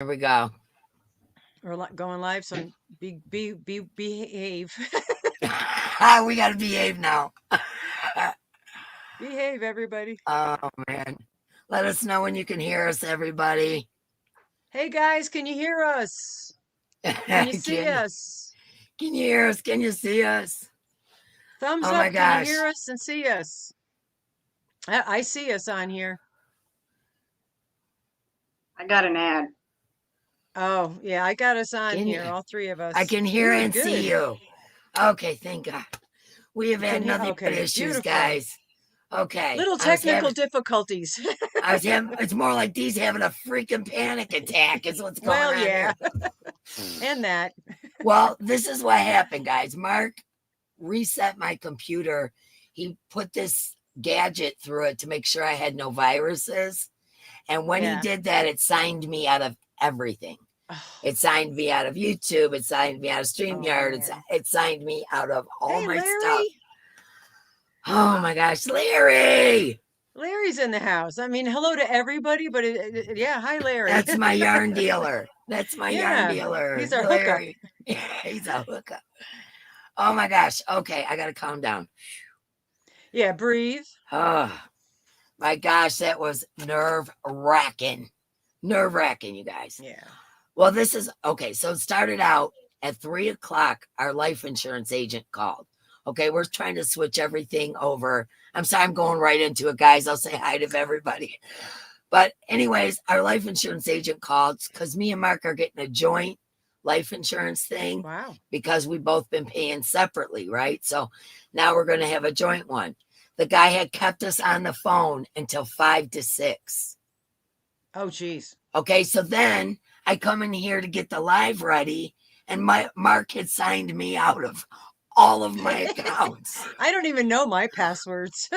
Here we go. We're going live, so behave. We got to behave now. Behave, everybody. Oh, man. Let us know when you can hear us, everybody. Hey, guys, can you hear us? Can you see us? Can you hear us? Can you see us? Thumbs Oh up. my Can you gosh. hear us and see us? I see us on here. I got an ad. Oh, yeah, I got us on here, all three of us. I can hear and see you. Okay, thank God. We have had nothing but issues, guys. Okay. Little technical difficulties. It's more like Dee's having a freaking panic attack is what's going on here. And that. Well, this is what happened, guys. Mark reset my computer. He put this gadget through it to make sure I had no viruses. And when he did that, it signed me out of everything. It signed me out of YouTube. It signed me out of StreamYard. It signed me out of all my stuff. Oh my gosh, Larry! Larry's in the house. I mean, hello to everybody, but yeah, hi, Larry. That's my yarn dealer. That's my yarn dealer. He's our hookup. He's a hookup. Oh my gosh. Okay, I gotta calm down. Yeah, breathe. Oh my gosh, that was nerve-wracking. Nerve-wracking, you guys. Yeah. Well, this is okay. So it started out at 3 o'clock. Our life insurance agent called. Okay, we're trying to switch everything over. I'm sorry, I'm going right into it, guys. I'll say hi to everybody. But anyways, our life insurance agent called because me and Mark are getting a joint life insurance thing. Wow. Because we've both been paying separately, right? So now we're going to have a joint one. The guy had kept us on the phone until 5 to 6. Oh, geez. Okay, so then I come in here to get the live ready, and Mark had signed me out of all of my accounts. I don't even know my passwords.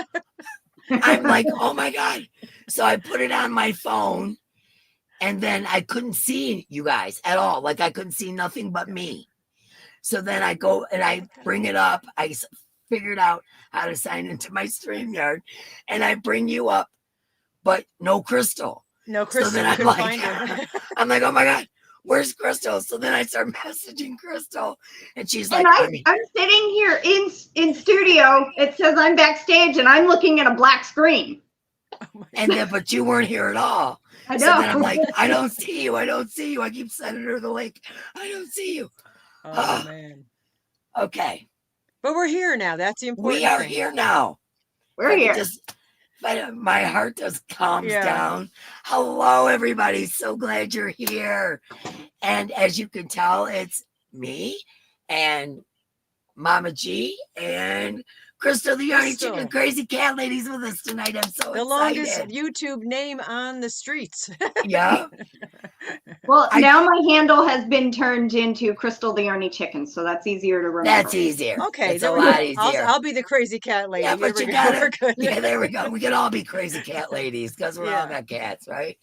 I'm like, oh my God. So I put it on my phone, and then I couldn't see you guys at all. Like I couldn't see nothing but me. So then I go and I bring it up. I figured out how to sign into my StreamYard, and I bring you up, but no Krystal. No Krystal. So then I'm like, oh my God, where's Krystal? So then I start messaging Krystal, and she's like, I'm sitting here in studio. It says I'm backstage, and I'm looking at a black screen. And then, but you weren't here at all. I know. So then I'm like, I don't see you. I don't see you. I keep sending her the link. I don't see you. Oh man. Okay. But we're here now. That's the important thing. We are thing. here now. We're here. But my heart just calms down. Hello, everybody. So glad you're here. And as you can tell, it's me and Mama G and Krystal, the Yarny Chicken Crazy Cat Ladies with us tonight. I'm so excited. The longest YouTube name on the streets. Yeah. Well, now my handle has been turned into Krystal the Yarny Chicken, so that's easier to remember. That's easier. Okay, it's a lot easier. I'll be the Crazy Cat Lady. Yeah, but you got it. Yeah, there we go. We can all be Crazy Cat Ladies because we're all got cats, right?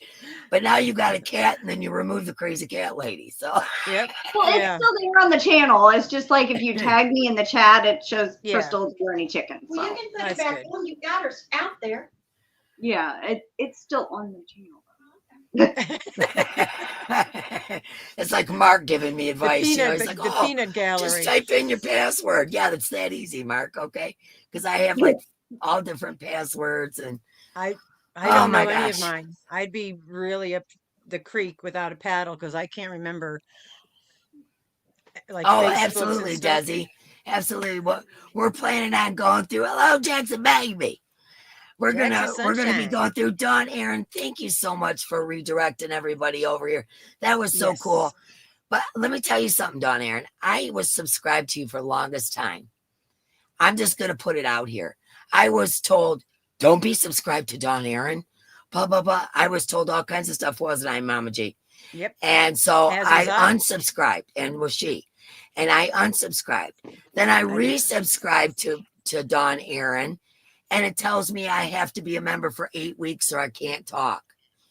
But now you got a cat, and then you remove the Crazy Cat Lady. So yep. Well, it's still there on the channel. It's just like if you tag me in the chat, it shows Krystal the Yarny Chicken. So. Well, you can put it back on. You got her out there. Yeah, it's still on the channel. It's like Mark giving me advice. The he's like, peanut gallery. Just type in your password. Yeah, that's that easy, Mark. Okay, because I have like all different passwords, and I don't know any of mine. I'd be really up the creek without a paddle because I can't remember. Like absolutely, Desi. Absolutely. What we're planning on going through. Hello, Jackson baby. We're gonna be going through. Dawn, Aaron, thank you so much for redirecting everybody over here. That was so cool. But let me tell you something, Dawn, Aaron. I was subscribed to you for the longest time. I'm just gonna put it out here. I was told, don't be subscribed to Dawn, Aaron. Blah blah blah. I was told all kinds of stuff, wasn't I, Mama G? Yep. And so I unsubscribed, and was she. And I unsubscribed. Then I resubscribed to Dawn, Aaron. And it tells me I have to be a member for 8 weeks or I can't talk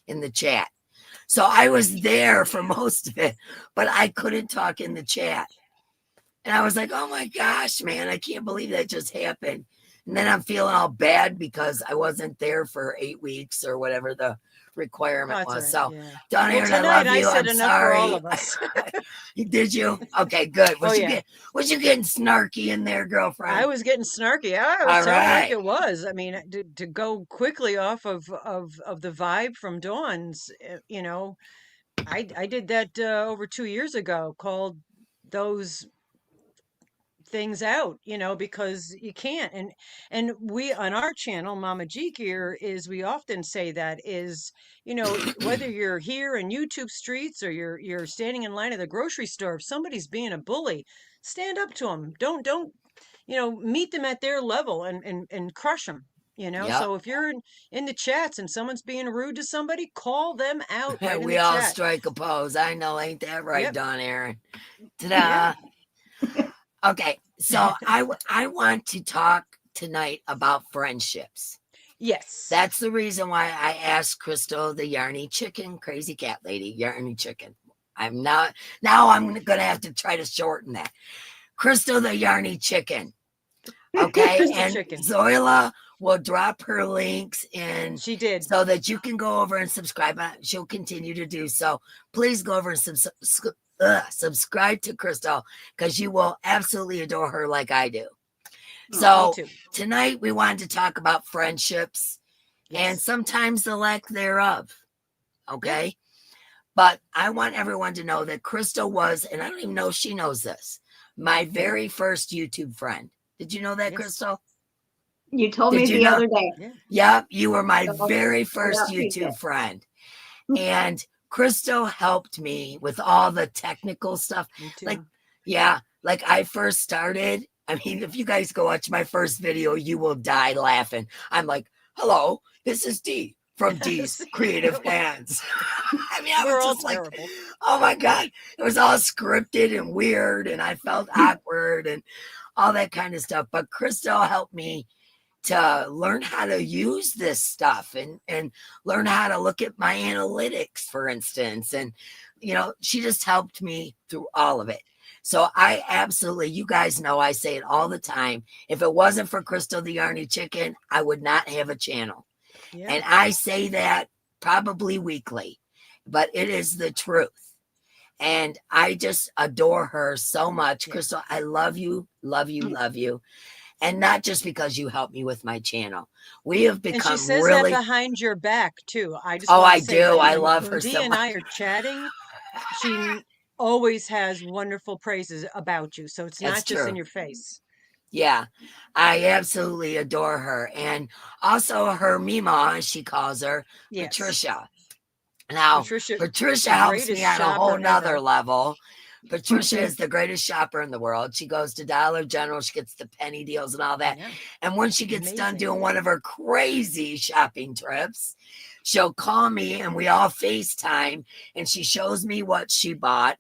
in the chat. So I was there for most of it, but I couldn't talk in the chat. And I was like, oh my gosh, man, I can't believe that just happened. And then I'm feeling all bad because I wasn't there for 8 weeks or whatever the requirement That's was. all So, right. Yeah. Dawn Well, Aaron, I tonight love I you. said I'm enough for all sorry. of us. Did you? Okay, good. Oh, yeah. Was you getting snarky in there, girlfriend? I was getting snarky. I was All telling you like right. it was. I mean, to go quickly off of the vibe from Dawn's, you know, I did that over 2 years ago, called those things out, you know, because you can't. And we on our channel, Mama G Gear, is we often say that is, you know, whether you're here in YouTube streets or you're standing in line at the grocery store, if somebody's being a bully, stand up to them. Don't you know, meet them at their level and crush them. You know, Yep. so if you're in the chats and someone's being rude to somebody, call them out right in We the all chat. strike a pose. I know, ain't that right, Yep. Dawn Aaron? Yeah. Ta-da. Okay, so I want to talk tonight about friendships. Yes. That's the reason why I asked Krystal, the Yarny chicken, crazy cat lady, Yarny chicken. Now I'm gonna have to try to shorten that. Krystal, the Yarny chicken. Okay, Krystal and chicken. Zoila will drop her links in. She did. So that you can go over and subscribe. She'll continue to do so. Please go over and subscribe to Krystal, because you will absolutely adore her like I do. So tonight we wanted to talk about friendships and sometimes the lack thereof. Okay. Yeah. But I want everyone to know that Krystal was, and I don't even know if she knows this, my very first YouTube friend. Did you know that, Krystal? You told me the other day. Yep, you were my very first YouTube friend. And Krystal helped me with all the technical stuff. Me too. Like I first started. I mean, if you guys go watch my first video, you will die laughing. I'm like, hello, this is Dee from Dee's Creative Hands. I mean, I was just like, terrible. Oh my God. It was all scripted and weird, and I felt awkward and all that kind of stuff. But Krystal helped me to learn how to use this stuff and learn how to look at my analytics, for instance. And, you know, she just helped me through all of it. So I absolutely, you guys know, I say it all the time. If it wasn't for Krystal the Yarny Chicken, I would not have a channel. Yeah. And I say that probably weekly, but it is the truth. And I just adore her so much. Krystal, I love you, love you, love you. And not just because you helped me with my channel. We have become, and she says really that behind your back too. I just I do. I love her Dee so and much. I are chatting. She always has wonderful praises about you. So it's not just in your face. Yeah, I absolutely adore her. And also her Mima, as she calls her, Patricia. Now, Patricia helps me on a whole nother level. Patricia is the greatest shopper in the world. She goes to Dollar General. She gets the penny deals and all that. And when she gets done doing one of her crazy shopping trips, she'll call me and we all FaceTime and she shows me what she bought.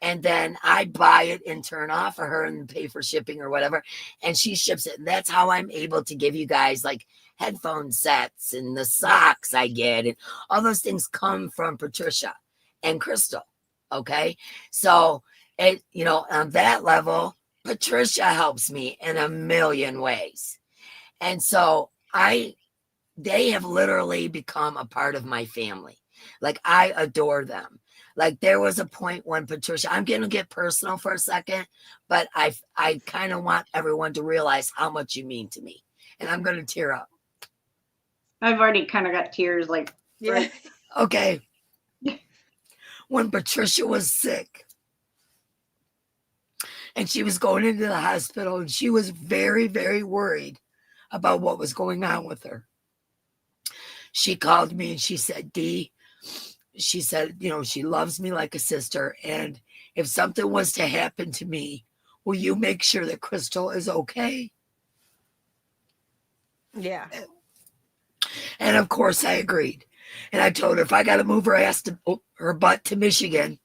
And then I buy it and turn off for her and pay for shipping or whatever. And she ships it. And that's how I'm able to give you guys like headphone sets and the socks I get. And all those things come from Patricia and Krystal. Okay. So, it, you know, on that level, Patricia helps me in a million ways. And so they have literally become a part of my family. Like I adore them. Like there was a point when Patricia, I'm going to get personal for a second, but I kind of want everyone to realize how much you mean to me. And I'm going to tear up. I've already kind of got tears like. Right. Okay. When Patricia was sick and she was going into the hospital and she was very, very worried about what was going on with her. She called me and she said, Dee, she said, you know, she loves me like a sister. And if something was to happen to me, will you make sure that Krystal is okay? Yeah. And of course I agreed. And I told her if I got to move her butt to Michigan,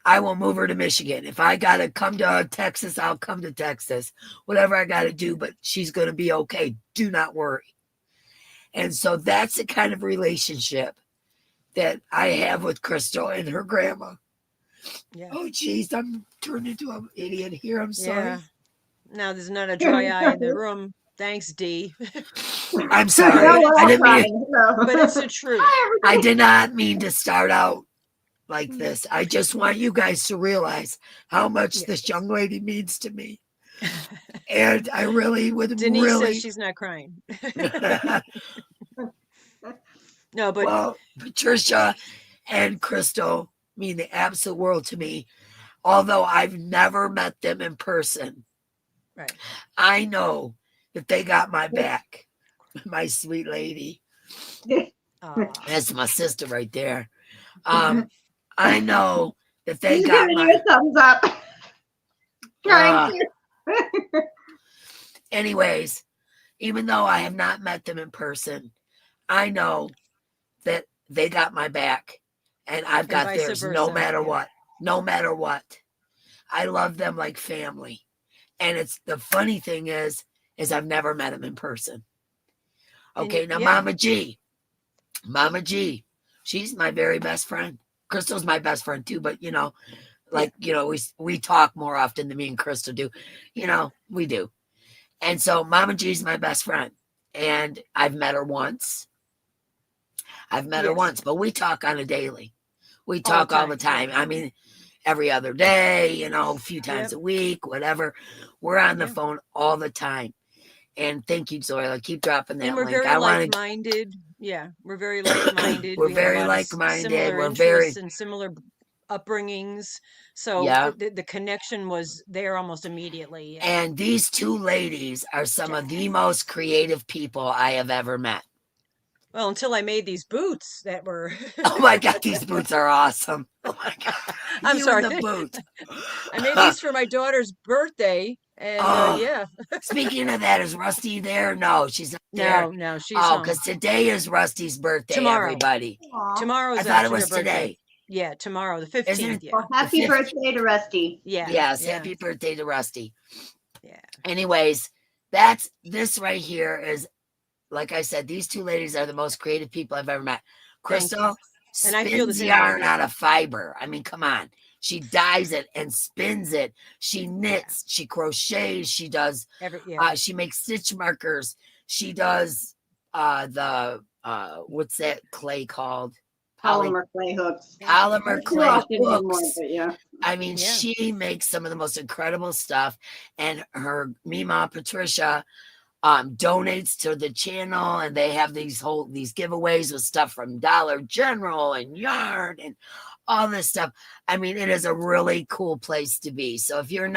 I will move her to Michigan. If I got to come to Texas, I'll come to Texas. Whatever I got to do, but she's going to be okay. Do not worry. And so that's the kind of relationship that I have with Krystal and her grandma. Yeah. Oh, geez, I'm turned into an idiot here. I'm sorry. Yeah. Now there's not a dry eye in the room. Thanks, Dee. I'm sorry. I didn't mean, but it's the truth. I did not mean to start out like this. I just want you guys to realize how much this young lady means to me. And I really would Denise says she's not crying. No, but well, Patricia and Krystal mean the absolute world to me. Although I've never met them in person. Right. I know that they got my back. My sweet lady. That's my sister right there. I know that they got my a thumbs up. Anyways, even though I have not met them in person, I know that they got my back and I've got theirs no matter what. No matter what. I love them like family. And it's the funny thing is I've never met them in person. Okay, now Mama G, she's my very best friend. Krystal's my best friend too, but you know, like, you know, we talk more often than me and Krystal do. You know, we do. And so Mama G's my best friend. And I've met her once. But we talk on a daily. We talk all the time. I mean, every other day, you know, a few times a week, whatever. We're on the phone all the time. And thank you, Zoila. Keep dropping that and we're link. very like-minded. Yeah, we're very like-minded. We're very like-minded. We're very and similar upbringings. So the connection was there almost immediately. And these two ladies are some of the most creative people I have ever met. Well, until I made these boots that were. Oh my God, these boots are awesome. Oh my God. I'm sorry. The boots. I made these for my daughter's birthday. And Speaking of that, is Rusty there? No, she's not there. No, she's home. Because today is Rusty's birthday, everybody. Tomorrow's I thought it was today. Yeah, tomorrow, the 15th. Well, happy birthday to Rusty. Yes, happy birthday to Rusty. Yeah. Anyways, this right here is, like I said, these two ladies are the most creative people I've ever met. Krystal and I feel the spins same yarn out of fiber. I mean, come on. She dyes it and spins it. She knits, she crochets, she does, she makes stitch markers. She does what's that clay called? Polymer clay hooks. Polymer clay hooks. More, I mean, she makes some of the most incredible stuff. And her Mima Patricia donates to the channel, and they have these giveaways with stuff from Dollar General and yarn and all this stuff. I mean, it is a really cool place to be. So if you are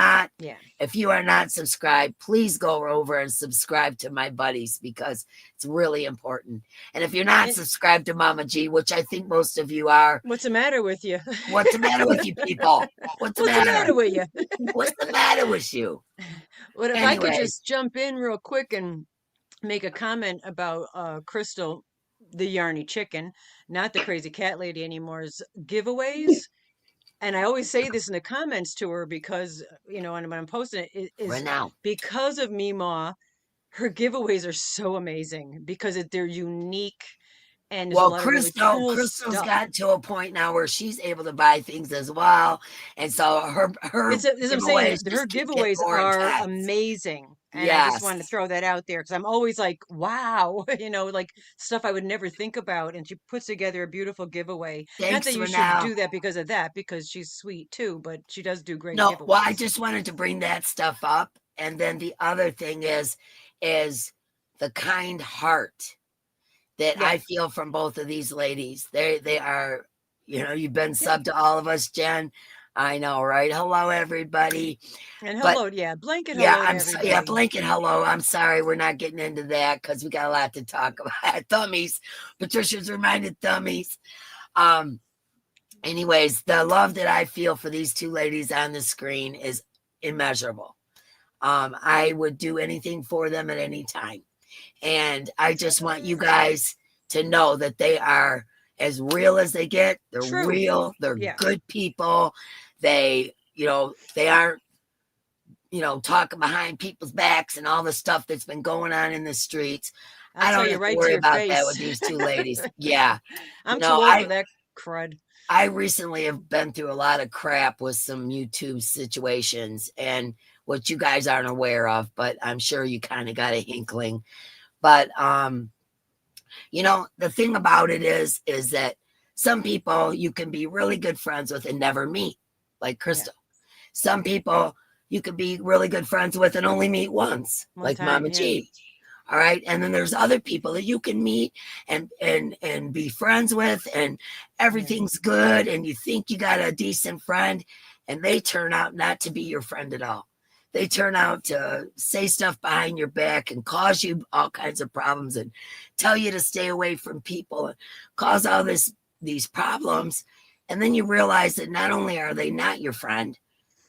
not subscribed, please go over and subscribe to my buddies, because it's really important. And if you're not subscribed to Mama G, which I think most of you are, what's the matter with you? What's the matter with you people? What's the matter with you? What's the matter with you? What if I could just jump in real quick and make a comment about Krystal, the Yarny chicken, not the crazy cat lady anymore's giveaways. And I always say this in the comments to her because, you know, and when I'm posting it, is right now, because of Mima, her giveaways are so amazing because they're unique. And Krystal's got to a point now where she's able to buy things as well, and so her giveaways are amazing. And I just wanted to throw that out there because I'm always like, wow, you know, like stuff I would never think about. And she puts together a beautiful giveaway. Not that you should do that because of that, because she's sweet too, but she does do great giveaways. Well, I just wanted to bring that stuff up, and then the other thing is the kind heart that I feel from both of these ladies. They are, you know, you've been subbed to all of us, Jen. I know, right? Hello, everybody. And hello, blanket hello. Blanket hello. I'm sorry, we're not getting into that because we got a lot to talk about. Thummies. Patricia's reminded thummies. Anyways, the love that I feel for these two ladies on the screen is immeasurable. I would do anything for them at any time. And I just want you guys to know that they are as real as they get. They're real. They're good people. They, you know, they aren't, you know, talking behind people's backs and all the stuff that's been going on in the streets. I don't have to worry about that with these two ladies. Yeah. I'm too old for that crud. I recently have been through a lot of crap with some YouTube situations, and what you guys aren't aware of, but I'm sure you kind of got a inkling. But you know, the thing about it is that some people you can be really good friends with and never meet, like Krystal. Some people you could be really good friends with and only meet once, like Mama G. All right. And then there's other people that you can meet and be friends with, and everything's good, and you think you got a decent friend, and they turn out not to be your friend at all. They turn out to say stuff behind your back and cause you all kinds of problems and tell you to stay away from people and cause all these problems. And then you realize that not only are they not your friend,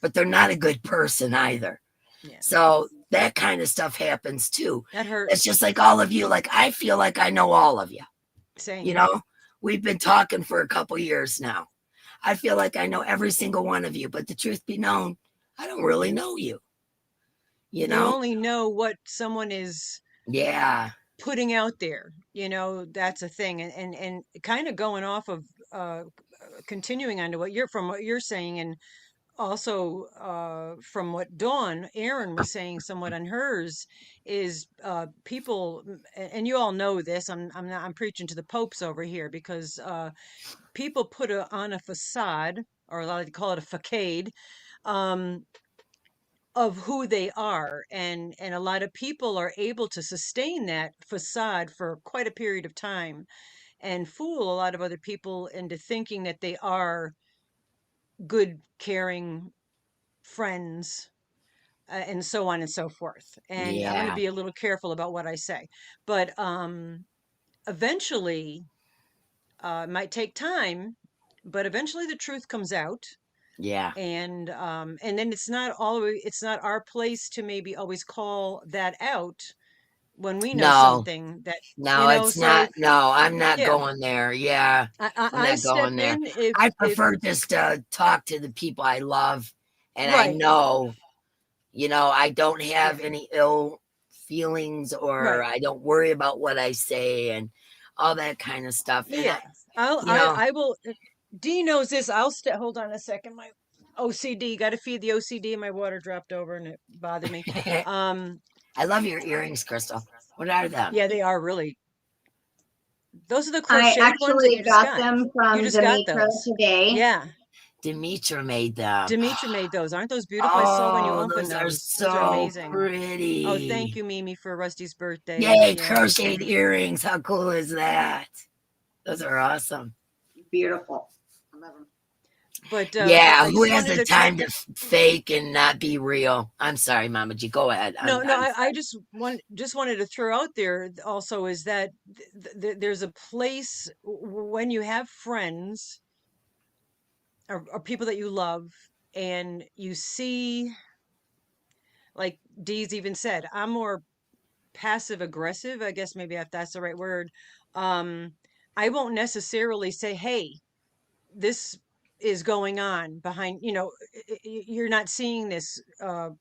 but they're not a good person either. Yeah. So that kind of stuff happens too. That hurts. It's just like all of you. Like, I feel like I know all of you. Same. You know, we've been talking for a couple years now. I feel like I know every single one of you, but the truth be known, I don't really know you. You know, you only know what someone is putting out there. You know, that's a thing. And kind of going off of continuing on to what you're saying, and also from what Erin was saying somewhat on hers, is people, and you all know this, I'm preaching to the popes over here, because people put on a facade, or a lot of call it a facade, of who they are, and a lot of people are able to sustain that facade for quite a period of time and fool a lot of other people into thinking that they are good, caring friends, and so on and so forth. And I'm going to be a little careful about what I say, but eventually, it might take time, but eventually the truth comes out. And then it's not our place to maybe always call that out when we know something that, it's not. No, I'm not going there. I step in if I prefer just to talk to the people I love, and I know, you know, I don't have any ill feelings, or I don't worry about what I say and all that kind of stuff. And I will. Dee knows this. Hold on a second. My OCD, got to feed the OCD, and my water dropped over and it bothered me. I love your earrings, Krystal. What are them? Yeah, they are really. Those are the crochet ones that you got them from Demetra today. Yeah. Demetra made them. Demetra made those. Aren't those beautiful? I saw when you opened those. Those are amazing. Pretty. Oh, thank you, Mimi, for Rusty's birthday. Yay, crocheted earrings. How cool is that? Those are awesome. Beautiful. I love them. But who has the time to fake and not be real? I'm sorry, Mama G. Go ahead. I just wanted to throw out there also is that there's a place when you have friends or people that you love, and you see, like Dee's even said, I'm more passive aggressive, I guess, maybe if that's the right word. I won't necessarily say, hey, this is going on behind, you're not seeing this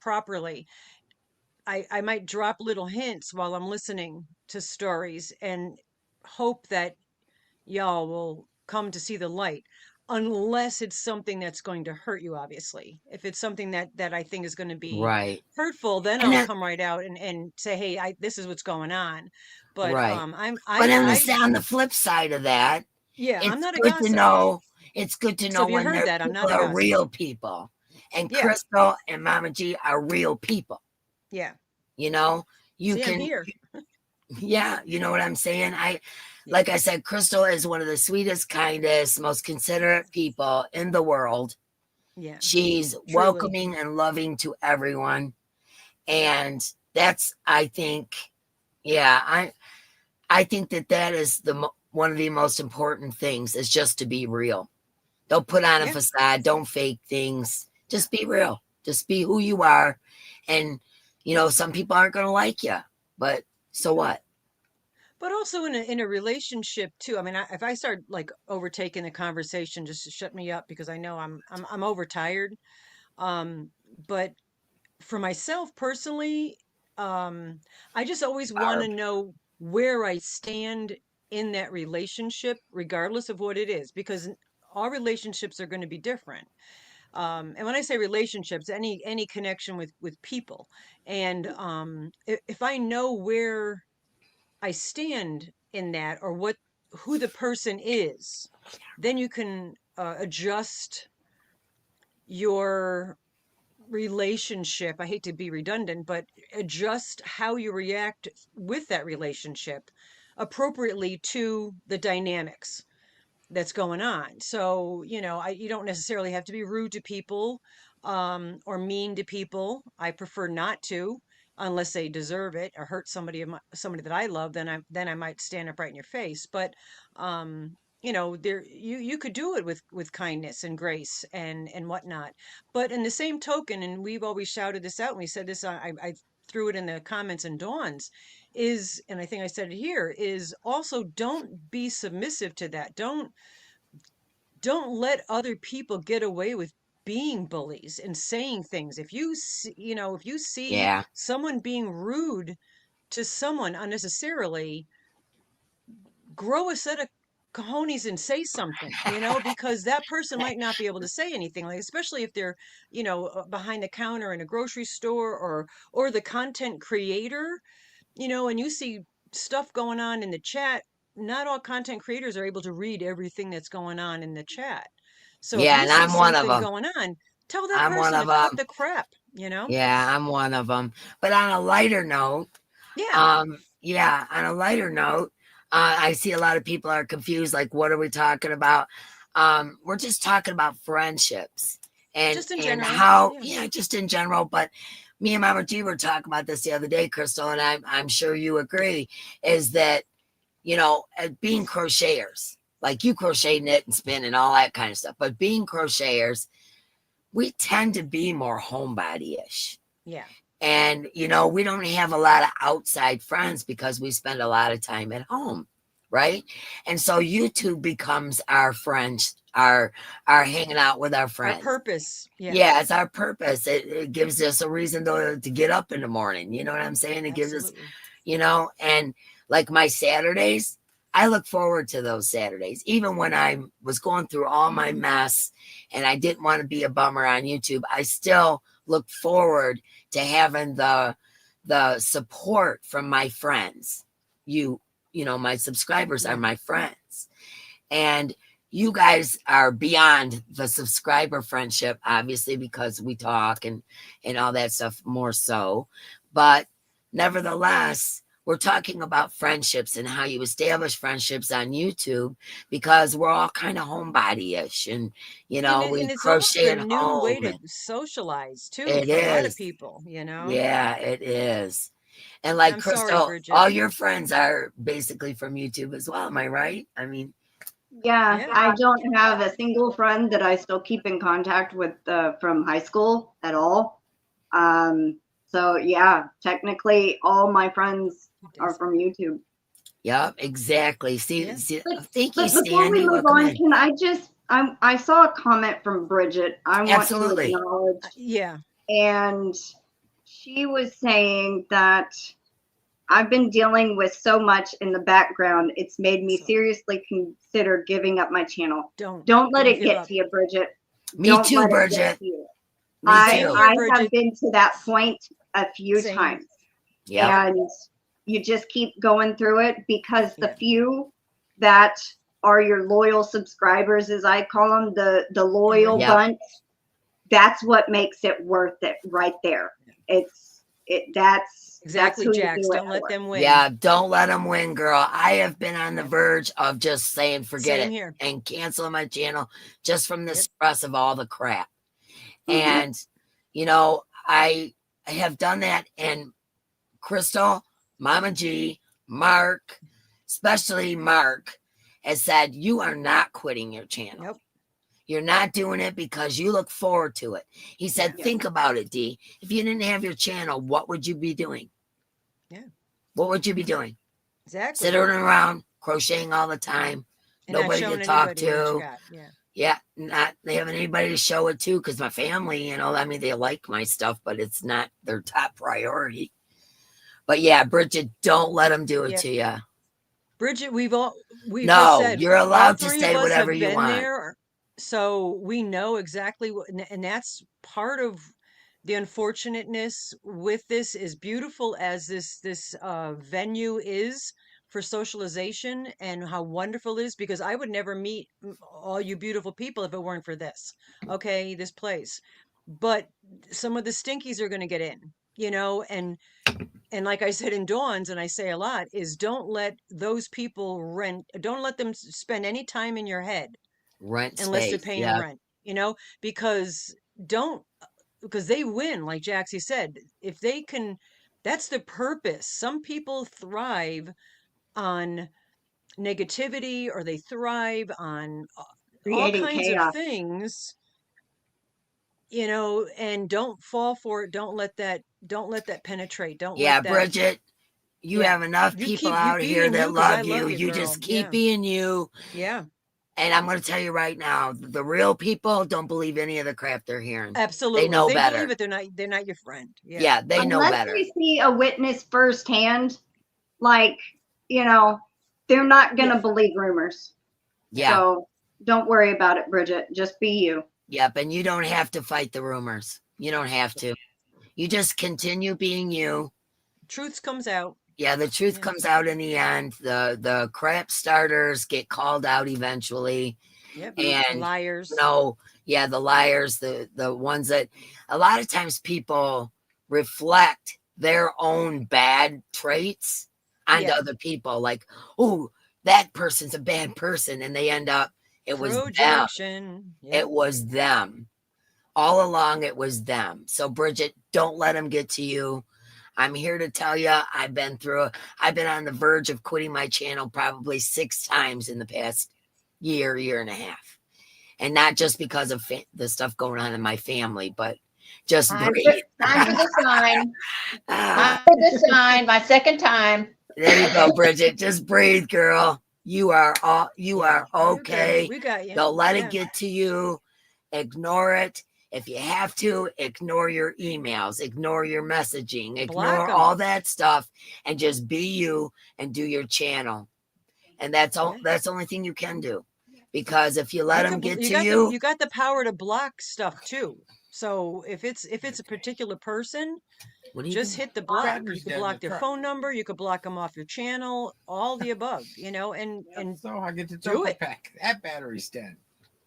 properly. I might drop little hints while I'm listening to stories and hope that y'all will come to see the light, unless it's something that's going to hurt you. Obviously, if it's something that I think is going to be hurtful, then I'll come right out and say, hey, this is what's going on. But on the flip side of that, I'm not a gossip. It's good to know when people are real people, and Krystal and Mama G are real people. Yeah, you know, you can hear. You know what I'm saying? Like I said, Krystal is one of the sweetest, kindest, most considerate people in the world. Yeah, she's welcoming and loving to everyone, and that's, I think, I think that is one of the most important things, is just to be real. Don't put on a facade. Don't fake things. Just be real. Just be who you are. And, some people aren't going to like you, but so what? But also in a relationship too. I mean, if I start like overtaking the conversation, just shut me up, because I know I'm overtired. But for myself personally, I just always want to know where I stand in that relationship, regardless of what it is, because all relationships are going to be different. And when I say relationships, any connection with people, and if I know where I stand in that, or who the person is, then you can adjust your relationship. I hate to be redundant, but adjust how you react with that relationship appropriately to the dynamics that's going on. So, you don't necessarily have to be rude to people, or mean to people. I prefer not to, unless they deserve it or hurt somebody that I love. Then I might stand up right in your face. But, there you could do it with kindness and grace and whatnot. But in the same token, and we've always shouted this out, and we said this, I threw it in the comments in Dawn's, and I think I said it here, is also don't be submissive to that. Don't let other people get away with being bullies and saying things. If you see Yeah. someone being rude to someone unnecessarily, grow a set of cojones and say something, because that person might not be able to say anything, like, especially if they're, behind the counter in a grocery store, or the content creator, and you see stuff going on in the chat. Not all content creators are able to read everything that's going on in the chat. So if Yeah, you and see I'm one of something them. going on, tell that I'm one person of to cut them. the crap, Yeah, I'm one of them. But on a lighter note, Yeah. on a lighter note, I see a lot of people are confused, like, what are we talking about? We're just talking about friendships and Just in general. how, just in general. But me and Mama G were talking about this the other day, Krystal, and I'm sure you agree, is that, being crocheters, like you crochet, knit, and spin and all that kind of stuff, but being crocheters, we tend to be more homebody-ish. Yeah. And, we don't have a lot of outside friends because we spend a lot of time at home, right? And so YouTube becomes our friends, our hanging out with our friends. Our purpose. Yeah, it's our purpose. It gives us a reason to get up in the morning. You know what I'm saying? It gives us, and like my Saturdays, I look forward to those Saturdays. Even when I was going through all my mess and I didn't want to be a bummer on YouTube, I still look forward to having the support from my friends. My subscribers are my friends. And you guys are beyond the subscriber friendship, obviously, because we talk and all that stuff more so. But nevertheless, we're talking about friendships and how you establish friendships on YouTube, because we're all kind of homebody-ish, and we it's crochet almost at a new way home. to socialize too, It for a lot of is. people, Yeah, it is. And like I'm sorry, Krystal, Bridget. all your friends are basically from YouTube as well. Am I right? I mean, yeah, I don't have a single friend that I still keep in contact with from high school at all. So yeah, technically all my friends are from YouTube. Yep, exactly. See, thank you, but before we Sandy. move on, can I just, I saw a comment from Bridget. I want to acknowledge. Yeah. And she was saying that I've been dealing with so much in the background. It's made me seriously consider giving up my channel. Don't let it get to you, Bridget. Me too, Bridget. I have been to that point a few times. Yeah. And you just keep going through it, because the few that are your loyal subscribers, as I call them, the loyal bunch, that's what makes it worth it right there. That's exactly, that's Jax. Don't let them win. Yeah, don't let them win, girl. I have been on the verge of just saying forget Same it here. and canceling my channel just from the stress of all the crap. And I have done that. And Krystal, Mama G, Mark, especially Mark, has said you are not quitting your channel. Nope. You're not doing it because you look forward to it. He said, think about it, Dee. If you didn't have your channel, what would you be doing? Yeah. What would you be doing? Exactly. Sitting around, crocheting all the time. And nobody to talk to. Yeah, not having anybody to show it to, because my family, I mean, they like my stuff, but it's not their top priority. But yeah, Bridget, don't let them do it to you. Bridget, we've no, said, you're allowed to say whatever you want. There, so we know exactly what, and that's part of the unfortunateness with this. As beautiful as this venue is, for socialization and how wonderful it is, because I would never meet all you beautiful people if it weren't for this. Okay, this place. But some of the stinkies are going to get in, you know, and like I said in Dawn's, and I say a lot, is don't let those people don't let them spend any time in your head Rent unless they're space. paying Yeah. rent, you know, because they win, like Jaxie said, if they can, that's the purpose. Some people thrive on negativity, or they thrive on all Creating kinds of chaos. things, you know, and don't fall for it. Don't let that penetrate. Don't let Yeah, that, Bridget, you yeah. have enough people out You be here being that you, because I love you. love you, You girl. just keep Yeah. being you. Yeah. And I'm going to tell you right now, the real people don't believe any of the crap they're hearing. Absolutely. They know they better. believe it. They're not your friend. Yeah. Yeah, they know Unless better. they see a witness firsthand, like, you know, they're not going to believe rumors. Yeah. So don't worry about it, Bridget. Just be you. Yep. And you don't have to fight the rumors. You don't have to. You just continue being you. Truth comes out. Yeah, the truth comes out in the end. The crap starters get called out eventually. Yep. And liars. No, yeah, the liars, the ones that a lot of times people reflect their own bad traits onto other people. Like, oh, that person's a bad person, and they end up it was them. Projection. Yep. It was them. All along it was them. So Bridget, don't let them get to you. I'm here to tell you, I've been on the verge of quitting my channel probably 6 times in the past year and a half. And not just because of the stuff going on in my family, but just breathe. Time for the sign. Time for the sign. My second time. There you go, Bridget. Just breathe, girl. You are okay. We got you. Don't let it get to you. Ignore it. If you have to, ignore your emails, ignore your messaging, ignore all that stuff, and just be you and do your channel. And that's all. That's the only thing you can do. Because if you let them get to you, you got the power to block stuff too. So if it's a particular person, just hit the block. You could block their phone number. You could block them off your channel. All the above, you know. And so I get to do it. Pack. That battery's dead.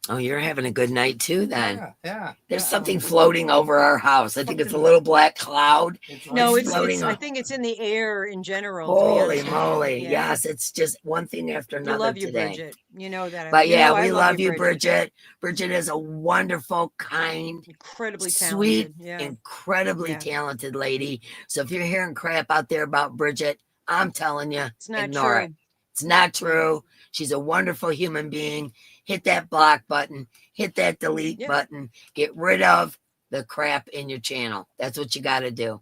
Oh, you're having a good night too, then. Yeah. There's something floating over our house. I think it's a little black cloud. No, it's I think it's in the air in general. Holy moly! Yeah. Yes, it's just one thing after another. We love you, today. Bridget. You know that. But yeah, we love you, Bridget. Bridget is a wonderful, kind, incredibly sweet, talented, incredibly talented lady. So if you're hearing crap out there about Bridget, I'm telling you, it's not ignore true. it. It's not true. She's a wonderful human being. Hit that block button. Hit that delete button. Get rid of the crap in your channel. That's what you got to do.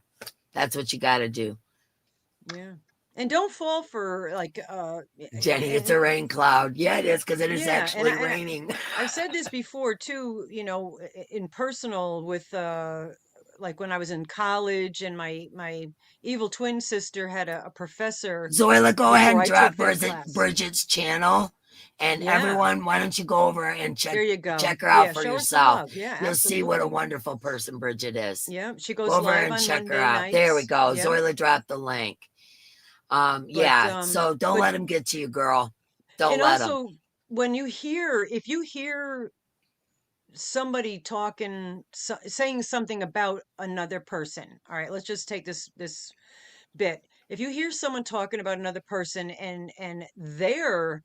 That's what you got to do. Yeah. And don't fall for like Jenny, it's a rain cloud. Yeah, it is, because it is actually raining. I've said this before too, you know, in personal with like when I was in college, and my evil twin sister had a professor. Zoila, go ahead and drop Bridget's channel. And everyone, why don't you go over and check her out for yourself? You'll see what a wonderful person Bridget is. Yeah, she goes go over live and on check Monday her out. nights. There we go. Zoila dropped the link. So don't let him get to you, girl. Don't let him. And also, if you hear somebody talking, saying something about another person, all right, let's just take this bit. If you hear someone talking about another person and their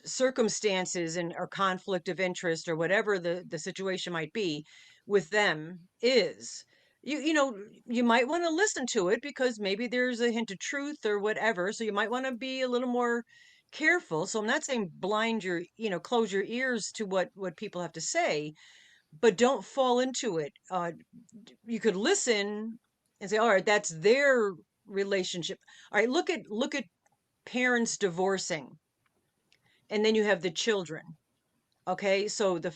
circumstances or conflict of interest, or whatever the situation might be with them is, you know, you might want to listen to it, because maybe there's a hint of truth or whatever. So you might want to be a little more careful. So I'm not saying close your ears to what people have to say, but don't fall into it. You could listen and say, all right, that's their relationship. All right, look at parents divorcing, and then you have the children. Okay, so the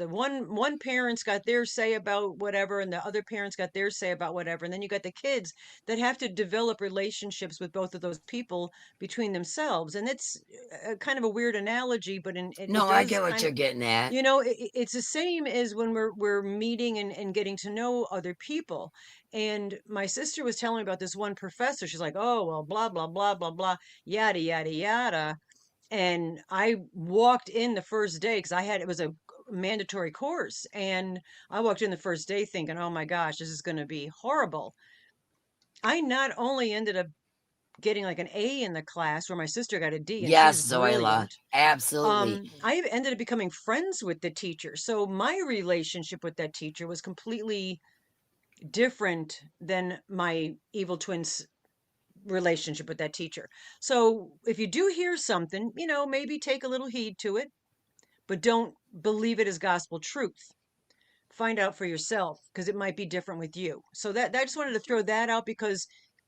one parent's got their say about whatever, and the other parents got their say about whatever, and then you got the kids that have to develop relationships with both of those people between themselves, and it's kind of a weird analogy, but it No, I does get what kind you're of, getting at. you know, it's the same as when we're meeting and getting to know other people. And my sister was telling me about this one professor. She's like, oh well, blah blah blah blah blah, yada yada yada. And I walked in the first day because it was a mandatory course. And I walked in the first day thinking, oh my gosh, this is going to be horrible. I not only ended up getting like an A in the class where my sister got a D, and Yes, she's Zoila, brilliant. absolutely. I ended up becoming friends with the teacher. So my relationship with that teacher was completely different than my evil twins relationship with that teacher. So if you do hear something, you know, maybe take a little heed to it, but don't believe it as gospel truth. Find out for yourself because it might be different with you. So that I just wanted to throw that out because,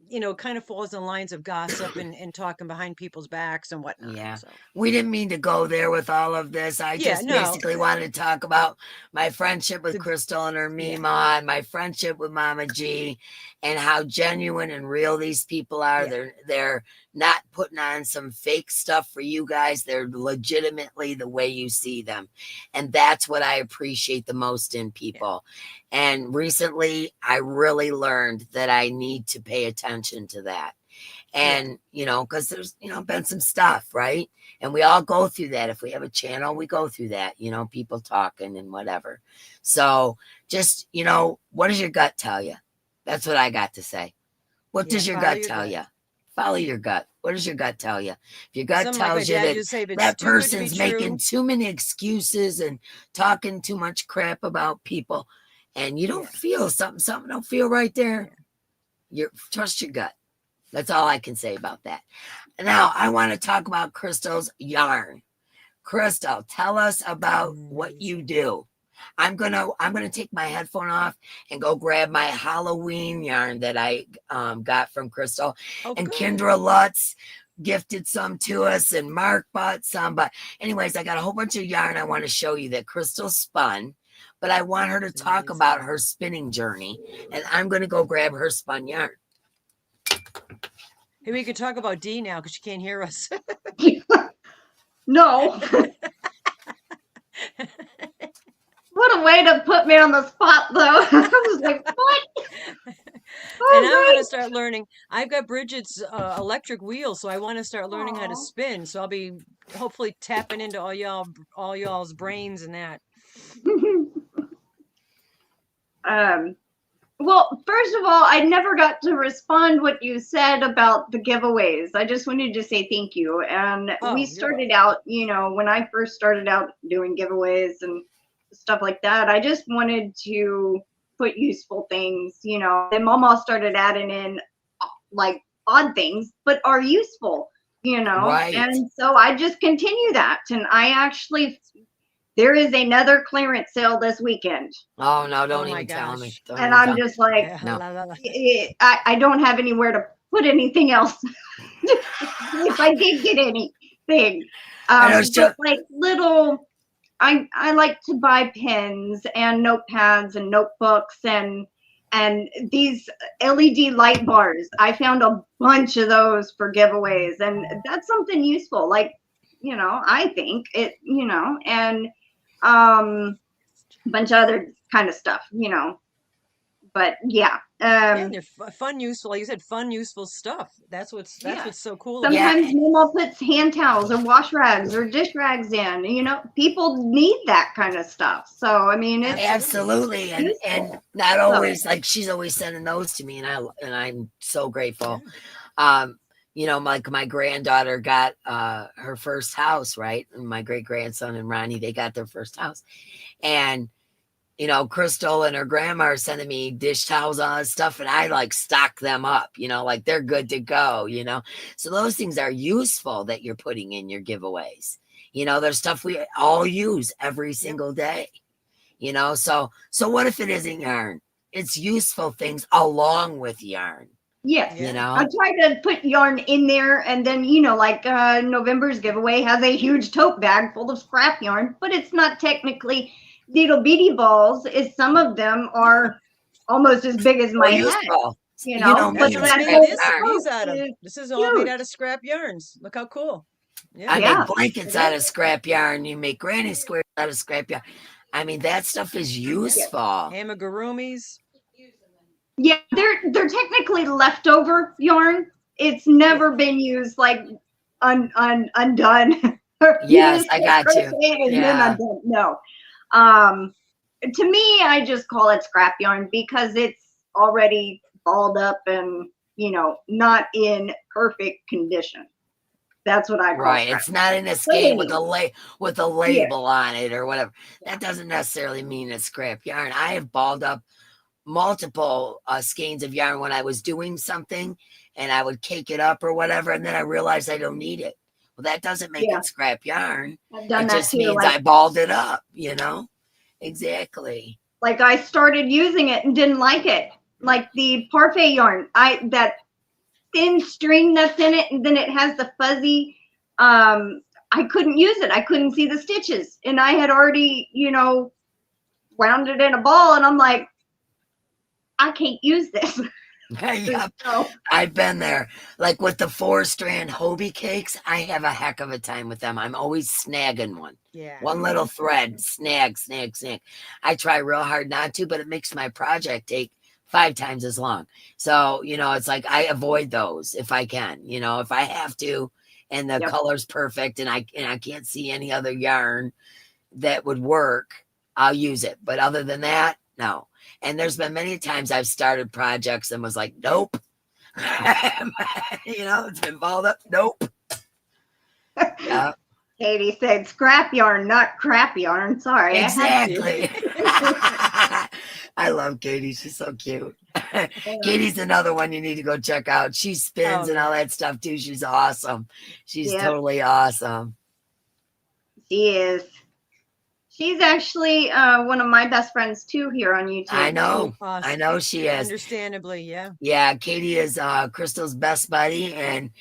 you know, it kind of falls in lines of gossip and talking behind people's backs and whatnot. Yeah. So We didn't mean to go there with all of this. I yeah, just no. basically wanted to talk about my friendship with Krystal and her Mima, and my friendship with Mama G, and how genuine and real these people are. They're not putting on some fake stuff for you guys. They're legitimately the way you see them. And that's what I appreciate the most in people. And recently I really learned that I need to pay attention to that. And, you know, because there's, you know, been some stuff, right? And we all go through that. If we have a channel, we go through that, you know, people talking and whatever. So just, you know, what does your gut tell you? That's what I got to say. What does your gut tell you? Follow your gut. What does your gut tell you? If your gut tells you that that person's making too many excuses and talking too much crap about people, and you don't feel something don't feel right there, you trust your gut. That's all I can say about that. Now I want to talk about Krystal's yarn. Krystal, tell us about what you do. I'm gonna take my headphone off and go grab my Halloween yarn that I got from Krystal. And good. Kendra Lutz gifted some to us, and Mark bought some. But anyways, I got a whole bunch of yarn I want to show you that Krystal spun. But I want her to talk about her spinning journey, and I'm gonna go grab her spun yarn. Hey, we could talk about Dee now because she can't hear us. No. What a way to put me on the spot, though. I was like, what? And I'm going to start learning. I've got Bridget's electric wheel, so I want to start learning how to spin. So I'll be hopefully tapping into all y'all's brains and that. Well, first of all, I never got to respond what you said about the giveaways. I just wanted to say thank you. And we started out, you know, when I first started out doing giveaways and stuff like that, I just wanted to put useful things, you know. And Mama started adding in like odd things, but are useful, you know. Right. And so I just continue that. And I actually, there is another clearance sale this weekend. Oh no, don't even tell me. And I'm just like, no. I don't have anywhere to put anything else. If I did get anything. But like little, I like to buy pens and notepads and notebooks and these LED light bars. I found a bunch of those for giveaways, and that's something useful. Like, you know, I think it, you know, and a bunch of other kind of stuff, you know. But yeah, and they're fun, useful. Like you said, fun, useful stuff. That's what's so cool. Sometimes Mama puts hand towels or wash rags or dish rags in. You know, people need that kind of stuff. So I mean, it's absolutely, and not always like she's always sending those to me, and I'm so grateful. You know, like my granddaughter got her first house, right? And my great grandson and Ronnie, they got their first house, and you know, Krystal and her grandma are sending me dish towels and all that stuff, and I like stock them up, you know, like they're good to go, you know. So those things are useful that you're putting in your giveaways. You know, there's stuff we all use every single day, you know. So what if it isn't yarn? It's useful things along with yarn. Yes. You know, I try to put yarn in there, and then, you know, like November's giveaway has a huge tote bag full of scrap yarn, but it's not technically little bitty balls. Is some of them are almost as big as my head. useful. You know, me, but That's what I that made whole these tote out of. is This is all made huge. out of scrap yarns. Look how cool. Yeah. I Yeah, make blankets it out is. of scrap yarn. You make granny squares out of scrap yarn. I mean, that stuff is useful. Amigurumis. Yeah, they're technically leftover yarn. It's never been used like undone. Yes, I got you. Crocheted and then Yeah. undone. No. To me, I just call it scrap yarn because it's already balled up and, you know, not in perfect condition. That's what I call Right. scrap. It's not in a skein with anyway. with a label on it or whatever. That doesn't necessarily mean it's scrap yarn. I have balled up multiple skeins of yarn when I was doing something and I would cake it up or whatever, and then I realized I don't need it. Well, that doesn't make Yeah. it scrap yarn. I've done It that just too. means I balled it up, you know? Exactly. Like I started using it and didn't like it. Like the parfait yarn, that thin string that's in it, and then it has the fuzzy. I couldn't use it. I couldn't see the stitches, and I had already, you know, wound it in a ball, and I'm like, I can't use this. Yep. So, I've been there. Like with the 4-strand Hobie cakes, I have a heck of a time with them. I'm always snagging one. Yeah. One little thread, snag. I try real hard not to, but it makes my project take 5 times as long. So, you know, it's like I avoid those if I can, you know, if I have to, and the Yep. color's perfect and I can't see any other yarn that would work, I'll use it. But other than that, no. And there's been many times I've started projects and was like, nope. You know, it's been balled up. Nope. Yeah. Katie said scrap yarn, not crap yarn. Sorry. Exactly. I love Katie. She's so cute. Katie's another one you need to go check out. She spins and all that stuff too. She's awesome. She's totally awesome. She is. She's actually one of my best friends too here on YouTube. I know. Awesome. I know she is. Understandably, yeah. Yeah, Katie is Krystal's best buddy, and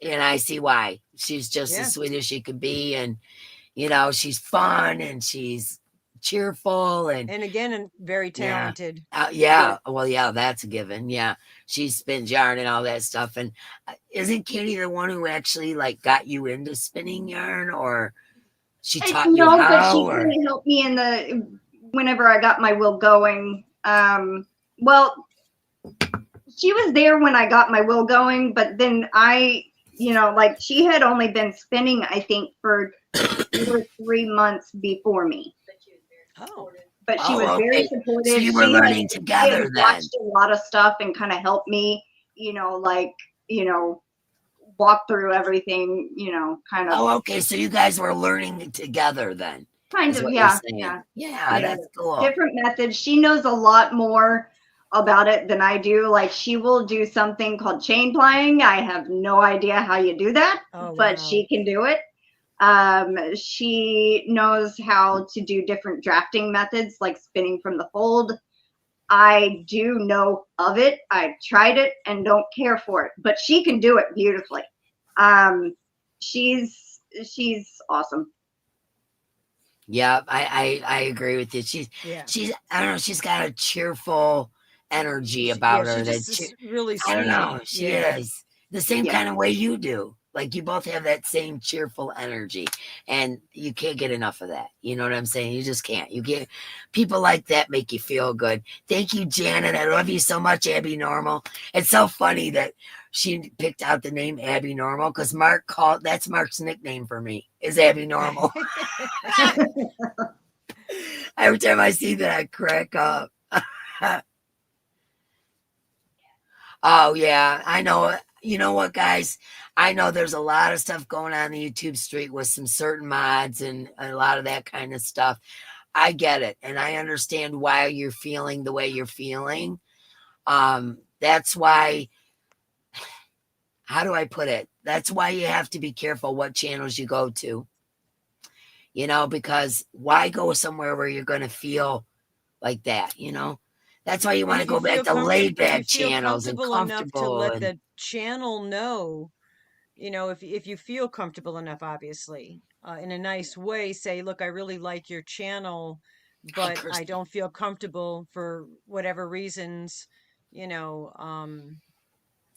I see why. She's just as sweet as she could be, and you know, she's fun and she's cheerful and again, very talented. Well, yeah, that's a given. Yeah, she spins yarn and all that stuff. And isn't Katie the one who actually like got you into spinning yarn, or she taught you how? No, but she kind of helped me whenever I got my wheel going. Well, she was there when I got my wheel going, but then you know, like she had only been spinning, I think, for 2 or 3 months before me. Oh. But she was very supportive. So you were learning together then. Watched a lot of stuff and kind of helped me, you know, like, you know, walk through everything, you know, kind of. Oh, okay. So you guys were learning together then. Kind of, yeah. That's cool. Different methods. She knows a lot more about it than I do. Like she will do something called chain plying. I have no idea how you do that, but she can do it. She knows how to do different drafting methods like spinning from the fold. I do know of it. I tried it and don't care for it, but she can do it beautifully. She's awesome. Yeah, I agree with you. She's I don't know, she's got a cheerful energy about her. That's really sweet. I don't know. She is the same kind of way you do. Like you both have that same cheerful energy, and you can't get enough of that. You know what I'm saying? You just can't. You get people like that make you feel good. Thank you, Janet. I love you so much, Abby Normal. It's so funny that she picked out the name Abby Normal because that's Mark's nickname for me is Abby Normal. Every time I see that, I crack up. Oh yeah, I know. You know what, guys? I know there's a lot of stuff going on the YouTube street with some certain mods and a lot of that kind of stuff. I get it. And I understand why you're feeling the way you're feeling. That's why, how do I put it? That's why you have to be careful what channels you go to. You know, because why go somewhere where you're going to feel like that, you know? That's why you want to go back to laid back channels and enough to comfortable. let And the channel know, you know, if you feel comfortable enough, obviously, in a nice way, say, look, I really like your channel, but I don't feel comfortable for whatever reasons, you know,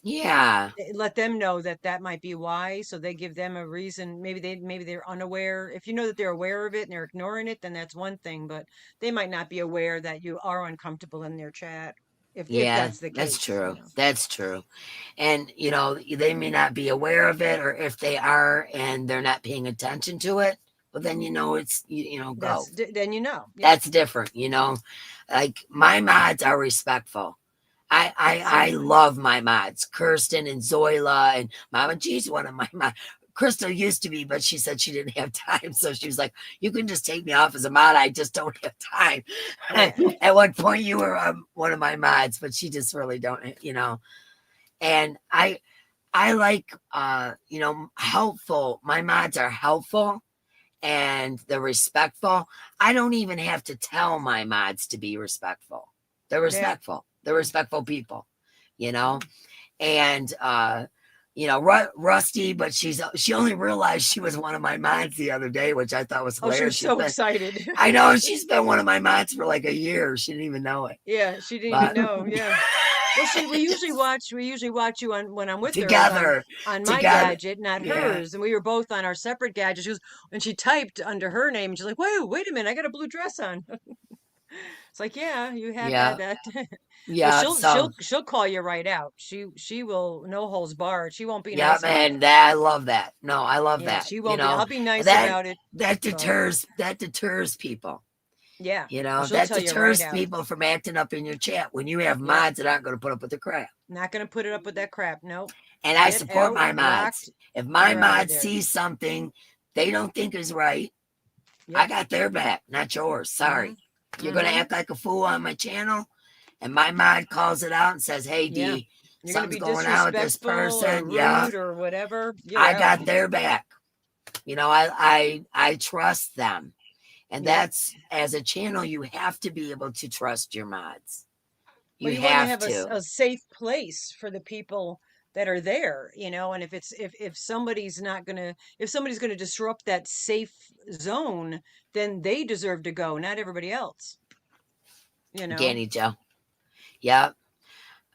yeah, let them know that that might be why. So they give them a reason. Maybe they're unaware. If you know that they're aware of it and they're ignoring it, then that's one thing, but they might not be aware that you are uncomfortable in their chat. If that's the case. That's true. You know. That's true. And, you know, they may not be aware of it, or if they are and they're not paying attention to it, well, then, you know, it's, you know, go. Then, you know. Yeah. That's different, you know. Like, my mods are respectful. I love my mods. Kirsten and Zoila and Mama G's one of my mods. Krystal used to be, but she said she didn't have time. So she was like, you can just take me off as a mod. I just don't have time. At one point you were one of my mods, but she just really don't, you know. And I like, you know, helpful. My mods are helpful and they're respectful. I don't even have to tell my mods to be respectful. They're respectful. They're respectful people, you know. And you know, Rusty, but she only realized she was one of my mods the other day, which I thought was hilarious. Oh, she was so excited. I know, she's been one of my mods for like a year. She didn't even know it. Yeah, she didn't even know. Yeah. Well, we usually watch you on when I'm with together her on my gadget, not hers, and we were both on our separate gadgets. She was, when she typed under her name, and she's like, wait a minute, I got a blue dress on." It's like, yeah, you have had that. Yeah, she'll call you right out. She will, no holds barred. She won't be nice. Yeah, man, I love that. No, I love that. She won't be. I'll be nice about it. That deters people. Yeah. You know, that deters people from acting up in your chat when you have mods that aren't going to put up with the crap. Not going to put it up with that crap. Nope. And I support my mods. If my mods see something they don't think is right, I got their back, not yours. Sorry. You're going to act like a fool on my channel, and my mod calls it out and says, hey, Dee, something's going on with this person. Or rude or whatever. I got their back. You know, I trust them. And that's, as a channel, you have to be able to trust your mods. You have to. A safe place for the people that are there, you know. And if somebody's gonna disrupt that safe zone, then they deserve to go, not everybody else. You know. Danny Joe. Yep.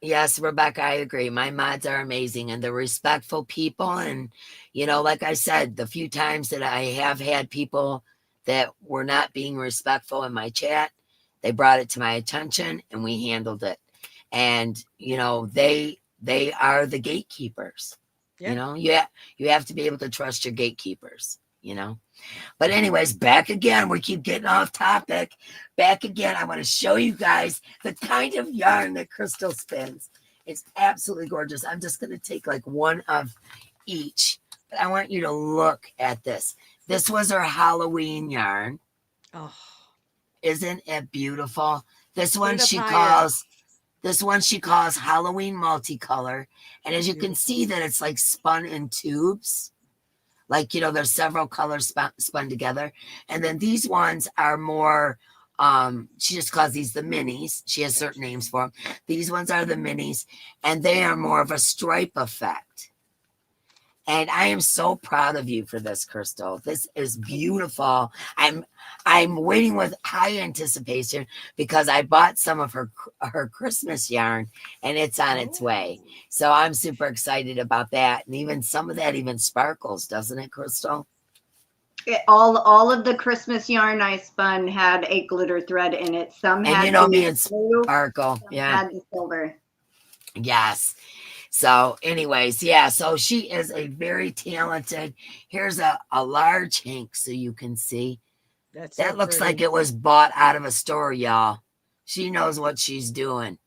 Yes, Rebecca, I agree. My mods are amazing and they're respectful people. And, you know, like I said, the few times that I have had people that were not being respectful in my chat, they brought it to my attention and we handled it. And, you know, they are the gatekeepers. You know, you have to be able to trust your gatekeepers, you know. But anyways, back again, we keep getting off topic. Back again, I want to show you guys the kind of yarn that Krystal spins. It's absolutely gorgeous. I'm just going to take like one of each, but I want you to look at this. This was her Halloween yarn. Oh, isn't it beautiful? This one she calls Halloween multicolor. And as you can see that it's like spun in tubes. Like, you know, there's several colors spun together. And then these ones are more, she just calls these the minis. She has certain names for them. These ones are the minis, and they are more of a stripe effect. And I am so proud of you for this, Krystal. This is beautiful. I'm waiting with high anticipation because I bought some of her Christmas yarn and it's on its way. So I'm super excited about that. And even some of that even sparkles, doesn't it, Krystal? All of the Christmas yarn I spun had a glitter thread in it. Some had, you know me, and sparkle. Yeah. Had the silver. Yes. So anyways, yeah, so she is a very talented. Here's a large hank so you can see. That looks like it was bought out of a store, y'all. She knows what she's doing.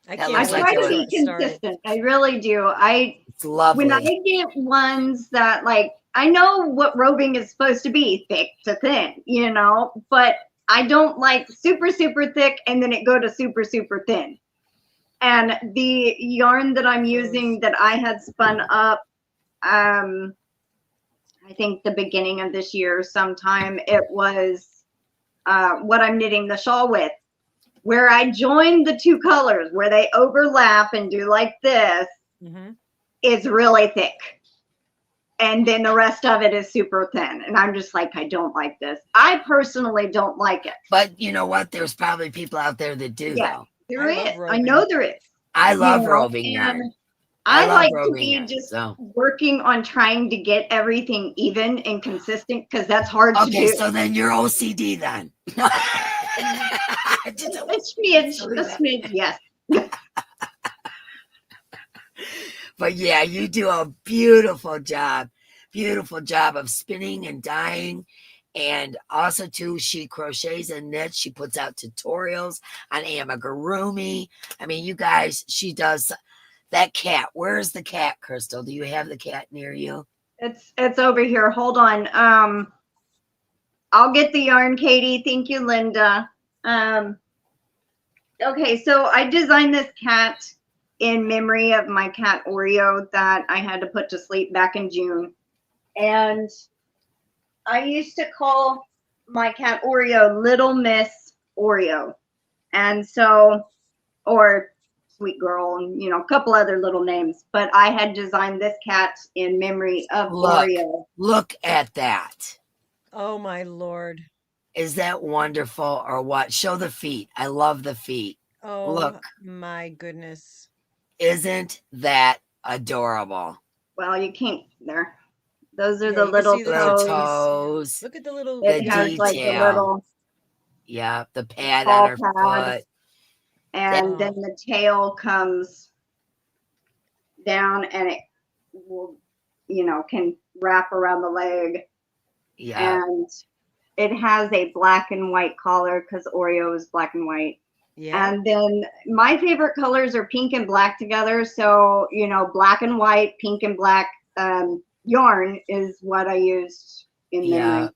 I try to be consistent. I really do. It's lovely. When I get ones that, like, I know what roving is supposed to be, thick to thin, you know, but I don't like super, super thick and then it go to super, super thin. And the yarn that I'm using that I had spun up, I think the beginning of this year sometime, it was what I'm knitting the shawl with. where I join the two colors, where they overlap and do like this, is really thick. And then the rest of it is super thin. And I'm just like, I don't like this. I personally don't like it. But you know what? There's probably people out there that do, though. There is. I know there is. I love roving yarn. I like to be just working on trying to get everything even and consistent, because that's hard to do. Okay, so then you're OCD then. A smidge, yes. But yeah, you do a beautiful job of spinning and dyeing. And also too, she crochets and knits. She puts out tutorials on amigurumi. I mean, you guys, she does that cat. Where's the cat, Krystal? Do you have the cat near you? It's over here. Hold on. I'll get the yarn, Katie. Thank you, Linda. Okay, so I designed this cat in memory of my cat Oreo that I had to put to sleep back in June. And I used to call my cat Oreo Little Miss Oreo. And so, or Sweet Girl, and you know, a couple other little names. But I had designed this cat in memory of Oreo. Look at that. Oh my Lord. Is that wonderful or what? Show the feet. I love the feet. Oh, look. My goodness. Isn't that adorable? Well, you can't there. Those are the little toes. Look at the little detail. Like the little, the pad on her foot. And then the tail comes down and it will, you know, can wrap around the leg. Yeah. And it has a black and white collar because Oreo is black and white. Yeah. And then my favorite colors are pink and black together. So, you know, black and white, pink and black yarn is what I used in memory.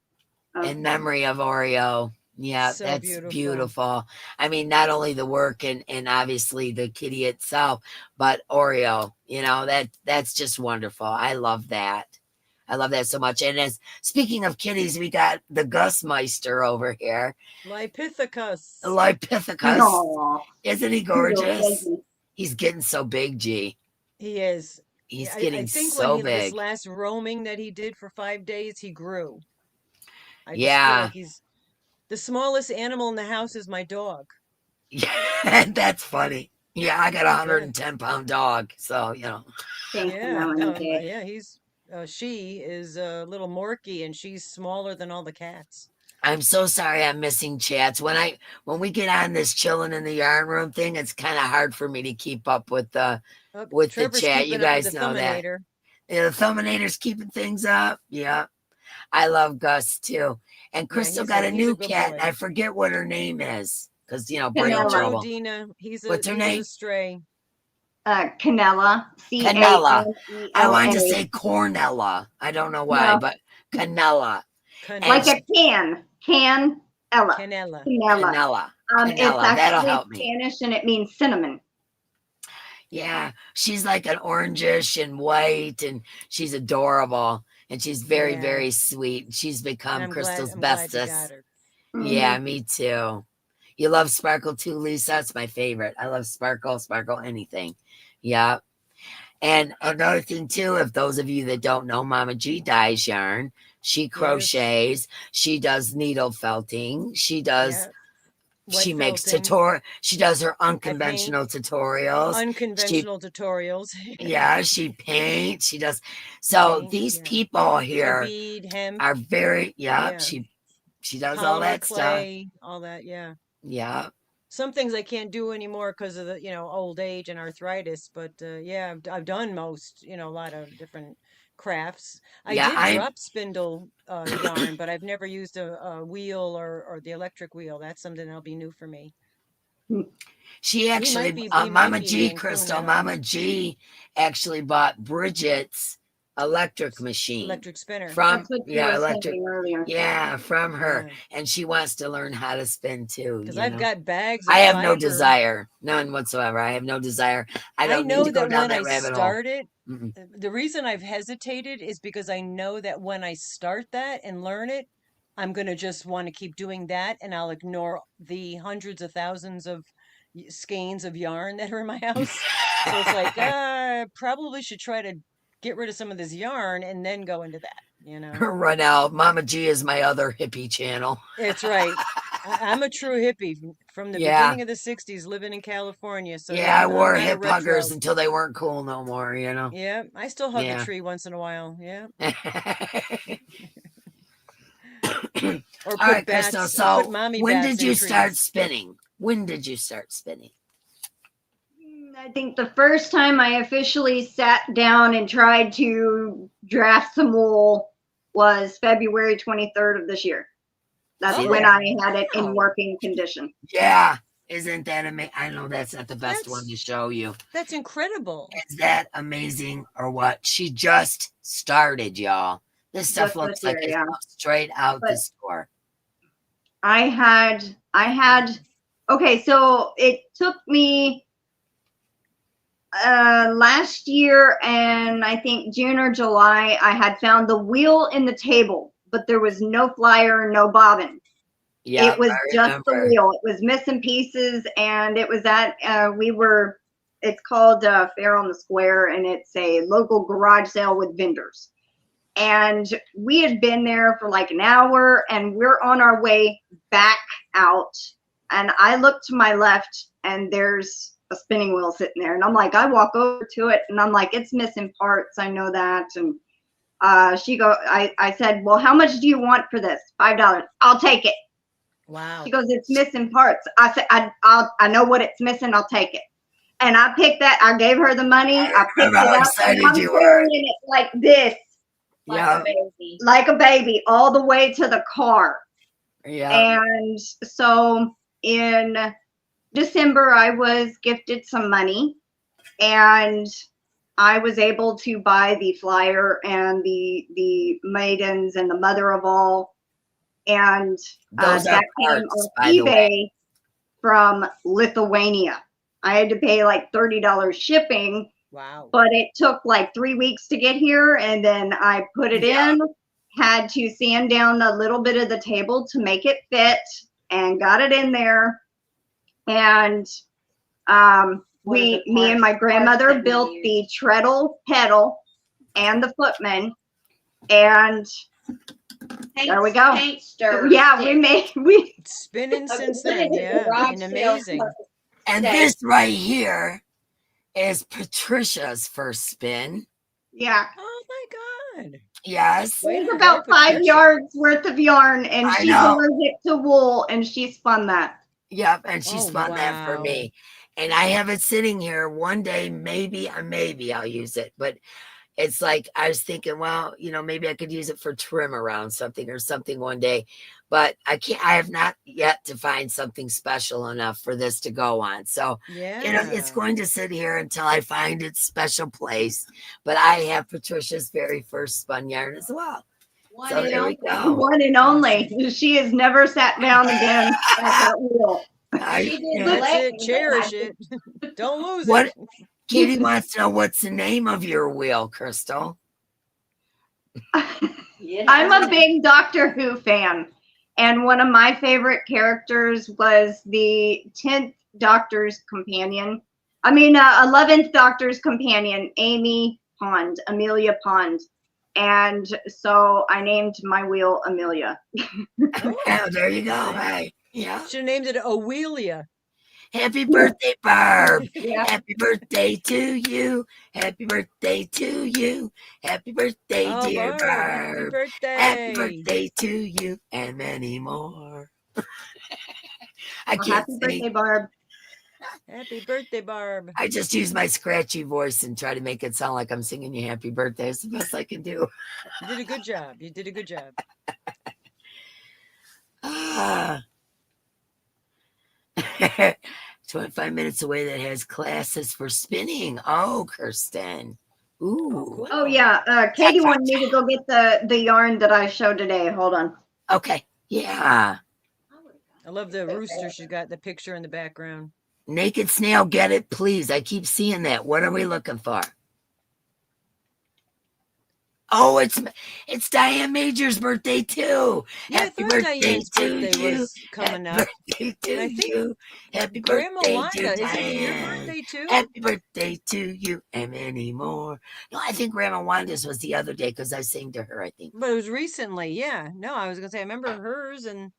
In memory of Oreo. Yeah, So that's beautiful. I mean, not only the work and obviously the kitty itself, but Oreo, you know, that's just wonderful. I love that. I love that so much. And as speaking of kitties, we got the Gus Meister over here. Lipithecus. Aww. Isn't he gorgeous? He's getting so big, G. He is. He's getting I think so when big. This last roaming that he did for 5 days, he grew. I just yeah. feel like he's the smallest animal in the house is my dog. Yeah, that's funny. Yeah, I got a 110-pound dog, so you know. Yeah, he's. She is a little Morky, and she's smaller than all the cats. I'm so sorry I'm missing chats. When we get on this chilling in the yarn room thing, it's kind of hard for me to keep up with the chat. You guys know that. Yeah, the Thumbinator's keeping things up. Yeah. I love Gus too. And Krystal got a new cat. And I forget what her name is. Because you know, brain trouble. Dina. What's her name? A stray. Canella. Canella. I wanted to say Cornella. I don't know why, but Canella. Like a can. Canella. Canella. It's actually Spanish and it means cinnamon. Yeah, she's like an orangish and white, and she's adorable, and she's very, very sweet. She's become Krystal's bestest. Yeah, me too. You love Sparkle too, Lisa? That's my favorite. I love Sparkle, anything. Yeah. And another thing too, if those of you that don't know, Mama G dyes yarn. She crochets. She does needle felting. She does. She makes tutorial. She does her unconventional tutorials. Tutorials. Yeah, she paints. She does. So these people here are very. Yeah, she does all that clay, stuff. All that. Yeah. Yeah. Some things I can't do anymore because of the old age and arthritis. But yeah, I've done most. A lot of different crafts. I did drop spindle yarn, but I've never used a wheel or the electric wheel. That's something that'll be new for me. She actually, Mama G, Krystal, Mama G actually bought Bridget's electric machine. Electric spinner. From from her. And she wants to learn how to spin too. Because I've got bags of I have no desire. None whatsoever. I have no desire. I don't need to go down that rabbit hole. The reason I've hesitated is because I know that when I start that and learn it, I'm going to just want to keep doing that, and I'll ignore the hundreds of thousands of skeins of yarn that are in my house. So it's like, probably should try to get rid of some of this yarn and then go into that, you know. Run out. Mama G is my other hippie channel. It's right. I'm a true hippie from the beginning of the 60s, living in California. So yeah, I wore I'm hip huggers until they weren't cool no more, you know. Yeah, I still hug a tree once in a while. Yeah. Or put all right, bats, Krystal, so put mommy when bats did you in start trees. spinning? When did you start spinning? I think the first time I officially sat down and tried to draft some wool was February 23rd of this year. That's when I had it in working condition. Yeah. Isn't that amazing? I know that's not the best one to show you. That's incredible. Is that amazing or what? She just started, y'all. This stuff looks like it's straight out the store. I had, okay, so it took me last year, and I think June or July, I had found the wheel in the table, but there was no flyer, no bobbin. Yeah, it was just the wheel. It was missing pieces, and it was at it's called Fair on the Square, and it's a local garage sale with vendors. And we had been there for like an hour, and we're on our way back out, and I look to my left, and there's a spinning wheel sitting there, and I'm like, I walk over to it, and I'm like, it's missing parts, I know that. And I said, well, how much do you want for this? $5. I'll take it. Wow. She goes, it's missing parts. I said, I know what it's missing, I'll take it. And I picked that, I gave her the money, I picked it up, and I'm carrying it like this. Yeah, like a baby, all the way to the car. Yeah. And so in December, I was gifted some money, and I was able to buy the flyer and the maidens and the mother of all, and that came on eBay from Lithuania. I had to pay like $30 shipping. Wow. But it took like 3 weeks to get here, and then I put it in, had to sand down a little bit of the table to make it fit, and got it in there. And me and my grandmother built the treadle pedal and the footman, and there we go. Yeah, we spinning since then. Yeah, and amazing. And this right here is Patricia's first spin. Yeah. Oh my God. Yes. It's about 5 yards worth of yarn, and she's allergic to wool, and she spun that. Yep, and she spun that for me. And I have it sitting here. One day, maybe I'll use it. But it's like, I was thinking, well, you know, maybe I could use it for trim around something or something one day. But I have not yet to find something special enough for this to go on. So, you know, it's going to sit here until I find its special place. But I have Patricia's very first spun yarn as well. So there we go. One and only. She has never sat down again at that wheel. That's it. Cherish it. Don't lose it. Katie wants to know, what's the name of your wheel, Krystal? I'm a big Doctor Who fan. And one of my favorite characters was the 10th Doctor's companion. 11th Doctor's companion, Amelia Pond. And so I named my wheel Amelia. Oh, there you go. Hey, yeah. Should have named it Awelia. Happy birthday, Barb. Happy birthday to you. Happy birthday to you. Happy birthday, dear Barb. Happy birthday. Happy birthday to you and many more. Happy birthday, Barb. Happy birthday, Barb. I just use my scratchy voice and try to make it sound like I'm singing you happy birthday. It's the best I can do. You did a good job. You did a good job. 25 minutes away that has classes for spinning. Oh, Kirsten. Ooh. Oh, yeah. Katie wanted me to go get the yarn that I showed today. Hold on. Okay. Yeah. I love the rooster. She's got the picture in the background. Naked Snail, get it, please. I keep seeing that. What are we looking for? Oh, it's Diane Major's birthday too. Yeah, I Happy thought birthday Diane's to birthday you. was coming Happy up. birthday And I to think you. Happy Grandma birthday Wanda, to is it your Diane. birthday too? Happy birthday to you and many more. No, I think Grandma Wanda's was the other day because I sang to her, I think. But it was recently, yeah. No, I was gonna say I remember hers, and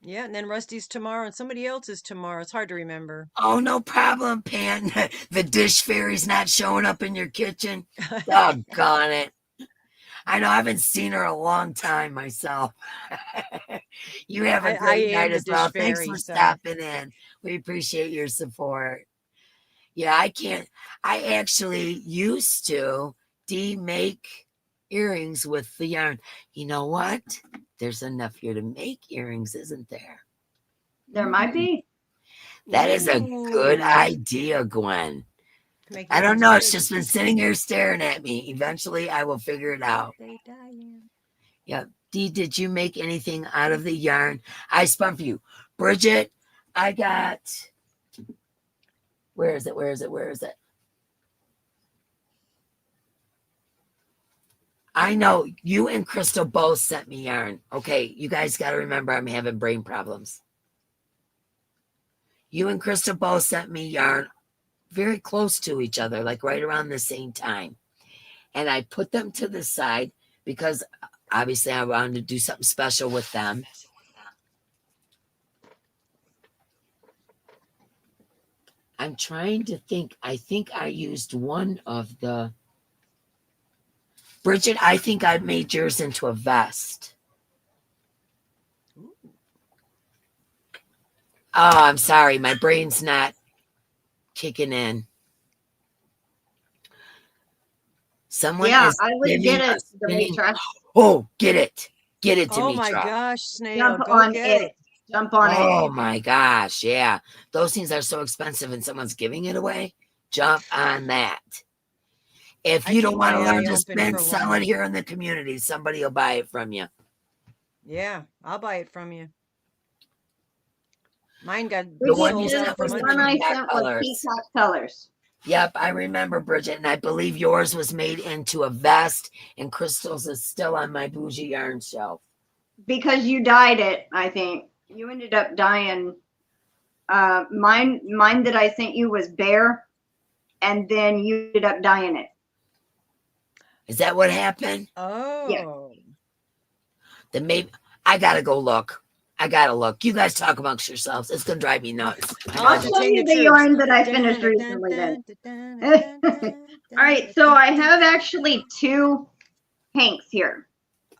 yeah, and then Rusty's tomorrow and somebody else's tomorrow. It's hard to remember. Oh, no problem, Pan. The dish fairy's not showing up in your kitchen. Doggone it. I know I haven't seen her a long time myself. You have a I great am night the as well. dish Thanks fairy, for so stopping in. We appreciate your support. Yeah, I actually used to make earrings with the yarn. You know what? There's enough here to make earrings, isn't there? There might be. That is a good Ooh, idea, Gwen. make I don't earrings know. for It's just been sitting here staring at me. Eventually, I will figure it out. birthday, Diane. Yeah. Dee, did you make anything out of the yarn I spun for you? Bridget, I got, where is it? I know you and Krystal both sent me yarn. Okay, you guys got to remember I'm having brain problems. You and Krystal both sent me yarn very close to each other, like right around the same time. And I put them to the side because obviously I wanted to do something special with them. I'm trying to think. I think I used one of the... Bridget, I think I made yours into a vest. Oh, I'm sorry. My brain's not kicking in. Someone is I would giving get a it, spinning... Demetra. Oh, get it. Get it, Oh my Demetra. gosh, Snail, Jump go on get it. Jump on it. Oh my gosh, yeah. Those things are so expensive and someone's giving it away. Jump on that. If I you keep don't want my to learn eye to open spin, for sell one. it here in the community. Somebody will buy it from you. Yeah, I'll buy it from you. Mine got The one you sold sent out for was The the one months. I peacock sent was colors. peacock colors. Yep, I remember, Bridget, and I believe yours was made into a vest, and Krystal's is still on my bougie yarn shelf. Because you dyed it, I think. You ended up dyeing. Mine that I sent you was bare, and then you ended up dyeing it. Is that what happened? Oh. Then maybe I gotta go look. I gotta look. You guys talk amongst yourselves. It's gonna drive me nuts. I'll show you the yarn that I finished recently then. All right, so I have actually two hanks here.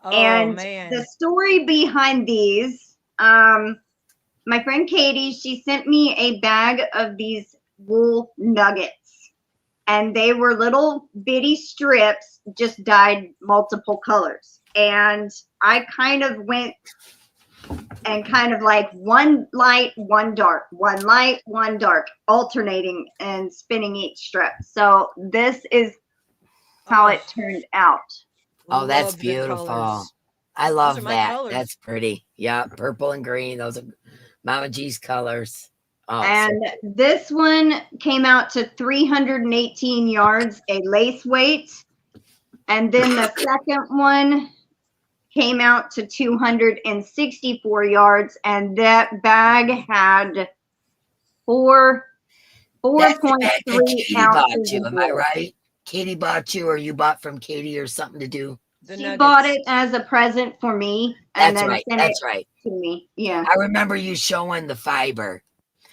Oh, And man. the story behind these, my friend Katie, she sent me a bag of these wool nuggets. And they were little bitty strips, just dyed multiple colors. And I kind of went and kind of like one light, one dark, one light, one dark, alternating and spinning each strip. So this is how it turned out. Oh, that's Love the beautiful. colors. I Those love are my that. colors. That's pretty. Yeah, purple and green. Those are Mama G's colors. Oh, And this one came out to 318 yards, a lace weight. And then the second one came out to 264 yards. And that bag had 4.3 Katie bought ounces you. of Am I wool. right? Katie bought you, or you bought from Katie, or something to do. She bought it as a present for me, and That's then right. sent That's it right. to me. Yeah. I remember you showing the fiber.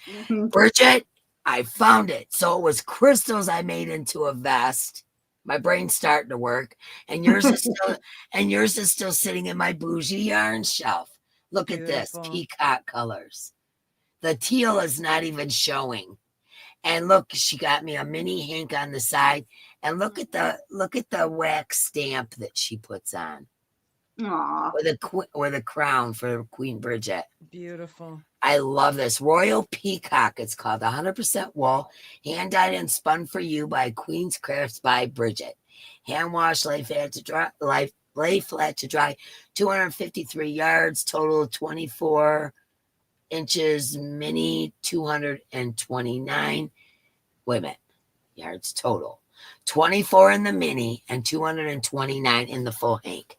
Mhm. Bridget, I found it. So it was Krystal's I made into a vest. My brain's starting to work, and yours is still sitting in my bougie yarn shelf. Look at this, Beautiful. peacock colors. The teal is not even showing. And look, she got me a mini hank on the side. And look at the wax stamp that she puts on Aw. with a crown for Queen Bridget. Beautiful. I love this. Royal Peacock, it's called. 100% wool, hand dyed and spun for you by Queen's Crafts by Bridget. Hand washed, lay flat to dry. Lay flat to dry. 253 yards, total 24 inches, mini 229. Wait a minute, yards total. 24 in the mini, and 229 in the full hank.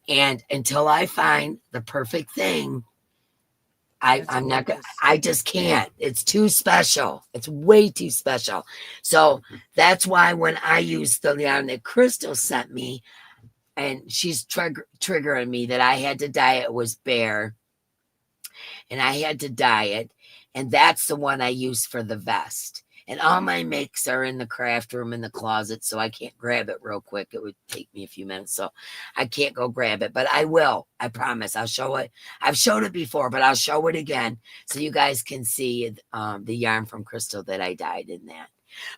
And until I find the perfect thing, I'm not gonna, I just can't. It's too special. It's way too special. So that's why when I use the yarn that Krystal sent me, and she's triggering me that I had to dye it, was Bear, and I had to dye it, and that's the one I use for the vest. And all my makes are in the craft room in the closet, so I can't grab it real quick. It would take me a few minutes, so I can't go grab it. But I will. I promise. I'll show it. I've showed it before, but I'll show it again so you guys can see the yarn from Krystal that I dyed in that.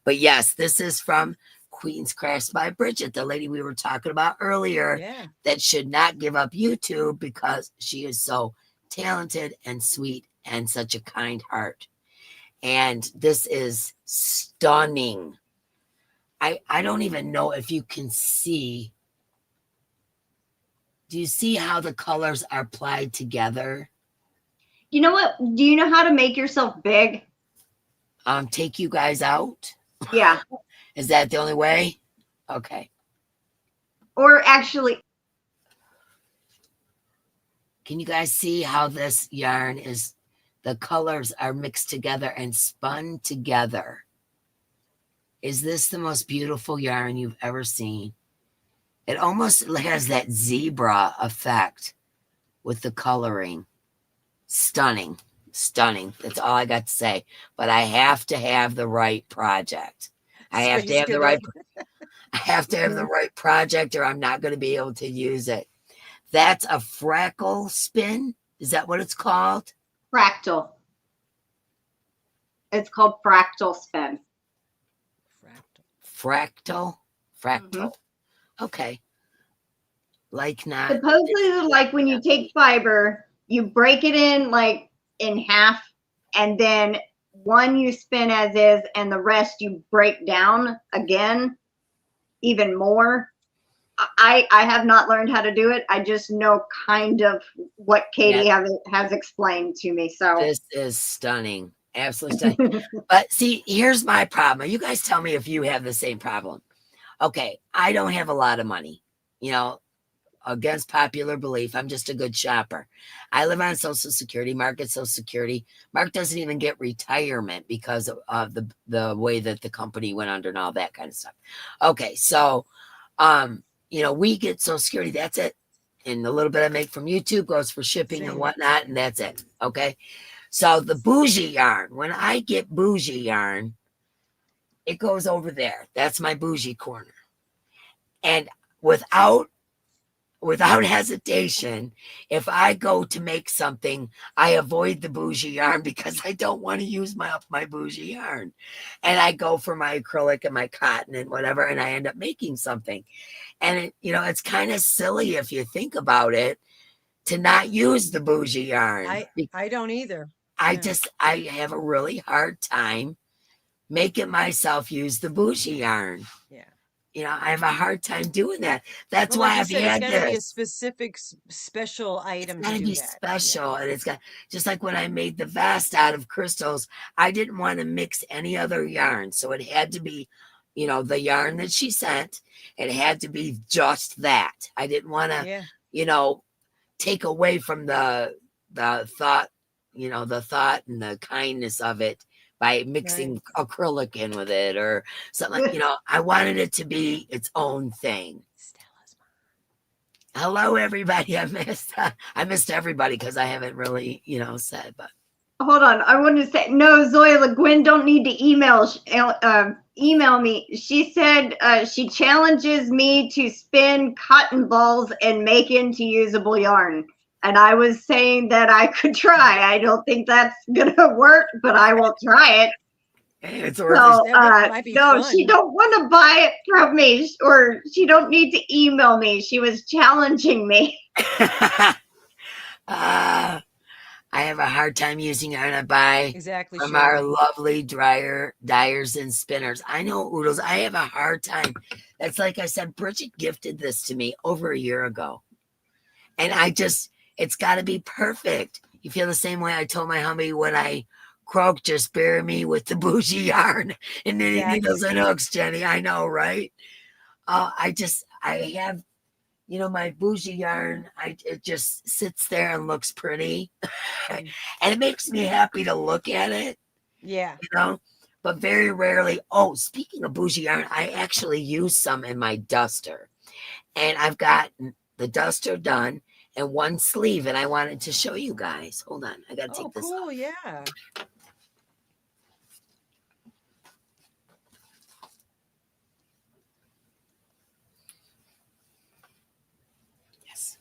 But yes, this is from Queen's Crafts by Bridget, the lady we were talking about earlier, that should not give up YouTube because she is so talented and sweet and such a kind heart. And this is stunning. I don't even know if you can see. Do you see how the colors are applied together? You know what? Do you know how to make yourself big? Take you guys out? Yeah. Is that the only way? Okay. Or actually, can you guys see how this yarn is? The colors are mixed together and spun together. Is this the most beautiful yarn you've ever seen? It almost has that zebra effect with the coloring. Stunning, stunning. That's all I got to say. But I have to have the right project. I have to have the right. I have to have the right project, or I'm not going to be able to use it. That's a fractal spin. Is that what it's called? Fractal. It's called fractal spin. Fractal. Okay. Like not. Supposedly, like when you take fiber, you break it in like in half, and then one you spin as is, and the rest you break down again, even more. I have not learned how to do it. I just know kind of what Katie has explained to me. So this is stunning. Absolutely stunning. But see, here's my problem. You guys tell me if you have the same problem. Okay, I don't have a lot of money. You know, against popular belief, I'm just a good shopper. I live on Social Security. Mark gets Social Security. Mark doesn't even get retirement because of the way that the company went under and all that kind of stuff. Okay, so you know, we get Social Security, that's it. And the little bit I make from YouTube goes for shipping and whatnot, and that's it. Okay. So the bougie yarn, when I get bougie yarn, it goes over there. That's my bougie corner. And without hesitation, if I go to make something, I avoid the bougie yarn because I don't want to use my bougie yarn. And I go for my acrylic and my cotton and whatever, and I end up making something. And it, you know, it's kind of silly if you think about it to not use the bougie yarn. I don't either. I have a really hard time making myself use the bougie yarn. Yeah. You know, I have a hard time doing that. That's why I've had this. It's got to be a specific special item. It's got to be special. And it's got, just like when I made the vest out of crystals, I didn't want to mix any other yarn. So it had to be, you know, the yarn that she sent. It had to be just that. I didn't want to, you know, take away from the thought, you know, the thought and the kindness of it by mixing acrylic in with it or something like, you know, I wanted it to be its own thing. Hello, everybody. I missed everybody because I haven't really, you know, said, but. Hold on. I want to say, no, Zoya Le Guin don't need to email me. She said she challenges me to spin cotton balls and make into usable yarn. And I was saying that I could try. I don't think that's going to work, but I will try it. It's so, no, she don't want to buy it from me, or she don't need to email me. She was challenging me. I have a hard time using yarn I buy from our lovely dyers and spinners. I know, Oodles, I have a hard time. That's like I said, Bridget gifted this to me over a year ago. And it's got to be perfect. You feel the same way I told my hubby when I Croak just bury me with the bougie yarn and knitting needles and hooks, Jenny. I know, right? I have, you know, my bougie yarn. It just sits there and looks pretty, and it makes me happy to look at it. Yeah. You know, but very rarely. Oh, speaking of bougie yarn, I actually use some in my duster, and I've got the duster done and one sleeve, and I wanted to show you guys. Hold on, I gotta take this off. Cool, yeah. Yes.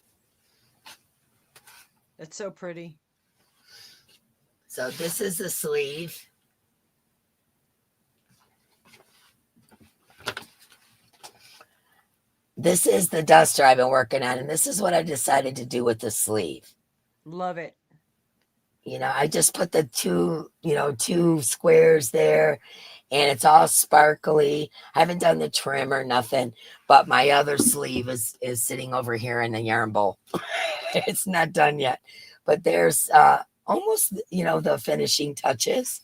That's so pretty. So this is the sleeve. This is the duster I've been working on, and this is what I decided to do with the sleeve. Love it. You know, I just put the two squares there, and it's all sparkly. I haven't done the trim or nothing, but my other sleeve is sitting over here in the yarn bowl. It's not done yet, but there's almost, you know, the finishing touches.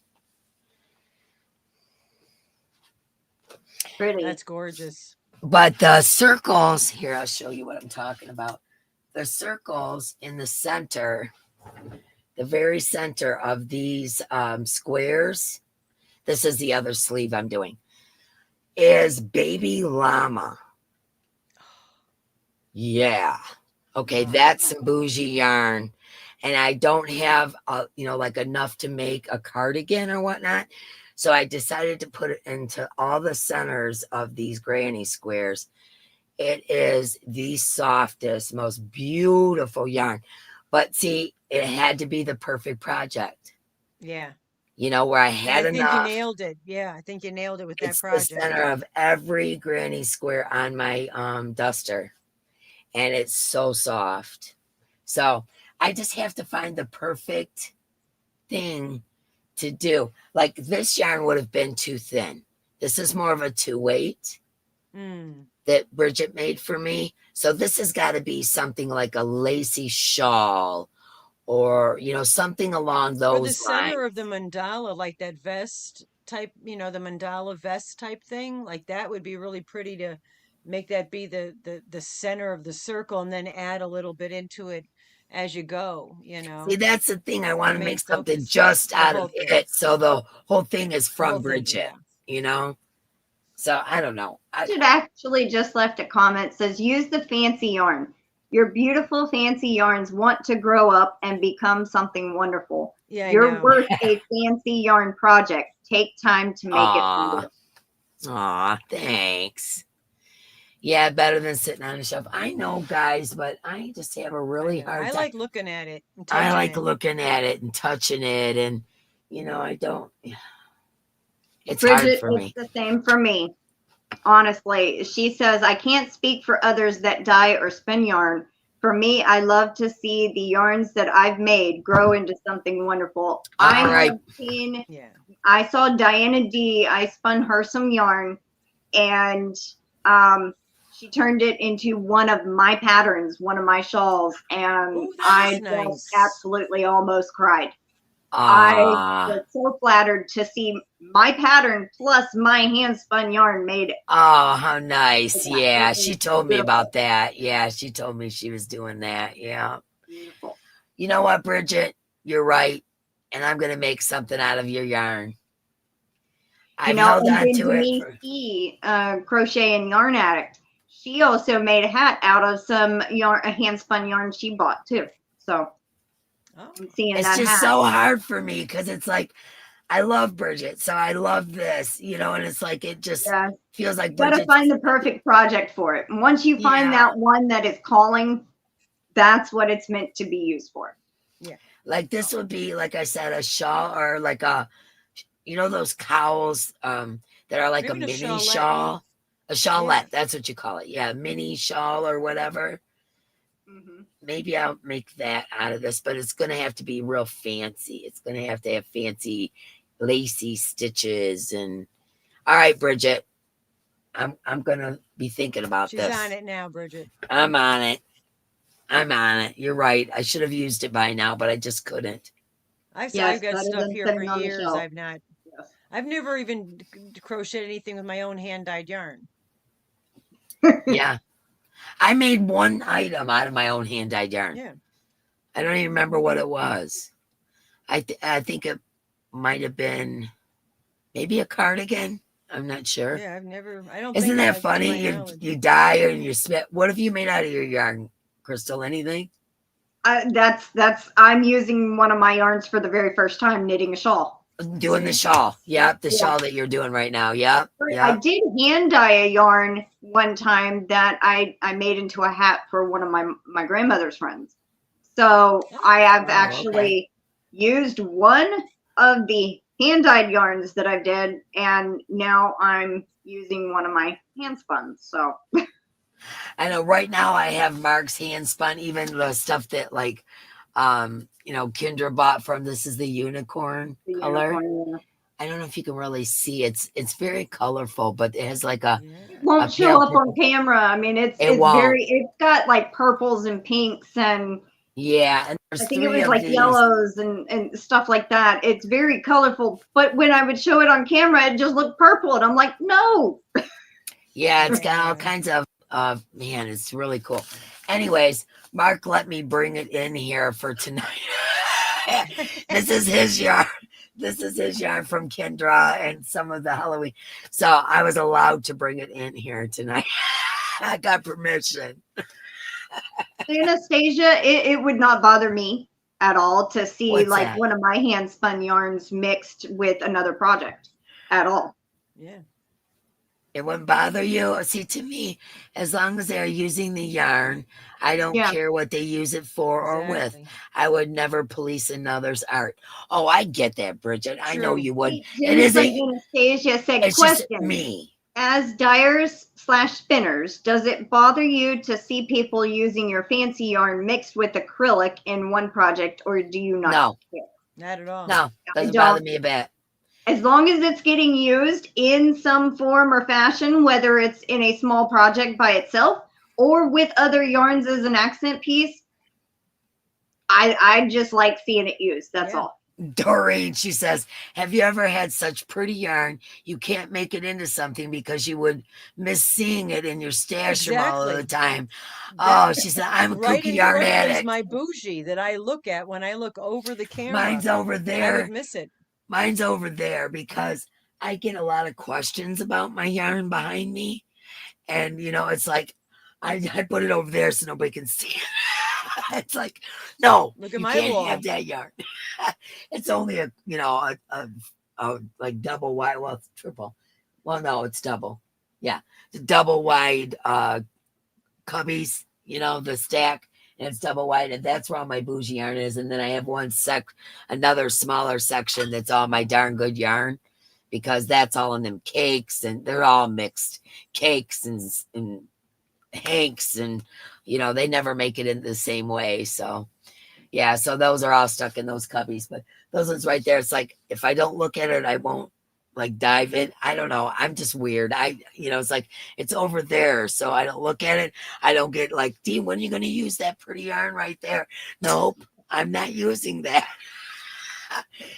Pretty. That's gorgeous. But the circles, here, I'll show you what I'm talking about. The circles in the center, the very center of these squares, this is the other sleeve I'm doing, is baby llama. Yeah. Okay, that's some bougie yarn. And I don't have, you know, like enough to make a cardigan or whatnot. So I decided to put it into all the centers of these granny squares. It is the softest, most beautiful yarn. But see, it had to be the perfect project. Yeah. You know, where I had enough. I think you nailed it. Yeah, I think you nailed it with that project. It's the center of every granny square on my duster. And it's so soft. So I just have to find the perfect thing to do. Like this yarn would have been too thin. This is more of a 2-weight that Bridget made for me. So this has got to be something like a lacy shawl, or, you know, something along those lines. Or the center of the mandala, like that vest type, you know, the mandala vest type thing. Like that would be really pretty to make that be the center of the circle, and then add a little bit into it as you go, you know. See, that's the thing. I want to make something just out of it, so the whole thing is from Bridget, you know. So I don't know. Bridget actually just left a comment, says use the fancy yarn. Your beautiful fancy yarns want to grow up and become something wonderful. Yeah, you're worth a fancy yarn project. Take time to make it. Aw, thanks. Yeah, better than sitting on a shelf. I know, guys, but I just have a really hard time. I like looking at it. I like looking at it and touching it, and you know, I don't. It's Bridget, hard for me. It's the same for me. Honestly, she says, I can't speak for others that dye or spin yarn. For me, I love to see the yarns that I've made grow into something wonderful. I saw Diana D. I spun her some yarn, and she turned it into one of my patterns, one of my shawls, and I absolutely almost cried. I was so flattered to see my pattern plus my hand spun yarn made it. Oh, how nice. Yeah, she told me about that. Yeah, she told me she was doing that. Yeah. Beautiful. You know what, Bridget? You're right. And I'm going to make something out of your yarn. I've held on to it. Crochet and Yarn Addict. She also made a hat out of some yarn, a hand spun yarn she bought too. So it's just so hard for me because it's like I love Bridget, so I love this, you know, and it's like it just feels like you gotta find the perfect project for it. And once you find that one that is calling, that's what it's meant to be used for. Yeah, like this would be, like I said, a shawl, or like a, you know, those cowls that are like a mini shawl, a shawlette. That's what you call it. Yeah, mini shawl or whatever. Maybe I'll make that out of this, but it's going to have to be real fancy. It's going to have fancy lacy stitches. And all right, Bridget, I'm going to be thinking about this. She's on it now, Bridget. I'm on it. You're right. I should have used it by now, but I just couldn't. I've got better stuff than here for sitting on the years. shelf. Yes. I've never even crocheted anything with my own hand dyed yarn. Yeah. I made one item out of my own hand dyed yarn. Yeah. I don't even remember what it was. I think it might have been maybe a cardigan. I'm not sure. Yeah, I don't Isn't think that to funny? my You knowledge. dye and you spit. What have you made out of your yarn, Krystal? Anything? I'm using one of my yarns for the very first time, knitting a shawl. Doing the shawl. Yep, the shawl that you're doing right now. Yep. I did hand dye a yarn one time that I made into a hat for one of my grandmother's friends. So I have actually used one of the hand dyed yarns that I did, and now I'm using one of my hand spun. So I know right now I have Mark's hand spun, even the stuff that like Kendra bought from This Is the Unicorn color. Unicorn, I don't know if you can really see it's very colorful, but it has like it won't show up on camera. I mean, it's got like purples and pinks and and there's I think it was like yellows and stuff like that. It's very colorful, but when I would show it on camera, it just looked purple, and I'm like, no. Yeah, it's got all kinds of man, it's really cool. Anyways, Mark let me bring it in here for tonight. This is his yarn. This is his yarn from Kendra and some of the Halloween. So I was allowed to bring it in here tonight. I got permission. Anastasia, it would not bother me at all to see one of my hand spun yarns mixed with another project at all. Yeah. It wouldn't bother you. See, to me, as long as they're using the yarn, I don't care what they use it for or with. I would never police another's art. Oh, I get that, Bridget. I know you would. It isn't. Anastasia said, it's question. Just me. As dyers/spinners, does it bother you to see people using your fancy yarn mixed with acrylic in one project, or do you not? No. care? Not at all. No, doesn't bother me a bit. As long as it's getting used in some form or fashion, whether it's in a small project by itself or with other yarns as an accent piece, I just like seeing it used. That's all. Doreen, she says, have you ever had such pretty yarn you can't make it into something because you would miss seeing it in your stash room all of the time? She said, I'm a kooky yarn addict. Is my bougie that I look at when I look over the camera. Mine's over there. I would miss it. Mine's over there because I get a lot of questions about my yarn behind me. And, it's like, I put it over there so nobody can see it. It's like, no, look at you my can't wall. have that yarn. It's only a like double wide. Well, it's triple. Well, no, it's double. Yeah. It's double wide cubbies, the stack. And it's double wide, and that's where all my bougie yarn is. And then I have another smaller section that's all my darn good yarn, because that's all in them cakes, and they're all mixed cakes and hanks, and they never make it in the same way. So yeah, so those are all stuck in those cubbies. But those ones right there, it's like if I don't look at it, I won't like dive in. I don't know. I'm just weird. It's like it's over there, so I don't look at it. I don't get like, Dee, when are you going to use that pretty yarn right there? Nope, I'm not using that.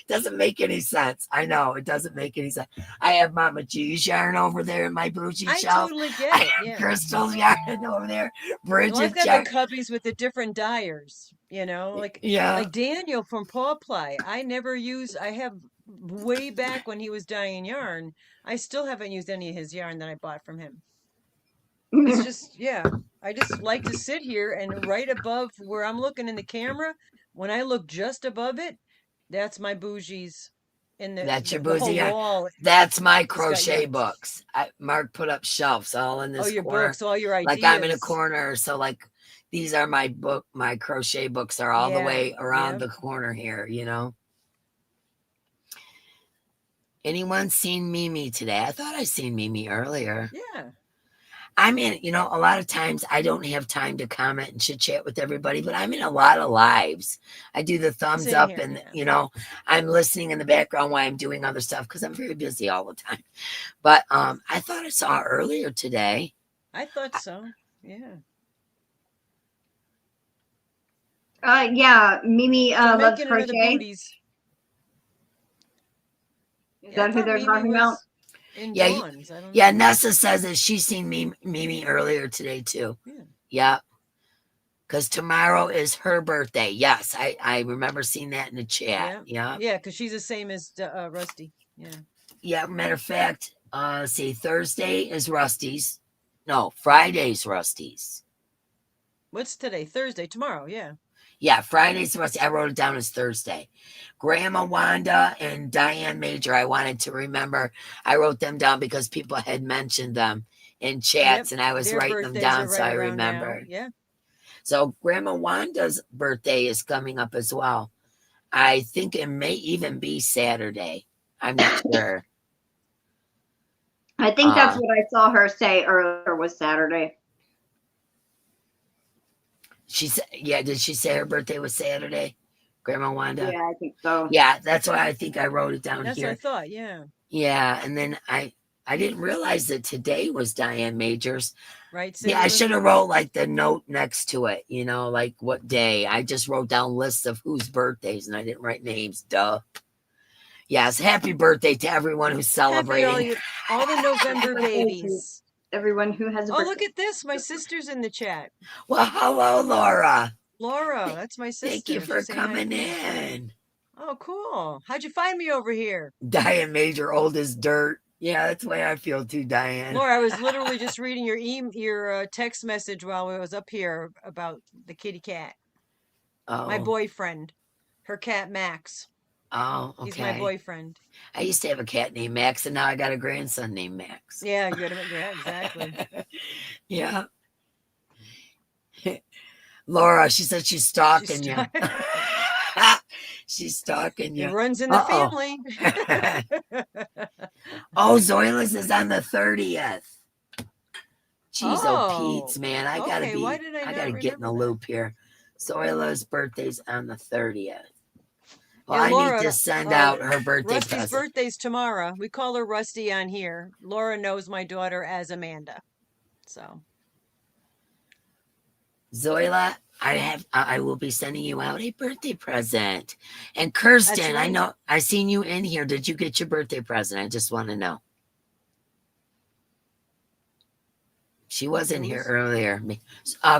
Doesn't make any sense. I know it doesn't make any sense. I have Mama G's yarn over there in my bougie shelf. Totally get it. Yeah. Krystal's yarn over there. Bridget's I've got the cubbies with the different dyers. Like Daniel from Paw Ply. I have way back when he was dyeing yarn. I still haven't used any of his yarn that I bought from him. It's just I just like to sit here and right above where I'm looking in the camera. When I look just above it, that's my bougies. That's your bougie wall. That's my crochet books. Mark put up shelves all in this your corner. books, all your ideas. Like I'm in a corner, so like these are my crochet books are all the way around the corner here, Anyone seen Mimi today? I thought I seen Mimi earlier. Yeah. I'm in, a lot of times I don't have time to comment and chit chat with everybody, but I'm in a lot of lives. I do the thumbs up and, I'm listening in the background while I'm doing other stuff because I'm very busy all the time. But I thought I saw earlier today. I thought so. Yeah. Mimi loves crochet. Is that who they're talking about? Yeah, Dawn's. I don't know. Yeah, Nessa says that she's seen Mimi earlier today too. Yeah. Because tomorrow is her birthday. Yes, I remember seeing that in the chat. Yeah. Yeah, because she's the same as Rusty. Yeah. Yeah, matter of fact, see, Thursday is Rusty's. No, Friday's Rusty's. What's today? Thursday. Tomorrow, yeah. Yeah, Friday's Rusty. I wrote it down as Thursday. Grandma Wanda and Diane Major, I wanted to remember. I wrote them down because people had mentioned them in chats, and I was writing them down, so I remembered. Yeah. So Grandma Wanda's birthday is coming up as well. I think it may even be Saturday. I'm not sure. I think that's what I saw her say earlier was Saturday. She said, yeah, did she say her birthday was Saturday? Grandma Wanda? Yeah, I think so. Yeah, that's why I think I wrote it down here. That's what I thought, yeah. Yeah, and then I didn't realize that today was Diane Major's. Right. Yeah, I should have wrote like the note next to it, you know, like what day. I just wrote down lists of whose birthdays and I didn't write names. Duh. Yes, happy birthday to everyone who's celebrating. All the November babies. Everyone who has a birthday. Look at this. My sister's in the chat. Well, hello, Laura. Laura, that's my sister. Thank you for coming in. Oh, cool. How'd you find me over here? Diane Major, old as dirt. Yeah, that's the way I feel too, Diane. Laura, I was literally just reading your text message while I was up here about the kitty cat. Oh. My boyfriend. Her cat, Max. Oh, okay. He's my boyfriend. I used to have a cat named Max, and now I got a grandson named Max. Yeah, yeah, exactly. Yeah. Laura, she said she's stalking you. She's stalking you. It runs in the family. Oh, Zoilis is on the 30th. Jeez, Pete's, man. I gotta get in the loop here. Zoila's birthday's on the 30th. Well, yeah, Laura, I need to send out her birthday Rusty's present. birthday's tomorrow. We call her Rusty on here. Laura knows my daughter as Amanda. So Zoila, I will be sending you out a birthday present. And Kirsten, right. I know I seen you in here. Did you get your birthday present? I just want to know. She was in here earlier.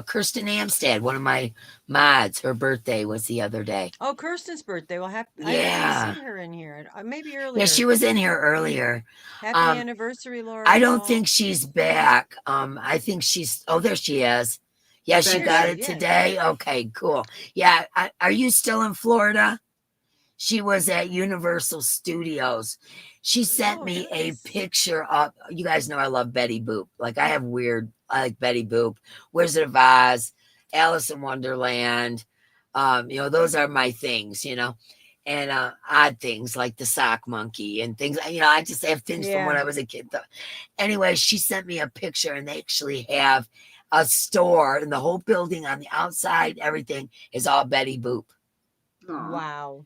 Kirsten Amstad, one of my mods, her birthday was the other day. Oh, Kirsten's birthday. Well, I didn't see her in here. Maybe earlier. Yeah, she was in here earlier. Happy anniversary, Laura. I don't think she's back. I think she's, there she is. Yeah, she got it today. Okay, cool. Yeah, are you still in Florida? She was at Universal Studios. She sent me a picture of, you guys know I love Betty Boop. Like I like Betty Boop, Wizard of Oz, Alice in Wonderland. Those are my things, and odd things like the sock monkey and things, I just have things from when I was a kid. Anyway, she sent me a picture and they actually have a store and the whole building on the outside, everything is all Betty Boop. Wow.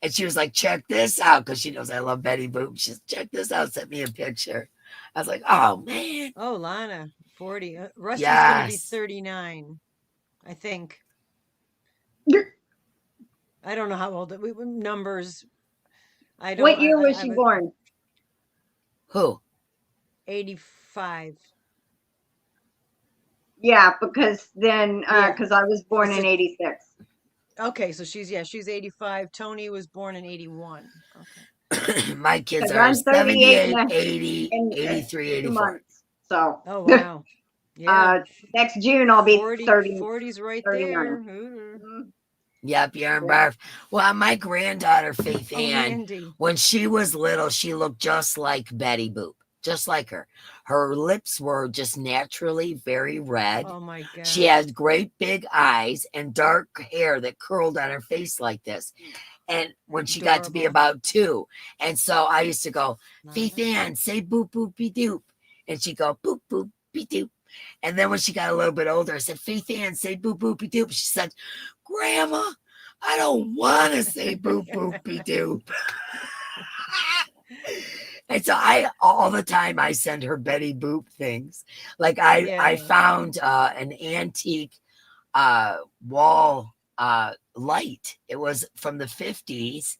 And she was like, check this out, because she knows I love Betty Boop. She's check this out, sent me a picture. I was like, oh, man. Oh, Lana, 40. Rusty's going to be 39, I think. I don't know how old, numbers. What year was she born? Who? 85. Yeah, because then, because I was born in 86. Okay, so she's 85. Tony was born in 81. Okay. My kids are 78, 80, 83, 84. So. Oh, wow. Yeah. Next June, I'll be 30. 40's right 39. there. Mm-hmm. Yep, you're in barf. Well, my granddaughter, Faith Ann, when she was little, she looked just like Betty Boop. Just like her. Her lips were just naturally very red. Oh my God. She had great big eyes and dark hair that curled on her face like this. And when she got to be about 2. And so I used to go, Faith Ann, say boop, boopy doop. And she'd go, boop, boopy doop. And then when she got a little bit older, I said, Faith Ann, say boop, boopy doop. She said, Grandma, I don't want to say boop, boopy doop. And so all the time I send her Betty Boop things. Like I found an antique wall light. It was from the 50s,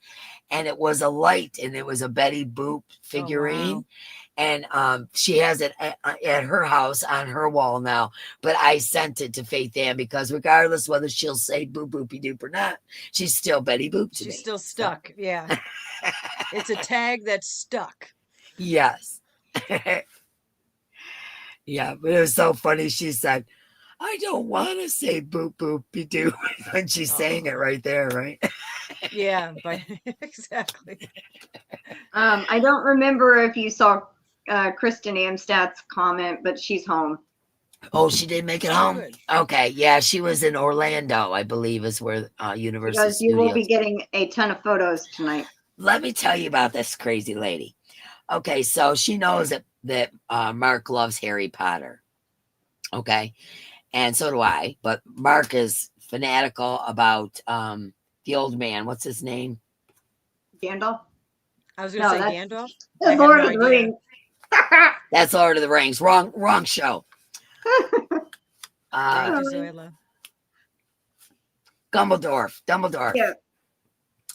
and it was a light, and it was a Betty Boop figurine. Oh, wow. And she has it at her house on her wall now. But I sent it to Faith Ann because regardless whether she'll say boop boopy doop or not, she's still Betty Boop to me. She's still stuck. So. Yeah. It's a tag that's stuck. Yes. Yeah, but it was so funny. She said, I don't want to say boop boopy doo when she's saying it right there, right? Yeah, but exactly. I don't remember if you saw Kristen Amstad's comment, but she's home. Oh, she did make it home? Good. Okay, yeah, she was in Orlando, I believe, is where Universal Because you will be getting a ton of photos tonight. Let me tell you about this crazy lady. Okay, so she knows that Mark loves Harry Potter. Okay, and so do I. But Mark is fanatical about the old man. What's his name? Gandalf. I was going to say Gandalf. That's Lord of the Rings. That's Lord of the Rings. Wrong show. Thank you, Zoila. Dumbledore. Yeah.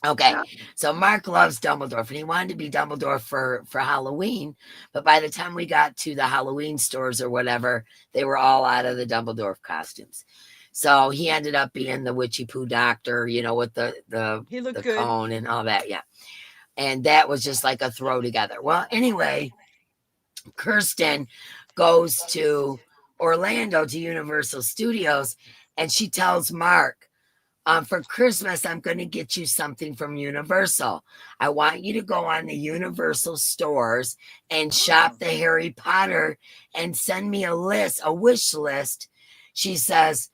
Okay, so Mark loves Dumbledore, and he wanted to be Dumbledore for Halloween, but by the time we got to the Halloween stores or whatever, they were all out of the Dumbledore costumes. So he ended up being the Witchy Poo doctor, with the cone and all that, yeah. And that was just like a throw together. Well, anyway, Kirsten goes to Orlando to Universal Studios, and she tells Mark, for Christmas, I'm going to get you something from Universal. I want you to go on the Universal stores and shop the Harry Potter and send me a wish list. She says,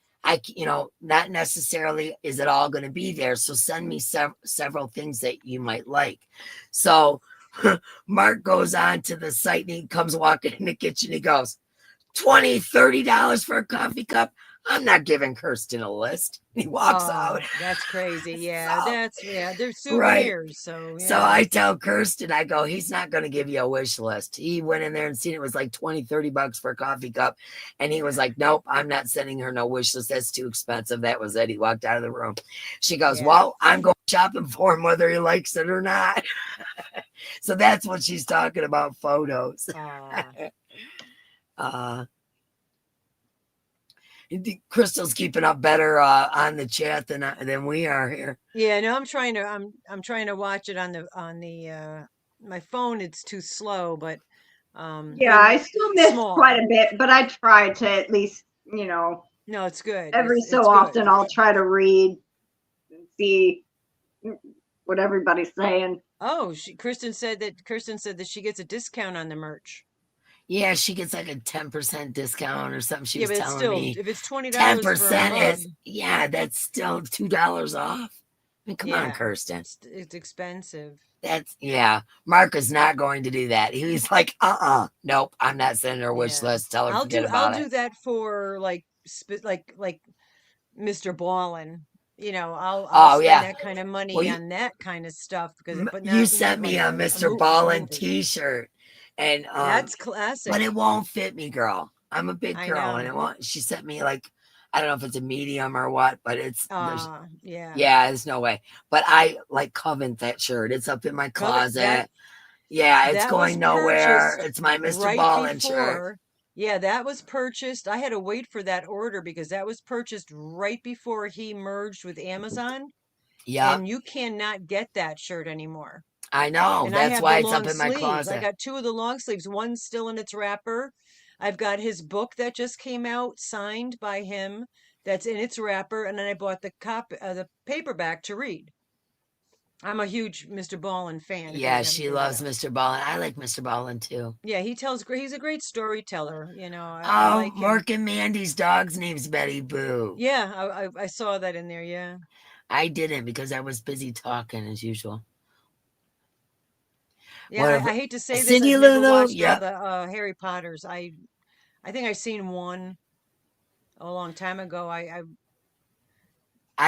not necessarily is it all going to be there. So send me several things that you might like. So Mark goes on to the site and he comes walking in the kitchen. He goes, $20, $30 for a coffee cup. I'm not giving Kirsten a list. He walks out. That's crazy. Yeah, they're souvenirs. Right. So I tell Kirsten, I go, he's not going to give you a wish list. He went in there and seen it was like $20, $30 for a coffee cup. And he was like, nope, I'm not sending her no wish list. That's too expensive. That was it. He walked out of the room. She goes, well, I'm going shopping for him whether he likes it or not. So that's what she's talking about, photos. Krystal's keeping up better on the chat than we are here. Yeah, no, I'm trying to watch it on the my phone. It's too slow, but I still miss quite a bit, but I try to at least, No, it's good. Every so often I'll try to read and see what everybody's saying. Oh, Kristen said that she gets a discount on the merch. Yeah, she gets like a 10% discount or something. She was telling me. If it's $20, 10% is that's still $2 off. I mean, come on, Kirsten. It's expensive. Mark is not going to do that. He's like, nope, I'm not sending her a wish list. Tell her forget about it. I'll do that for like Mr. Ballin. I'll spend that kind of money on that kind of stuff but you sent me a Mr. Ballin t-shirt. And that's classic, but it won't fit me, girl. I'm a big girl, and it won't. She sent me like, I don't know if it's a medium or what, but it's there's no way. But I like covet that shirt. It's up in my closet. It's going nowhere. It's my Mr. Ballin shirt. Yeah, that was purchased. I had to wait for that order because that was purchased right before he merged with Amazon. Yeah, and you cannot get that shirt anymore. I know. And that's why it's up in my closet. I got 2 of the long sleeves. One's still in its wrapper. I've got his book that just came out, signed by him. That's in its wrapper. And then I bought the paperback to read. I'm a huge Mr. Ballin fan. Yeah, she loves Mr. Ballin. I like Mr. Ballin too. Yeah, he's a great storyteller. I like Mark and Mandy's dog's name's Betty Boo. Yeah, I saw that in there. Yeah. I didn't because I was busy talking as usual. Yeah, I hate to say this. Cindy I've never Lulu, watched all the Harry Potters. I think I've seen one a long time ago. I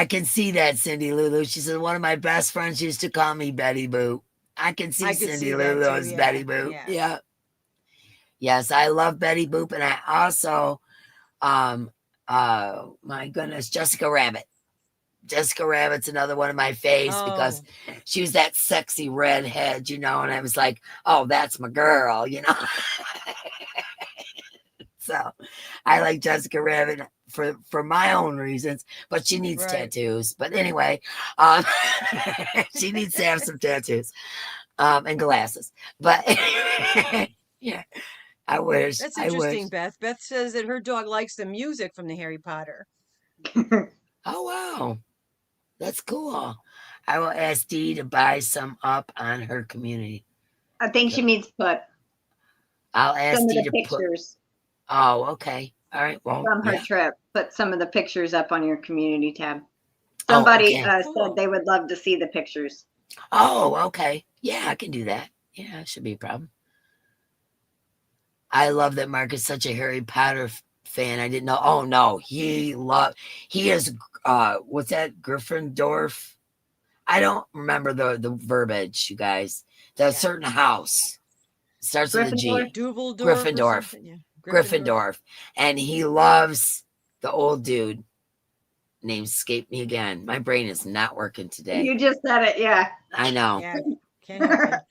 can see that, Cindy Lulu. She said one of my best friends used to call me Betty Boo. I can see Cindy Lulu as Betty Boop. Yeah. Yes, I love Betty Boop, and I also, my goodness, Jessica Rabbit. Jessica Rabbit's another one of my faves because she was that sexy redhead, you know, and I was like, oh, that's my girl, you know. So I like Jessica Rabbit for my own reasons, but she needs tattoos. But anyway, she needs to have some tattoos and glasses. But yeah, I wish. That's I interesting, wish. Beth. Beth says that her dog likes the music from the Harry Potter. Oh, wow. That's cool. I will ask Dee to buy some up on her community. I think she needs to put I'll ask some of Dee the to pictures put. Oh, okay. All right. Well, from her yeah. trip. Put some of the pictures up on your community tab. Somebody okay. said they would love to see the pictures. Oh, okay. Yeah, I can do that. Yeah, it should be a problem. I love that Mark is such a Harry Potter fan. I didn't know. Oh no, he is what's that? Gryffindor? I don't remember the verbiage, you guys. The certain house starts with a G. Gryffindor. Yeah. Gryffindor. And he loves the old dude. Name escaped me again. My brain is not working today. You just said it, yeah. I know. Yeah, can't help it.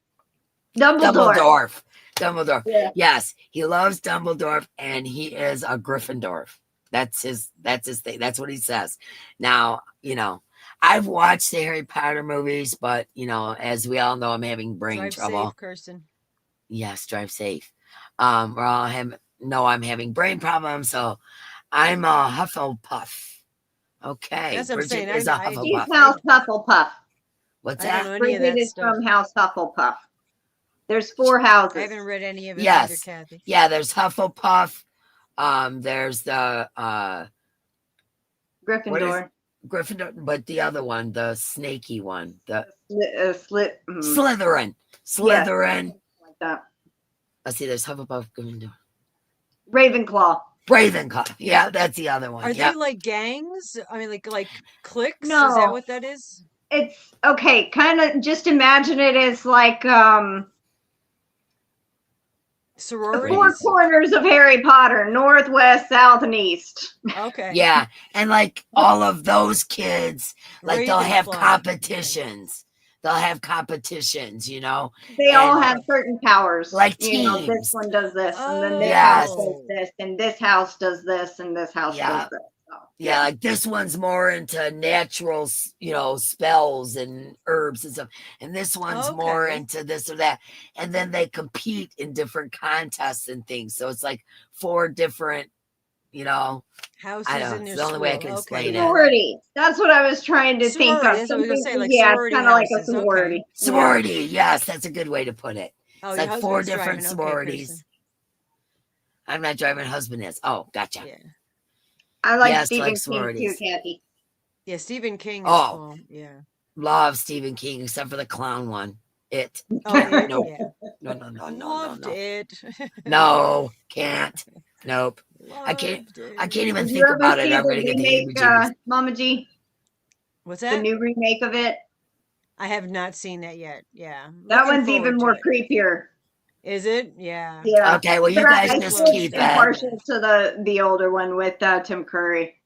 Dumbledore. Dumbledore. Yeah. Yes, he loves Dumbledore, and he is a Gryffindor. That's his thing. That's what he says. Now, you know, I've watched the Harry Potter movies, but you know, as we all know, I'm having brain trouble. Drive safe, Kirsten. Yes, drive safe. I'm having brain problems, so I'm a Hufflepuff. Okay, That's what I'm saying. Bridget is a Hufflepuff. She's House Hufflepuff. What's I don't that? know any of Bridget that is stuff. from House Hufflepuff. There's 4 houses. I haven't read any of it Yes. either, Kathy. Yeah, there's Hufflepuff. There's the Gryffindor. Gryffindor, but the other one, the snaky one, the Slytherin. Slytherin. Like that. Let's see, there's Hufflepuff, Gryffindor. Ravenclaw. Ravenclaw. Yeah, that's the other one. Are they like gangs? I mean, like cliques? No. Is that what that is? It's okay. Kind of just imagine it as like Sororities. the 4 corners of Harry Potter: north, west, south, and east. Okay. Yeah, and like all of those kids, like they'll have Ravenclaw. competitions. They'll have competitions, you know. They all have certain powers. Like you know, teams. this one does this, and then this Yes. house does this, and this house does this, and this house does this. So, Yeah, like this one's more into natural, you know, spells and herbs and stuff. And this one's more into this or that. And then they compete in different contests and things. So it's like 4 different, you know, Houses I don't know. in It's their the only way I school. can explain it. sorority. That's what I was trying to think of. Sorority, that's what I was gonna say, like yeah, it's sorority kind of like a houses, okay. sorority. Sorority, yes, that's a good way to put it. Oh, It's your like 4 husband's different driving. Okay, sororities. Kirsten. I'm not driving, husband is. Oh, gotcha. Yeah. I like Yes, Stephen like King sororities. too, Kathy. Yeah, Stephen King is Oh. cool. Yeah. Love Stephen King, except for the clown one. It. Oh, yeah. No. Yeah. No. Loved it. No, can't. Nope. I can't even think about it. I'm gonna get the heebie-jeebies. Mama G? What's The that? new remake of it. I have not seen that yet. Yeah. That Looking one's even more forward to it. creepier. Is it? Yeah. Yeah. Okay, well, you But guys I just still keep am that. partial to the older one with Tim Curry.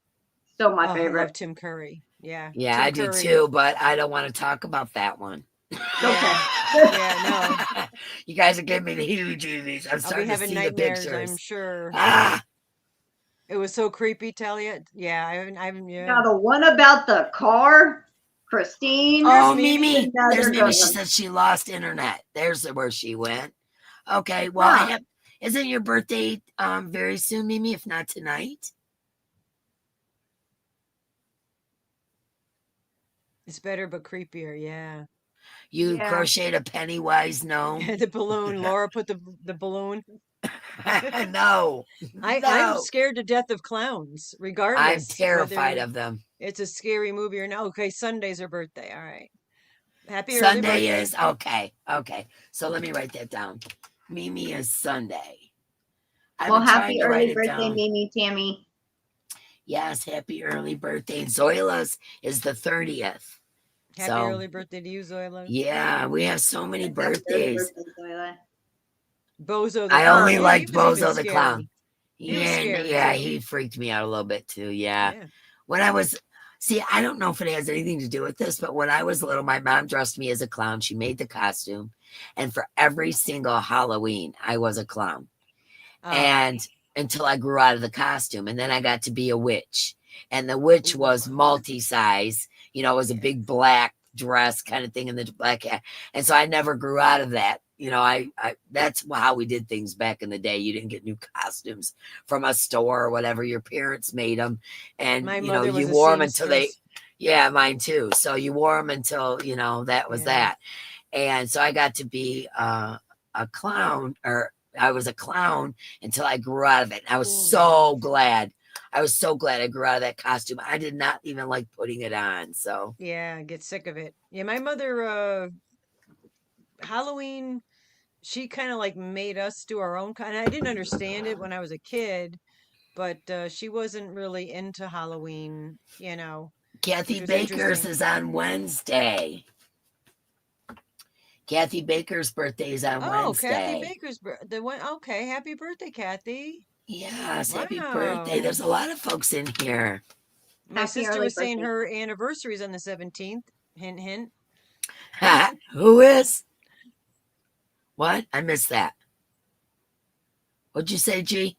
Still my Oh, I favorite. love Tim Curry. Yeah. Yeah, Tim I do Curry. too, but I don't want to talk about that one. Yeah. Yeah, no. You guys are giving me the heebie-jeebies. I'm I'll be starting to having see the nightmares, pictures. I'm sure. Ah, It was so creepy, tell you. Yeah, I haven't, yeah. Now the one about the car, Christine. oh, Mimi. Mimi. Another There's good Mimi. She one. said she lost internet. There's where she went. Okay, well, Huh. isn't your birthday very soon, Mimi? If not tonight? It's better but creepier, yeah. You Yeah. crocheted a Pennywise gnome? The balloon. Laura put the balloon. No. I'm scared to death of clowns, regardless. I'm terrified whether of them. It's a scary movie or not. Okay, Sunday's her birthday. All right. Happy early Sunday birthday. is okay. So let me write that down. Mimi is Sunday. I've Well, been happy trying to write early it birthday, down. Mimi, Tammy. Yes, happy early birthday. Zoila's is the 30th. Happy So, early birthday to you, Zoila. yeah, we have so many Happy early birthdays. birthday, Zoila. Bozo the I clown. only Yeah, liked he was even Bozo the scary. Clown. He was scary, Yeah, too. he freaked me out a little bit too. Yeah. Yeah. When I was See, I don't know if it has anything to do with this, but when I was little, my mom dressed me as a clown. She made the costume. And for every single Halloween, I was a clown. Oh. And until I grew out of the costume. And then I got to be a witch. And the witch was multi-size. You know, it was a big black dress kind of thing in the black hat. And so I never grew out of that. You know, I that's how we did things back in the day. You didn't get new costumes from a store or whatever. Your parents made them, and My you know, mother was you a wore them until they. seamstress. Yeah, mine too. So you wore them until, you know, that was Yeah. that. And so I got to be a clown, or I was a clown until I grew out of it. And I was so glad. I was so glad I grew out of that costume. I did not even like putting it on. So Yeah, I get sick of it. Yeah, my mother, Halloween, she kind of like made us do our own kind. I didn't understand it when I was a kid, but she wasn't really into Halloween, you know, Kathy which was Baker's interesting. is on Wednesday. Kathy Baker's birthday is on Oh, Kathy Wednesday. Baker's the one. Okay, happy birthday, Kathy. Yes, happy birthday. Wow. There's a lot of folks in here. My Happy sister early was saying birthday. her anniversary is on the 17th. Hint, hint. Who is? What? I missed that. What'd you say, G?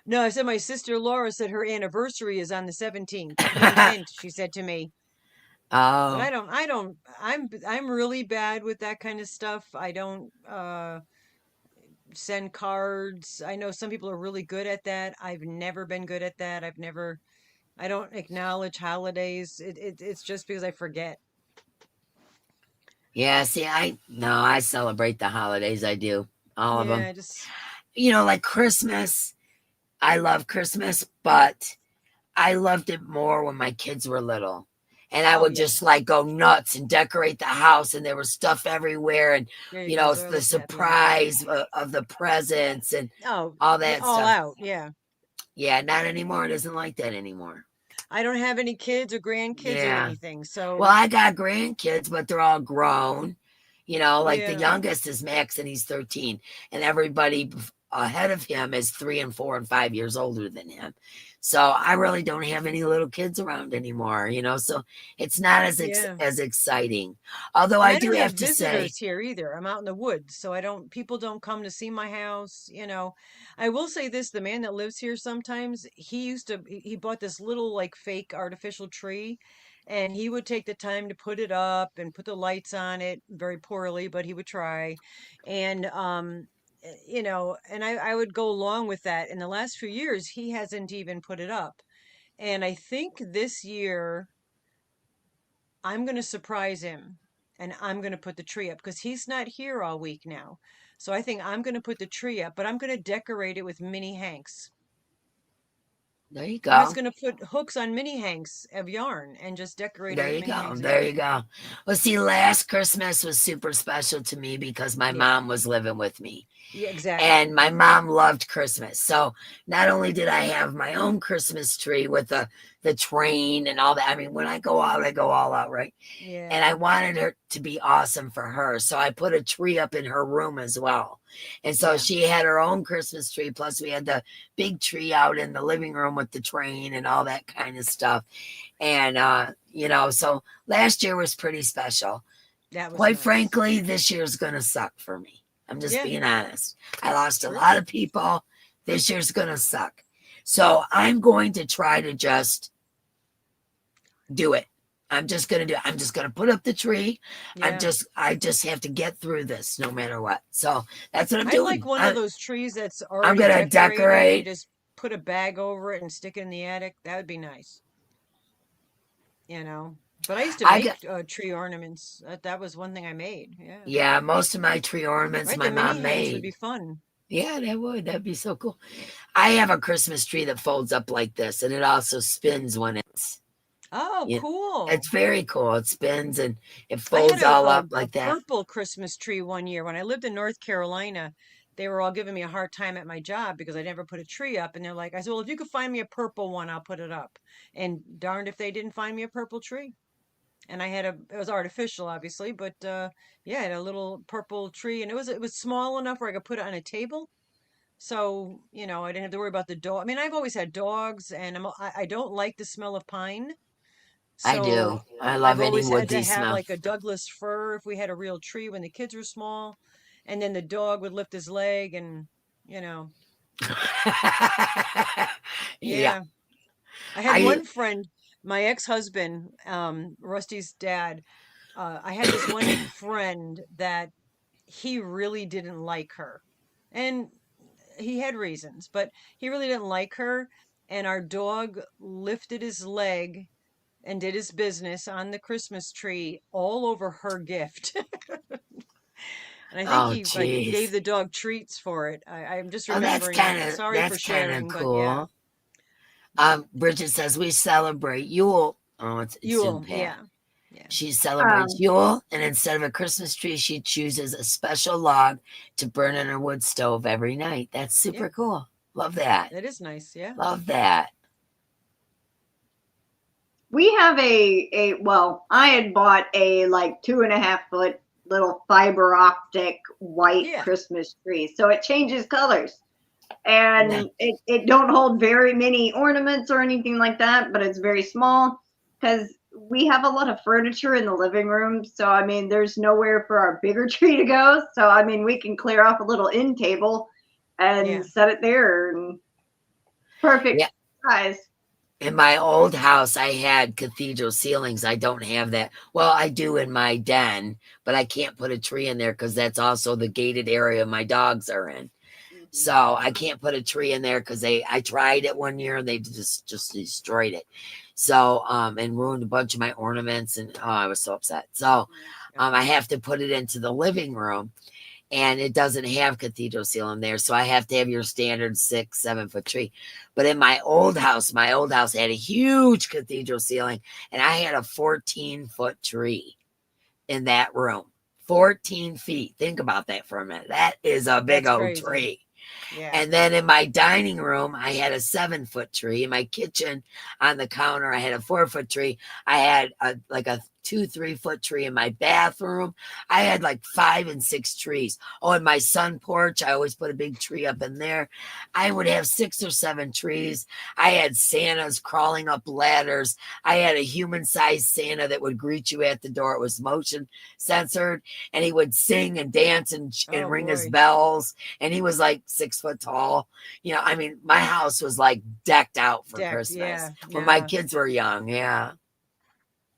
No, I said my sister Laura said her anniversary is on the 17th. Hint, hint, she said to me. But Oh, I'm really bad with that kind of stuff. I don't send cards. I know some people are really good at that. I've never been good at that. I don't acknowledge holidays. It's just because I forget. yeah. See, I celebrate the holidays. I do all of them. Yeah, just You know, like Christmas. I love Christmas, but I loved it more when my kids were little. And I oh would yeah. just like go nuts and decorate the house, and there was stuff everywhere, and There you you go, know, the Zoila's tapping me. surprise of the presents and Oh, all yeah, that all stuff. out. Yeah. Yeah, not anymore. It isn't like that anymore. I don't have any kids or grandkids or Yeah. anything. Well, So, I got grandkids, but they're all grown. You know, like the yeah. youngest is Max, and he's 13, and everybody ahead of him is 3 and 4 and 5 years older than him. So I really don't have any little kids around anymore, you know, so it's not Yeah. as exciting. Although And I I do don't have have to say, visitors here either. I'm out in the woods, so people don't come to see my house, you know. I will say this, the man that lives here sometimes, he bought this little like fake artificial tree, and he would take the time to put it up and put the lights on it very poorly, but he would try. And you know, and I would go along with that. In the last few years, he hasn't even put it up. And I think this year I'm going to surprise him and I'm going to put the tree up because he's not here all week now. So I think I'm going to put the tree up, but I'm going to decorate it with mini hanks. there you I'm just go. going to put hooks on mini hanks of yarn and just decorate it There with you mini go. hanks of There yarn. you go. Well, see, last Christmas was super special to me because my Yeah. mom was living with me. Yeah, exactly. And my mom loved Christmas. So not only did I have my own Christmas tree with the train and all that. I mean, when I go out, I go all out, right? And I Yeah. wanted her to be awesome for her. So I put a tree up in her room as well. And so Yeah. she had her own Christmas tree. Plus we had the big tree out in the living room with the train and all that kind of stuff. And you know, so last year was pretty special. That was Quite nice. frankly, this year's gonna suck for me. I'm just Yeah. being honest. I lost a True. lot of people. This year's gonna suck. So I'm going to try to just do it. I'm just gonna do it. I'm just gonna put up the tree. Yeah. I just have to get through this no matter what. So that's what I'm I doing. like one of those trees that's I'm already gonna decorated and you decorate. just put a bag over it and stick it in the attic. That would be nice. You know, but I used to I make got tree ornaments. That was one thing I made. Yeah. yeah, most of my tree ornaments Right. my The mini mom hanks would be made. fun. Yeah, that'd be so cool. I have a Christmas tree that folds up like this, and it also spins when Oh, you cool. it's very cool. It spins and it I had folds all up a like that. purple Christmas tree one year when I lived in North Carolina. They were all giving me a hard time at my job because I never put a tree up. And they're like, I said, well, if you could find me a purple one, I'll put it up. And darned if they didn't find me a purple tree. And it was artificial, obviously, but yeah, I had a little purple tree, and it was small enough where I could put it on a table. So, you know, I didn't have to worry about the dog. I mean, I've always had dogs, and I don't like the smell of pine. I do. So I love I've any always had woodsy to have smell. like a Douglas fir if we had a real tree when the kids were small. And then the dog would lift his leg and, you know, Yeah. yeah. I had one friend, my ex-husband, Rusty's dad. I had this one friend that he really didn't like her. And he had reasons, but he really didn't like her. And our dog lifted his leg and did his business on the Christmas tree all over her gift. And I think Oh, he like gave jeez. the dog treats for it. I'm just Oh, that's remembering kind that. of Sorry for sharing, but yeah. cool. Bridget says we celebrate Yule. Oh, it's soon Yule, Pat. yeah. Yeah. She celebrates Yule, and instead of a Christmas tree, she chooses a special log to burn in her wood stove every night. That's super cool. Love that. That is nice, yeah. Love that. We have well, I had bought a like 2.5 foot little fiber optic white Christmas tree. So it changes colors. And it don't hold very many ornaments or anything like that, but it's very small because we have a lot of furniture in the living room. So, I mean, there's nowhere for our bigger tree to go. So, I mean, we can clear off a little end table and set it there and perfect size. In my old house, I had cathedral ceilings. I don't have that. Well, I do in my den, but I can't put a tree in there because that's also the gated area my dogs are in. So I can't put a tree in there because I tried it one year and they just destroyed it. So and ruined a bunch of my ornaments, and I was so upset. So I have to put it into the living room, and it doesn't have cathedral ceiling there. So I have to have your standard 6-7 foot tree. But in my old house had a huge cathedral ceiling, and I had a 14-foot tree in that room. 14 feet. Think about that for a minute. That is a big old tree. Yeah. And then in my dining room, I had a 7-foot tree. In my kitchen on the counter, I had a 4-foot tree. I had a 2-3 foot tree in my bathroom. I had like 5 and 6 trees. Oh, in my sun porch, I always put a big tree up in there. I would have 6 or 7 trees. I had Santas crawling up ladders. I had a human-sized Santa that would greet you at the door. It was motion censored, and he would sing and dance and ring his bells. And he was like 6 foot tall. You know, I mean, my house was like decked out for Christmas when my kids were young. Yeah.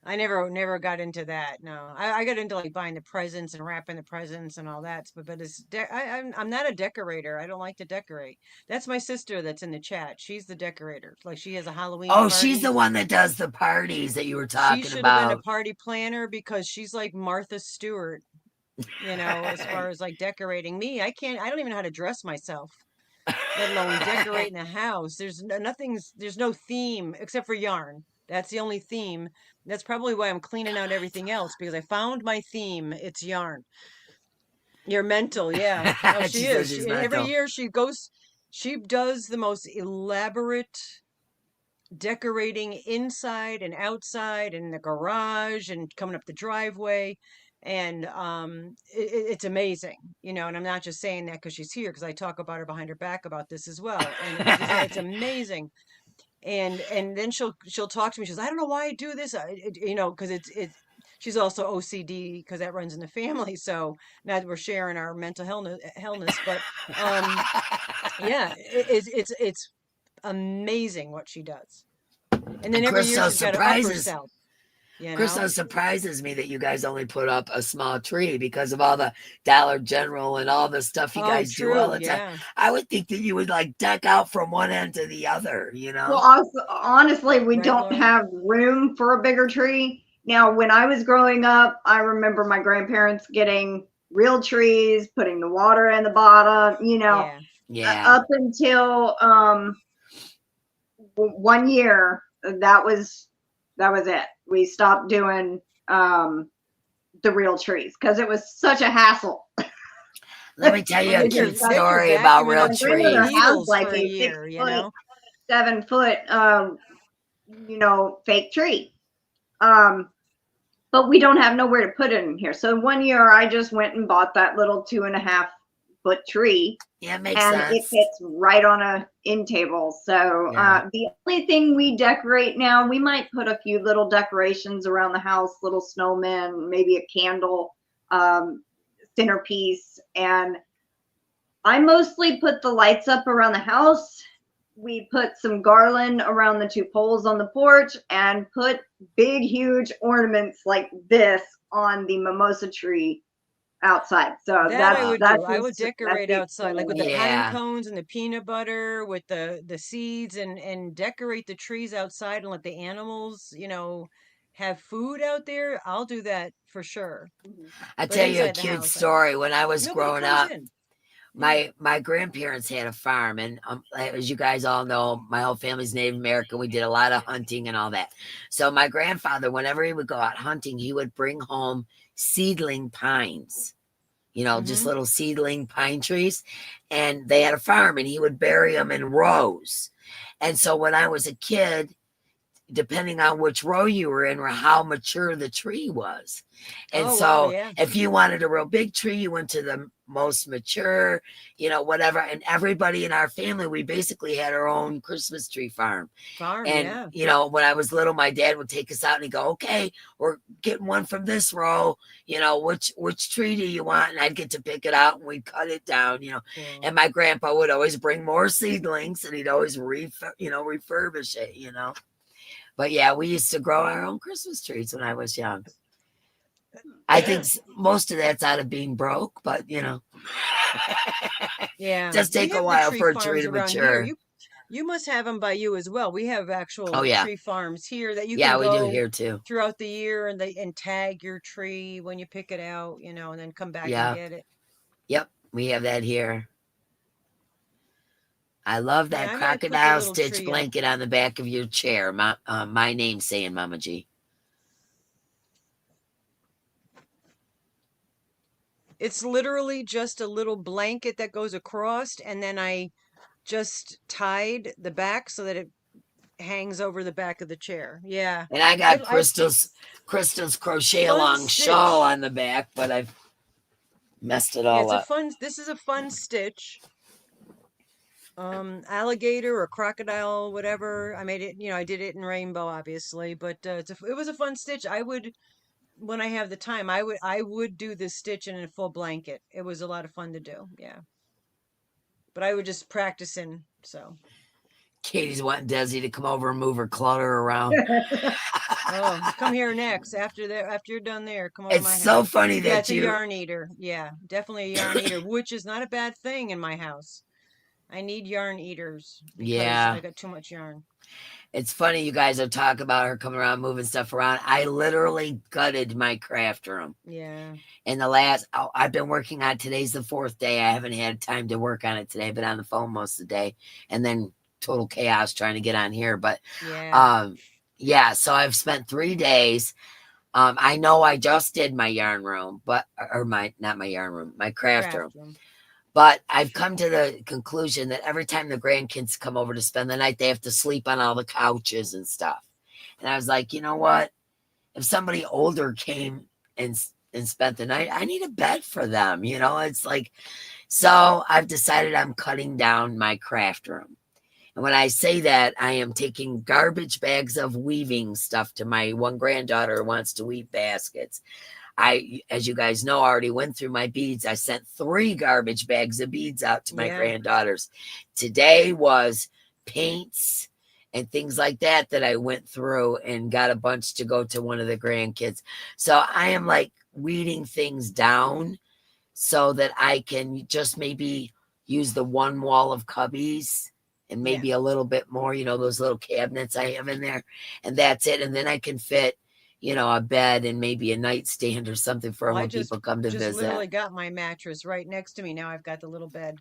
I never got into that. No, I got into like buying the presents and wrapping the presents and all that. But I'm not a decorator. I don't like to decorate. That's my sister that's in the chat. She's the decorator. Like she has a Halloween. Oh, party. She's the one that does the parties that you were talking about. She should have been a party planner because she's like Martha Stewart, you know, as far as like decorating. Me, I don't even know how to dress myself, let alone decorating the house. There's no theme except for yarn. That's the only theme. That's probably why I'm cleaning out everything else, because I found my theme. It's yarn. You're mental, yeah. No, she is. Every year she does the most elaborate decorating inside and outside and the garage and coming up the driveway. And it's amazing, you know, and I'm not just saying that because she's here, because I talk about her behind her back about this as well. And it's amazing. And then she'll talk to me. She says, I don't know why I do this. You know, because she's also OCD because that runs in the family. So now that we're sharing our mental hellness, but yeah, it's amazing what she does. And then every year she's got to up herself. You know? Krystal surprises me that you guys only put up a small tree because of all the Dollar General and all the stuff you guys do all the time. I would think that you would like deck out from one end to the other, you know? Well, also, honestly, we don't have room for a bigger tree. Now, when I was growing up, I remember my grandparents getting real trees, putting the water in the bottom, you know, up until 1 year, that was it. We stopped doing the real trees because it was such a hassle. Let me tell you a cute story about real trees. Has like a 6 foot, 7 foot, you know, fake tree. But we don't have nowhere to put it in here. So 1 year I just went and bought that little 2.5 8-foot tree. Yeah, makes and sense. it fits right on a end table. So the only thing we decorate now, we might put a few little decorations around the house, little snowmen, maybe a candle, centerpiece. And I mostly put the lights up around the house. We put some garland around the 2 poles on the porch and put big, huge ornaments like this on the mimosa tree outside. So That I would do. I would that's decorate the outside, like with the Yeah. pine cones and the peanut butter, with the seeds, and decorate the trees outside and let the animals, you know, have food out there. I'll do that for sure. I But tell you a inside the cute house, story. When I was nobody growing comes up, in. my grandparents had a farm, and as you guys all know, my whole family's Native American. We did a lot of hunting and all that. So my grandfather, whenever he would go out hunting, he would bring home seedling pines, you know, just little seedling pine trees, and they had a farm, and he would bury them in rows. And so when I was a kid, depending on which row you were in or how mature the tree was. And so if you wanted a real big tree, you went to the most mature, you know, whatever. And everybody in our family, we basically had our own Christmas tree farm. And, you know, when I was little, my dad would take us out and he'd go, okay, we're getting one from this row, you know, which tree do you want? And I'd get to pick it out and we'd cut it down, you know. And my grandpa would always bring more seedlings and he'd always refurbish it, you know. But yeah, we used to grow our own Christmas trees when I was young. I think most of that's out of being broke, but you know, yeah, just take a while for a tree to mature. You must have them by you as well. We have actual tree farms here that you can go we do here too throughout the year, and tag your tree when you pick it out, you know, and then come back and get it. Yep, we have that here. I love that crocodile stitch blanket on the back of your chair. My name saying Mama G. It's literally just a little blanket that goes across, and then I just tied the back so that it hangs over the back of the chair. Yeah. And I got Krystal's crochet along shawl on the back, but I've messed it all up. This is a fun stitch. Alligator or crocodile, whatever. I made it, you know, I did it in rainbow, obviously, but it was a fun stitch. I would, when I have the time, I would do this stitch in a full blanket. It was a lot of fun to do. Yeah. But I would just practice in, so. Katie's wanting Desi to come over and move her clutter around. Oh, come here next. After you're done there, come over to my house. It's so funny that it's a yarn eater. Yeah, definitely a yarn eater, which is not a bad thing in my house. I need yarn eaters because I got too much yarn. It's funny you guys are talking about her coming around, moving stuff around. I literally gutted my craft room. Yeah. In the I've been working on, today's the 4th day. I haven't had time to work on it today. I've been on the phone most of the day. And then total chaos trying to get on here. But so I've spent 3 days. I know I just did my yarn room, not my yarn room, my craft room. But I've come to the conclusion that every time the grandkids come over to spend the night, they have to sleep on all the couches and stuff. And I was like, you know what? If somebody older came and spent the night, I need a bed for them. You know, it's like, so I've decided I'm cutting down my craft room. And when I say that, I am taking garbage bags of weaving stuff to my one granddaughter who wants to weave baskets. As you guys know, I already went through my beads. I sent 3 garbage bags of beads out to my granddaughters. Today was paints and things like that I went through and got a bunch to go to one of the grandkids. So I am like weeding things down so that I can just maybe use the one wall of cubbies and maybe a little bit more, you know, those little cabinets I have in there. And that's it. And then I can fit, you know, a bed and maybe a nightstand or something for when people come to visit. I literally got my mattress right next to me. Now I've got the little bed.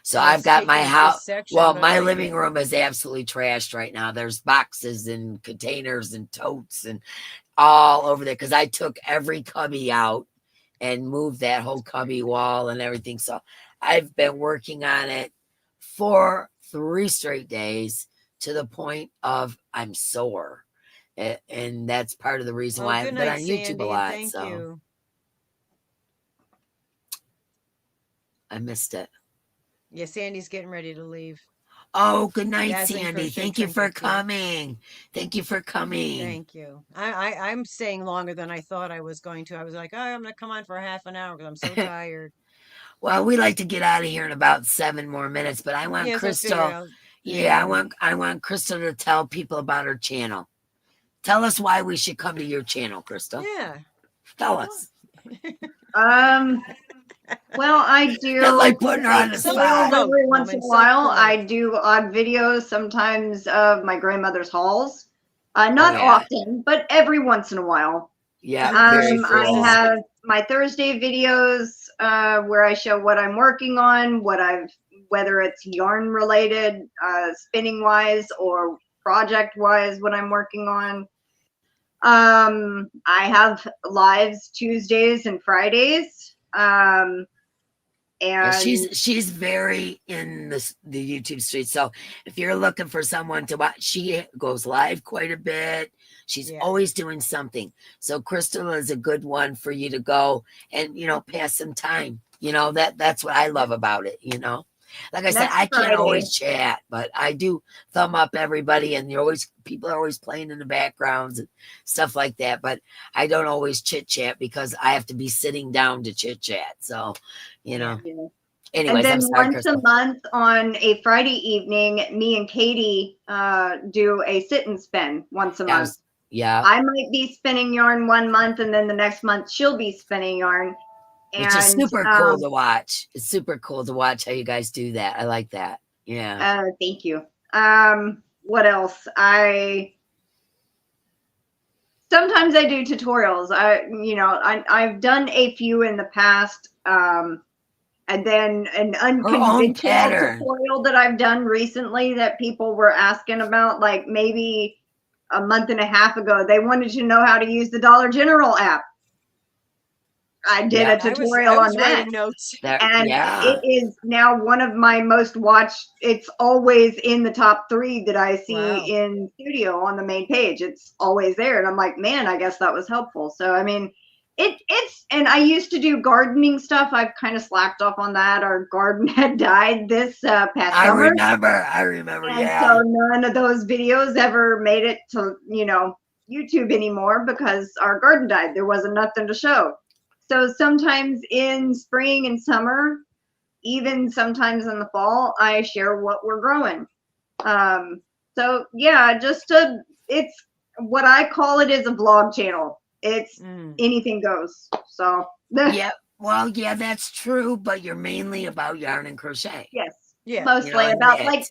So I've got my house. Well, my living room is absolutely trashed right now. There's boxes and containers and totes and all over there because I took every cubby out and moved that whole cubby wall and everything. So I've been working on it for 3 straight days to the point of I'm sore. And that's part of the reason why I've been on YouTube a lot. Thank you. I missed it. Yeah, Sandy's getting ready to leave. Oh, good night, Dazzling Sandy. Crochet Thank you for Trinkets, yeah. coming. Thank you for coming. Thank you. I'm staying longer than I thought I was going to. I was like, oh, I'm going to come on for half an hour because I'm so tired. Well, we like to get out of here in about 7 more minutes, but I want Yes, I figured Krystal. I'll Yeah, hang I want Krystal to tell people about her channel. Tell us why we should come to your channel, Krystal. Yeah. Tell us. Well, I do. Not like putting her on the Some spot. promote, Every once in a while, self-promote. I do odd videos, sometimes of my grandmother's hauls. Not yeah. often, but every once in a while. Yeah, very I cool. have my Thursday videos where I show what I'm working on, whether it's yarn related, spinning wise, or project wise, what I'm working on. I have lives Tuesdays and Fridays. Yeah, And she's very in the YouTube street. So if you're looking for someone to watch, she goes live quite a bit. She's always doing something. So Krystal is a good one for you to go and, you know, pass some time. You know, that's what I love about it, you know. Like I said, I can't always chat, but I do thumb up everybody, and people are always playing in the backgrounds and stuff like that. But I don't always chit chat because I have to be sitting down to chit chat. So, you know. Anyways, and then I'm sorry, once Krystal. a month on a Friday evening, me and Katie do a sit and spin once a month. Yeah. I might be spinning yarn one month, and then the next month she'll be spinning yarn. Which is super cool to watch. It's super cool to watch how you guys do that. I like that. Yeah. Thank you. What else? Sometimes I do tutorials. I've done a few in the past. And then an unconventional tutorial that I've done recently that people were asking about, like maybe a month and a half ago, they wanted to know how to use the Dollar General app. I did a tutorial on that. And it is now one of my most watched. It's always in the top 3 that I see in studio on the main page. It's always there. And I'm like, man, I guess that was helpful. So, I mean, and I used to do gardening stuff. I've kind of slacked off on that. Our garden had died this past summer. I remember. And so none of those videos ever made it to, YouTube anymore because our garden died. There wasn't nothing to show. So sometimes in spring and summer, even sometimes in the fall, I share what we're growing. So yeah, it's what I call it is a vlog channel. It's anything goes. So yeah, well, yeah, that's true. But you're mainly about yarn and crochet. Yes, mostly about like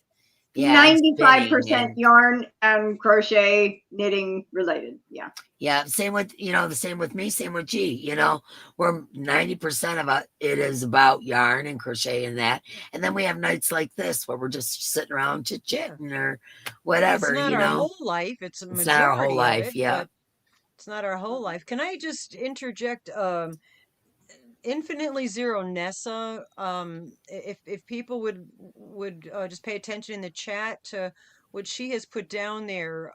95% yarn and crochet, knitting related. Yeah, same with the same with me, same with G. We're 90% of it is about yarn and crochet and that, and then we have nights like this where we're just sitting around chit chatting or whatever. It's not our whole life. It's a majority. It's not our whole life. But it's not our whole life. Can I just interject? Infinitely Zero Nessa, if people would just pay attention in the chat to what she has put down there.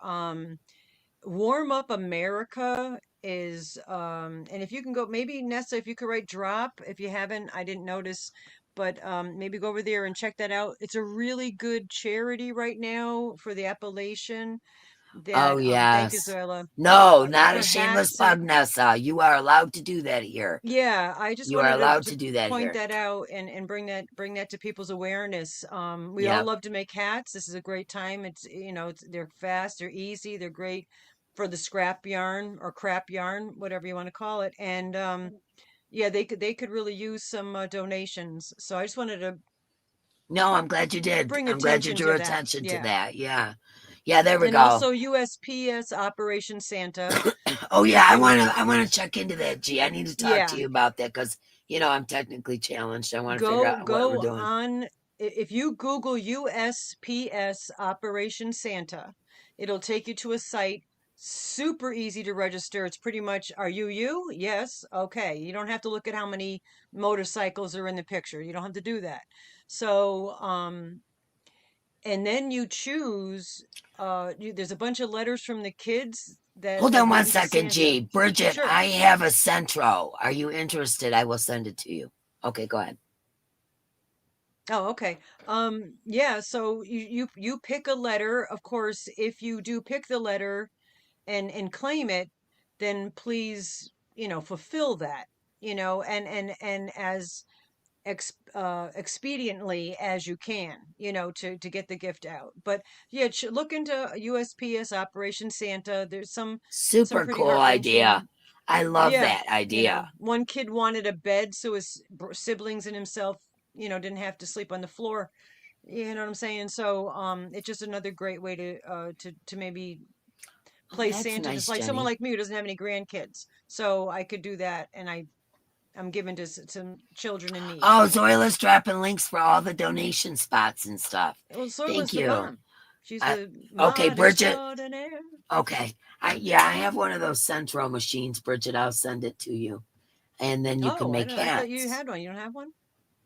Warm Up America is and if you can go, maybe Nessa, if you could write drop, if you haven't, I didn't notice, but maybe go over there and check that out. It's a really good charity right now for the Appalachian. Oh yes. Thank you, Zoila. No, not a shameless plug, Nessa. You are allowed to do that here. Yeah, I just you are allowed to do that. Point here. that out and bring that to people's awareness. We all love to make hats. This is a great time. It's they're fast, they're easy, they're great for the scrap yarn or crap yarn, whatever you want to call it. And yeah, they could really use some donations. So I just wanted to. No, I'm glad you did. I'm glad you drew attention to that. Yeah. Yeah, there we go. And also USPS Operation Santa. Oh yeah, I want to check into that, G. I need to talk to you about that because I'm technically challenged. I want to figure out what we're doing. Go on. If you Google USPS Operation Santa, it'll take you to a site. Super easy to register. It's pretty much, are you? Yes. Okay. You don't have to look at how many motorcycles are in the picture. You don't have to do that. So, and then you choose, there's a bunch of letters from the kids that. Hold on one second, G. Bridget, sure. I have a Centro. Are you interested? I will send it to you. Okay, go ahead. Oh, okay. Yeah, so you pick a letter. Of course, if you do pick the letter and claim it, then please, fulfill that, and as expediently as you can, to get the gift out. But yeah, look into USPS Operation Santa. There's some Super pretty cool heart-wrenching. idea. I love Yeah, that idea. one kid wanted a bed so his siblings and himself, didn't have to sleep on the floor. You know what I'm saying? So, it's just another great way to maybe Oh, play that's Santa, just nice, like someone Jenny. like me who doesn't have any grandkids. So I could do that, and I'm given to some children in need. Oh, Zoila's dropping links for all the donation spots and stuff. Well, Thank Soyla's the you. mom. She's I, the okay, mod Bridget. extraordinaire. Okay. I have one of those Centro machines, Bridget. I'll send it to you. And then you can Oh, make I thought you hats. had one. You don't have one?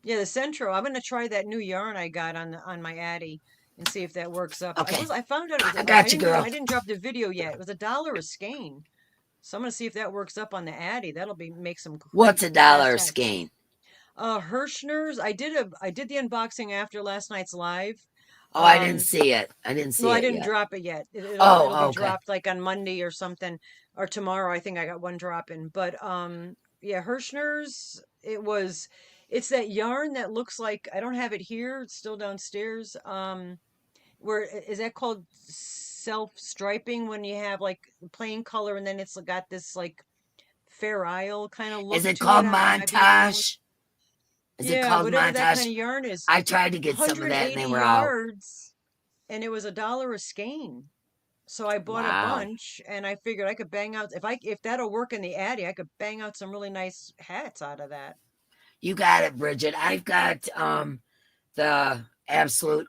Yeah, the Centro. I'm gonna try that new yarn I got on my Addy and see if that works up. Okay. I found out it was I got you, girl. I didn't drop the video yet. It was $1 a skein. So I'm gonna see if that works up on the Addy. That'll make some What's great $1 fast a hats. skein? Hirschner's. I did the unboxing after last night's live. Oh, I didn't see it. I didn't see Well, I it didn't yet. drop it yet. It'll be Oh, okay. dropped like on Monday or something, or tomorrow. I think I got one drop in. But yeah, Hirschner's. It's that yarn that looks like, I don't have it here. It's still downstairs. Where is that called, self striping, when you have like plain color and then it's got this like Fair Isle kind of look Is it to it. called I might be wrong. Montage? Is it Yeah, called whatever that kind Montage? of yarn is. I tried to get some of that and 180 they were out. yards, and it was $1 a skein. So I bought a Wow. bunch, and I figured I could bang out, if that'll work in the Addy, I could bang out some really nice hats out of that. You got it, Bridget. I've got the absolute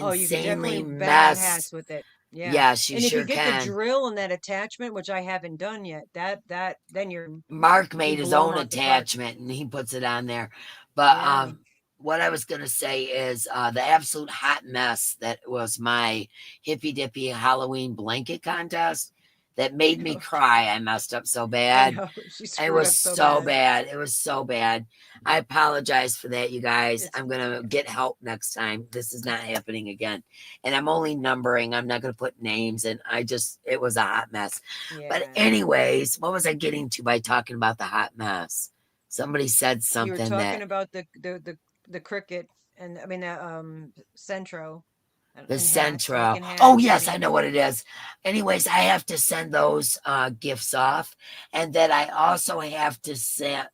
Oh, you can definitely insanely bang out mess. hats with it. Yeah. Yes, you And if you sure get the can. drill and that attachment, which I haven't done yet, then you're Mark be made his blown own out the park. attachment and he puts it on there. But Yeah. what I was gonna say is the absolute hot mess that was my hippy dippy Halloween blanket contest that made me cry. I messed up so I bad. know. She It screwed was up so so bad. bad. It was so bad. I apologize for that, you guys. It's I'm gonna get help next time. This is not happening again. And I'm only numbering. I'm not gonna put names. And it was a hot mess. But yeah. anyways, what was I getting to by talking about the hot mess? Somebody said You were something talking that about the cricket, and I mean the Centro the and hats, Centro. making Oh hats. yes, I know what it is. Anyways, I have to send those gifts off, and then I also have to send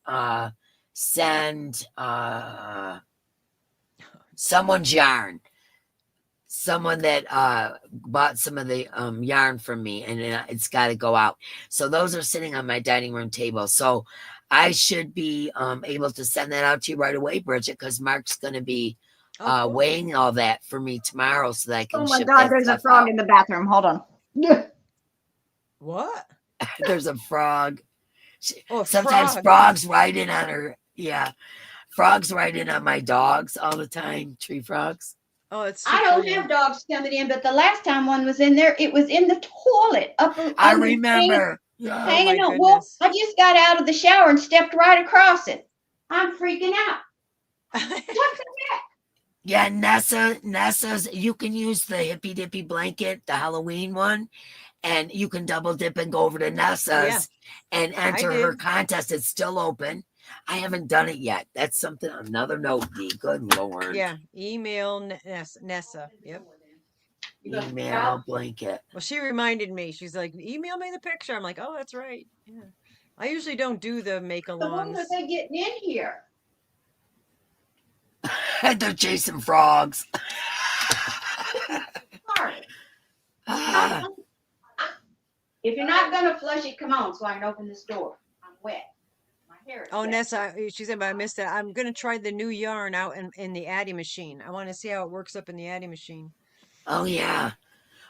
someone's yarn. Someone that bought some of the yarn from me, and it's got to go out. So those are sitting on my dining room table. So I should be able to send that out to you right away, Bridget, because Mark's going to be Cool. weighing all that for me tomorrow so that I can Oh my ship God, that there's a stuff frog out. in the bathroom. Hold on. What? There's a frog. Oh, Sometimes frog. frogs ride in on her. Yeah. Frogs ride in on my dogs all the time. Tree frogs. Oh, it's I don't have dogs coming in, but the last time one was in there, it was in the toilet. I remember. Hanging my on. Well, goodness. I just got out of the shower and stepped right across it. I'm freaking out. What the heck? Yeah, Nessa's, you can use the hippy dippy blanket, the Halloween one, and you can double dip and go over to Nessa's and enter her contest. It's still open. I haven't done it yet. That's something, another note, D. Good Lord. Yeah, email Nessa. Yep. Email blanket. Well, she reminded me. She's like, email me the picture. I'm like, oh, that's right. Yeah. I usually don't do the make-alongs. When are they getting in here? They're chasing frogs. If you're not gonna flush it, come on, so I can open this door. I'm wet. My hair is wet. Nessa, she said, but I missed that. I'm gonna try the new yarn out in the Addy machine. I want to see how it works up in the Addy machine. Oh yeah.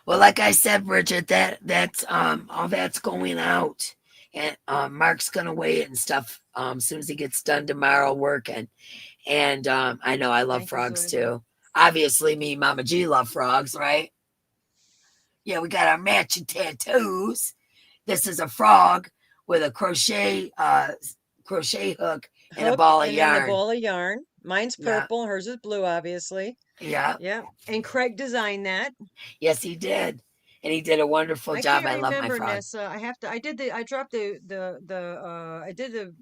Well, like I said, Bridget, that's all that's going out. And Mark's gonna weigh it and stuff as soon as he gets done tomorrow working. And I know I love frogs too. Obviously, me and Mama G love frogs, right? Yeah, we got our matching tattoos. This is a frog with a crochet hook and a ball of yarn. And a ball of yarn. Mine's purple. Hers is blue, obviously. Yeah. Yeah. And Craig designed that. Yes, he did. And he did a wonderful job. I love my frog. Nessa. I did the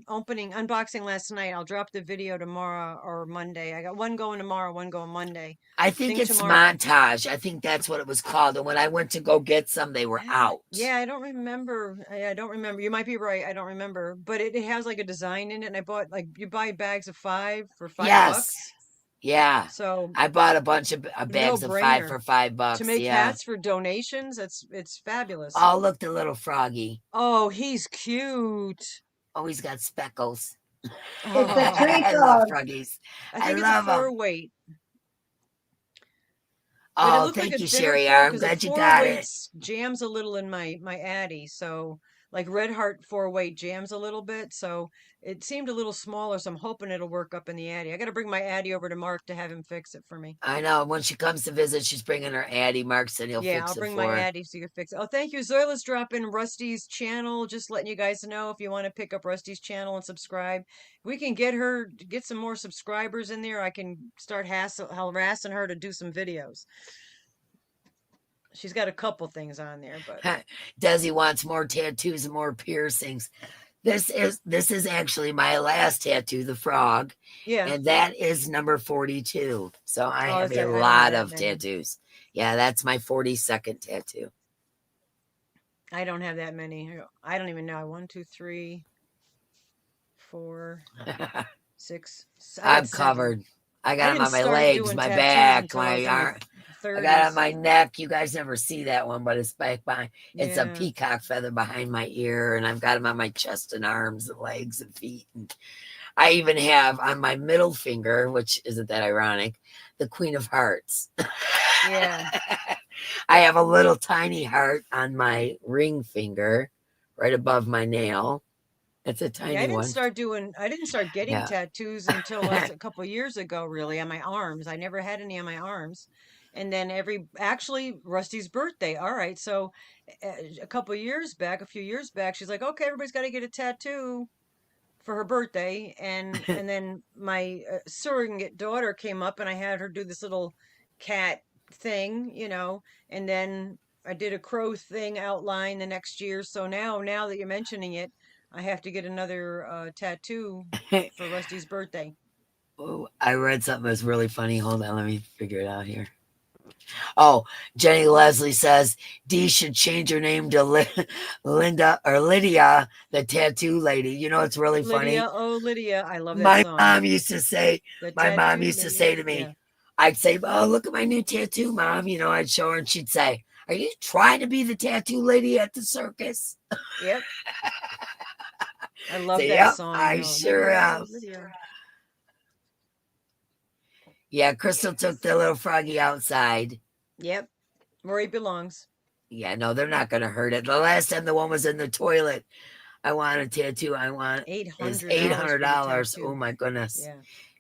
opening unboxing last night. I'll drop the video tomorrow or Monday. I got one going tomorrow, one going Monday. I think it's montage. I think that's what it was called. And when I went to go get some, they were out. Yeah, I don't remember. I don't remember. You might be right. I don't remember. But it has like a design in it. And I bought, like, you buy bags of 5 for $5. Yeah. So I bought a bunch of bags of 5 for $5 to make hats for donations. It's fabulous. Oh, look, the little froggy. Oh, he's cute. Oh, he's got speckles. It's a treat. I love froggies. I think love it's a 4-weight. Oh, thank you, Sherry. I'm glad you got it. Jams a little in my Addy, so like Red Heart 4-weight jams a little bit, so it seemed a little smaller, so I'm hoping it'll work up in the Addy. I got to bring my Addy over to Mark to have him fix it for me. I know. When she comes to visit, she's bringing her Addy. Mark said he'll fix it for her. Yeah, I'll bring my Addy so you can fix it. Oh, thank you. Zoila's dropping Rusty's channel. Just letting you guys know if you want to pick up Rusty's channel and subscribe. We can get some more subscribers in there. I can start harassing her to do some videos. She's got a couple things on there, but Desi wants more tattoos and more piercings. This is actually my last tattoo, the frog. Yeah. And that is number 42. So I have a lot of tattoos. Yeah, that's my 42nd tattoo. I don't have that many. I don't even know. 1, 2, 3, 4, 6. I'm covered. I got them on my legs, my back, my arm. I got it on my neck. You guys never see that one, but it's back behind. It's a peacock feather behind my ear, and I've got them on my chest and arms and legs and feet. And I even have on my middle finger, which isn't that ironic, the Queen of Hearts. Yeah. I have a little tiny heart on my ring finger, right above my nail. It's a tiny one. I didn't start getting tattoos until a couple of years ago, really, on my arms. I never had any on my arms. And then actually Rusty's birthday. All right. So a few years back, she's like, okay, everybody's got to get a tattoo for her birthday. And then my surrogate daughter came up and I had her do this little cat thing, and then I did a crow thing outline the next year. So now that you're mentioning it, I have to get another tattoo for Rusty's birthday. Oh, I read something that's really funny. Hold on, let me figure it out here. Oh, Jenny Leslie says Dee should change her name to Linda or Lydia, the tattoo lady. You know, it's really funny. Oh, Lydia. I love that my song. Mom used to say, to me, I'd say, oh, look at my new tattoo, Mom. I'd show her and she'd say, are you trying to be the tattoo lady at the circus? Yep. I love that song. I sure am. Yeah, Krystal took the little froggy outside. Yep. Where he belongs. Yeah, no, they're not going to hurt it. The last time the one was in the toilet, I want a tattoo. I want $800. Oh, my goodness.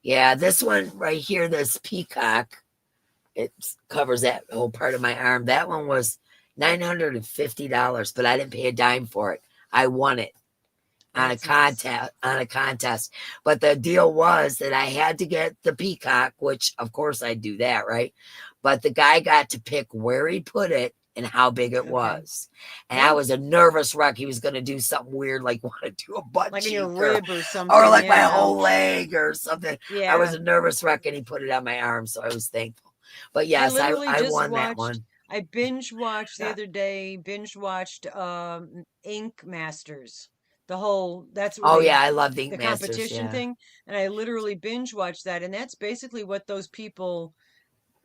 Yeah, this one right here, this peacock, it covers that whole part of my arm. That one was $950, but I didn't pay a dime for it. I won it. On a contest. But the deal was that I had to get the peacock, which of course I'd do that, right? But the guy got to pick where he put it and how big it was. And I was a nervous wreck. He was going to do something weird, like want to do a butt like cheek in your rib or something. Or like my whole leg or something. Yeah. I was a nervous wreck and he put it on my arm, so I was thankful. But yes, I won that one. I binge watched the other day, Ink Masters. The whole I love the competition thing, and I literally binge watched that, and that's basically what those people,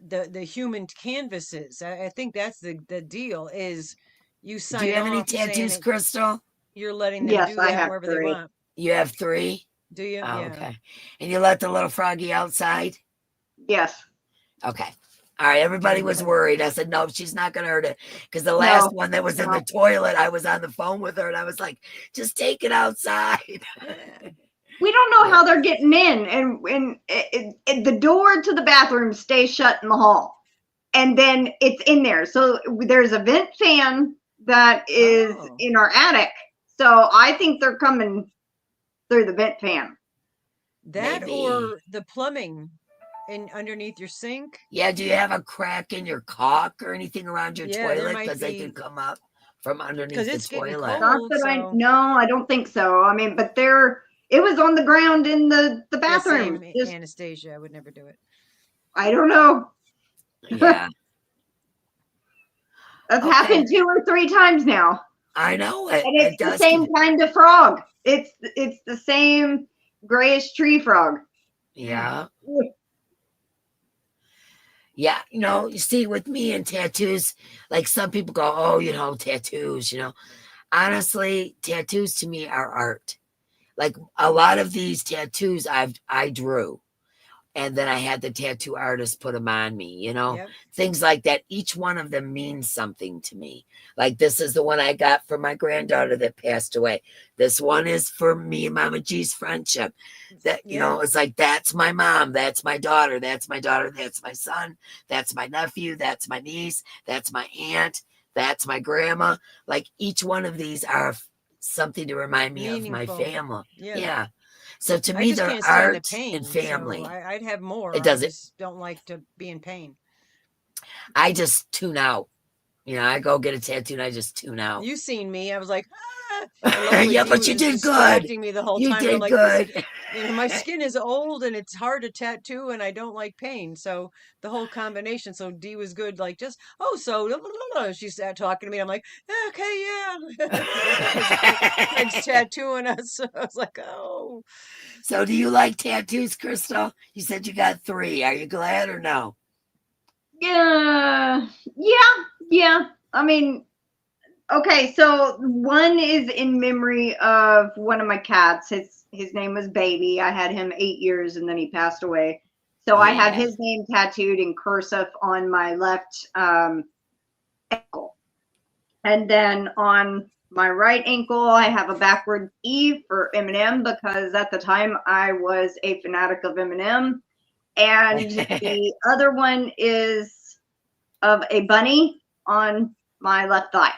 the human canvas is. I think that's the deal is you sign. Do you have any tattoos, Krystal? You're letting them do that wherever 3. They want. You have 3? Do you? Oh, yeah. Okay. And you let the little froggy outside? Yes. Okay. All right, everybody was worried. I said, no, she's not going to hurt it. Because the last one that was in the toilet, I was on the phone with her, and I was like, just take it outside. We don't know how they're getting in. And the door to the bathroom stays shut in the hall. And then it's in there. So there's a vent fan that is in our attic. So I think they're coming through the vent fan. That Maybe. or the plumbing underneath your sink. Yeah, do you have a crack in your caulk or anything around your Yeah, there toilet? might Because they be, could come up from underneath the it's getting toilet. Not cold, that so no, I don't think so. I mean, but it was on the ground in the yeah, bathroom. same Just, Anastasia. I would never do it. I don't know. Yeah. That's Okay. happened 2 or 3 times now. I know it. And It it's the does. same kind of frog. It's the same grayish tree frog. Yeah. Yeah. You know, you see, with me and tattoos, like some people go, oh, you know, tattoos, you know. Honestly, tattoos to me are art. Like a lot of these tattoos I drew. And then I had the tattoo artist put them on me, you know, Yep. things like that. Each one of them means something to me. Like this is the one I got for my granddaughter that passed away. This one is for me and Mama G's friendship. That, you know, it's like, that's my mom, that's my daughter, that's my daughter, that's my son, that's my nephew, that's my niece, that's my aunt, that's my grandma. Like each one of these are something to remind me of my family. Yeah. So to me, just they're can't stand the art pain, and family. so I'd have more. It doesn't. I just don't like to be in pain. I just tune out. You know, I go get a tattoo and I just tune out. You seen me? I was like, ah. Yeah, but you did good. Me the whole You time. did I'm like, good. You know, my skin is old and it's hard to tattoo, and I don't like pain. So the whole combination. So Dee was good. Like, just she sat talking to me. I'm like, okay, yeah. Friends tattooing us. I was like, oh. So do you like tattoos, Krystal? You said you got 3. Are you glad or no? Yeah. I mean, okay, so one is in memory of one of my cats. His name was Baby. I had him 8 years and then he passed away. So I have his name tattooed in cursive on my left ankle. And then on my right ankle, I have a backward E for Eminem because at the time I was a fanatic of Eminem. And the other one is of a bunny on my left thigh.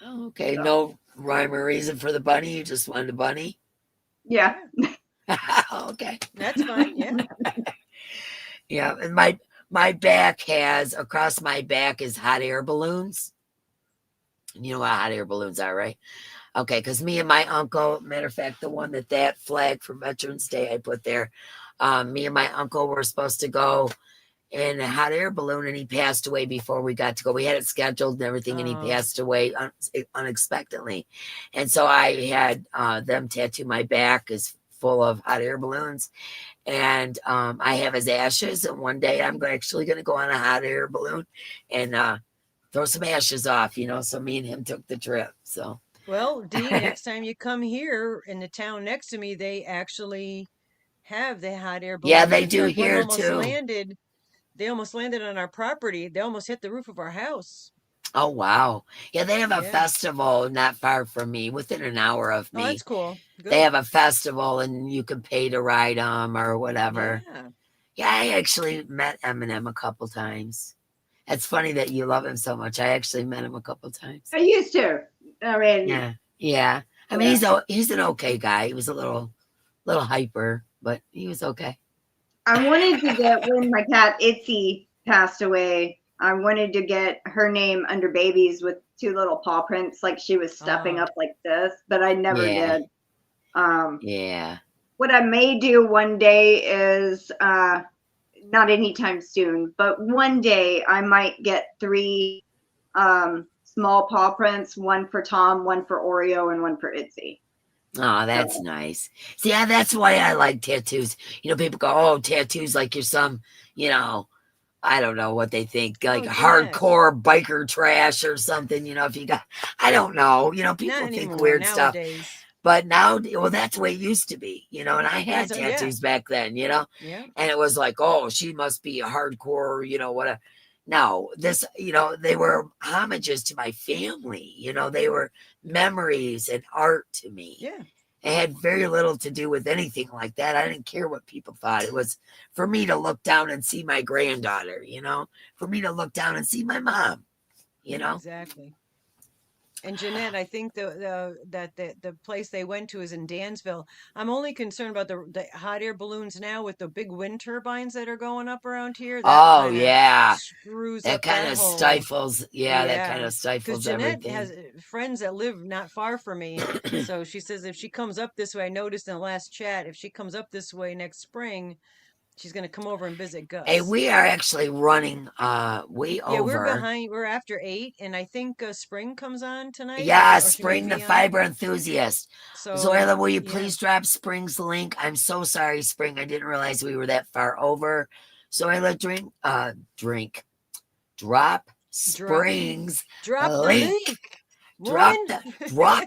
Oh, okay. So. No rhyme or reason for the bunny. You just wanted a bunny? Yeah. Okay. That's fine. Yeah. Yeah. And my back has, across my back is hot air balloons. You know what hot air balloons are, right? Okay. Because me and my uncle, matter of fact, the one that flag for Veterans Day I put there, me and my uncle were supposed to go in a hot air balloon, and he passed away before we got to go. We had it scheduled and everything, and he passed away unexpectedly. And so I had them tattoo my back is full of hot air balloons, and I have his ashes. And one day I'm actually going to go on a hot air balloon and throw some ashes off, you know. So me and him took the trip. So well, Dee, next time you come here in the town next to me, they actually have the hot air balloons. Yeah, they do here too. They almost landed on our property. They almost hit the roof of our house. Oh, wow. Yeah, they have a festival not far from me, within an hour of me. Oh, that's cool. Good. They have a festival and you can pay to ride them or whatever. Yeah, I actually met Eminem a couple times. It's funny that you love him so much. I actually met him a couple times. I used to. I mean, yeah. I mean, he's an okay guy. He was a little hyper, but he was okay. I wanted to get, when my cat Itzy passed away, I wanted to get her name under Baby's with 2 little paw prints, like she was stepping up like this, but I never did. What I may do one day is, not anytime soon, but one day I might get 3 small paw prints, one for Tom, one for Oreo, and one for Itzy. Oh, that's nice. See, that's why I like tattoos. You know, people go, oh, tattoos like you're some, you know, I don't know what they think, like hardcore biker trash or something, you know, if you got, I don't know, you know, people think weird stuff. But now, well, that's the way it used to be, you know, and I had tattoos back then, you know, and it was like, oh, she must be a hardcore, you know, whatever. No, this, you know, they were homages to my family, you know, they were memories and art to me. Yeah. It had very little to do with anything like that. I didn't care what people thought. It was for me to look down and see my granddaughter, you know, for me to look down and see my mom, you know. Exactly. And Jeanette, I think the place they went to is in Dansville. I'm only concerned about the hot air balloons now with the big wind turbines that are going up around here. That Oh kind of yeah, screws that up kind that of whole. stifles. Yeah, that kind Yeah, of because stifles Jeanette has everything. friends that live not far from me. So she says if she comes up this way, I noticed in the last chat, if she comes up this way next spring, she's going to come over and visit Hey, Gus. we are actually running way Yeah, we're over. behind. We're after 8, and I think Spring comes on tonight. Yeah, Or she might Spring the be on. fiber enthusiast. So Zoila, will you yeah. please drop Spring's link? I'm so sorry, Spring. I didn't realize we were that far over. Zoila, drop Spring's Drop the link. link. Drop Woman.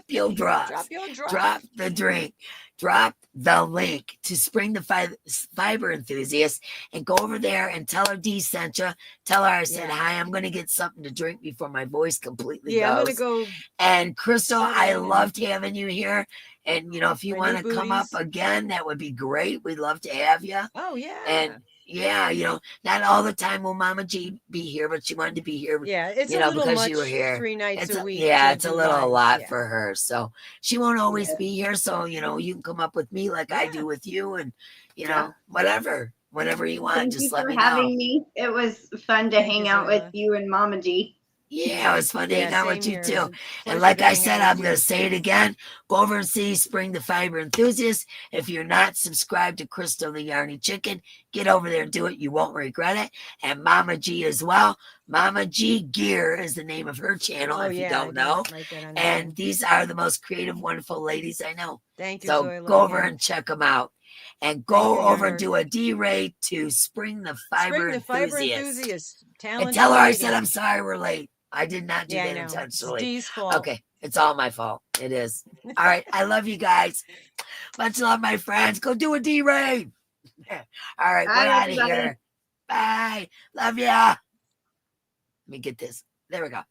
your drops. Drop your drop. Drop the drink. Drop the link to Spring the Fiber Enthusiast and go over there and tell her Dee sent you. Tell her I said hi. I'm going to get something to drink before my voice completely goes. I'm going to go. And Krystal, I settle in loved having you here. And, you know, if you my want new to come up booties. again, that would be great. We'd love to have you. Oh, yeah. And yeah, you know, not all the time will Mama G be here, but she wanted to be here. Yeah, it's you a know, little because much you were here. 3 nights a week. Yeah, to it's a do little lives. lot Yeah. for her. So she won't always Yeah. be here. So, you know, you can come up with me like I Yeah. do with you and, you Yeah. know, whenever you want, Thank just you let for me having know. me. It was fun to Thank hang you, out with Zoila. you and Mama G. Yeah, it was fun to hang out with same you here. too. It's a And pleasure like to I hang said, out I'm with going you. to say it again. Go over and see Spring the Fiber Enthusiast. If you're not subscribed to Krystal the Yarny Chicken, get over there and do it. You won't regret it. And Mama G as well. Mama G Gear is the name of her channel, if you don't know. Write that on And these are the most creative, wonderful ladies I know. Thank you, So Zoila. go over and check them out. And go over and do a D-rate to Spring the Fiber Enthusiast. And tell her I said I'm sorry we're late. I did not do that intentionally. It's Dee's fault. Okay, it's all my fault. It is. All right, I love you guys. Much love, my friends. Go do a D-rate. All right, Bye, we're out of everybody. here. Bye. Love ya. Let me get this. There we go.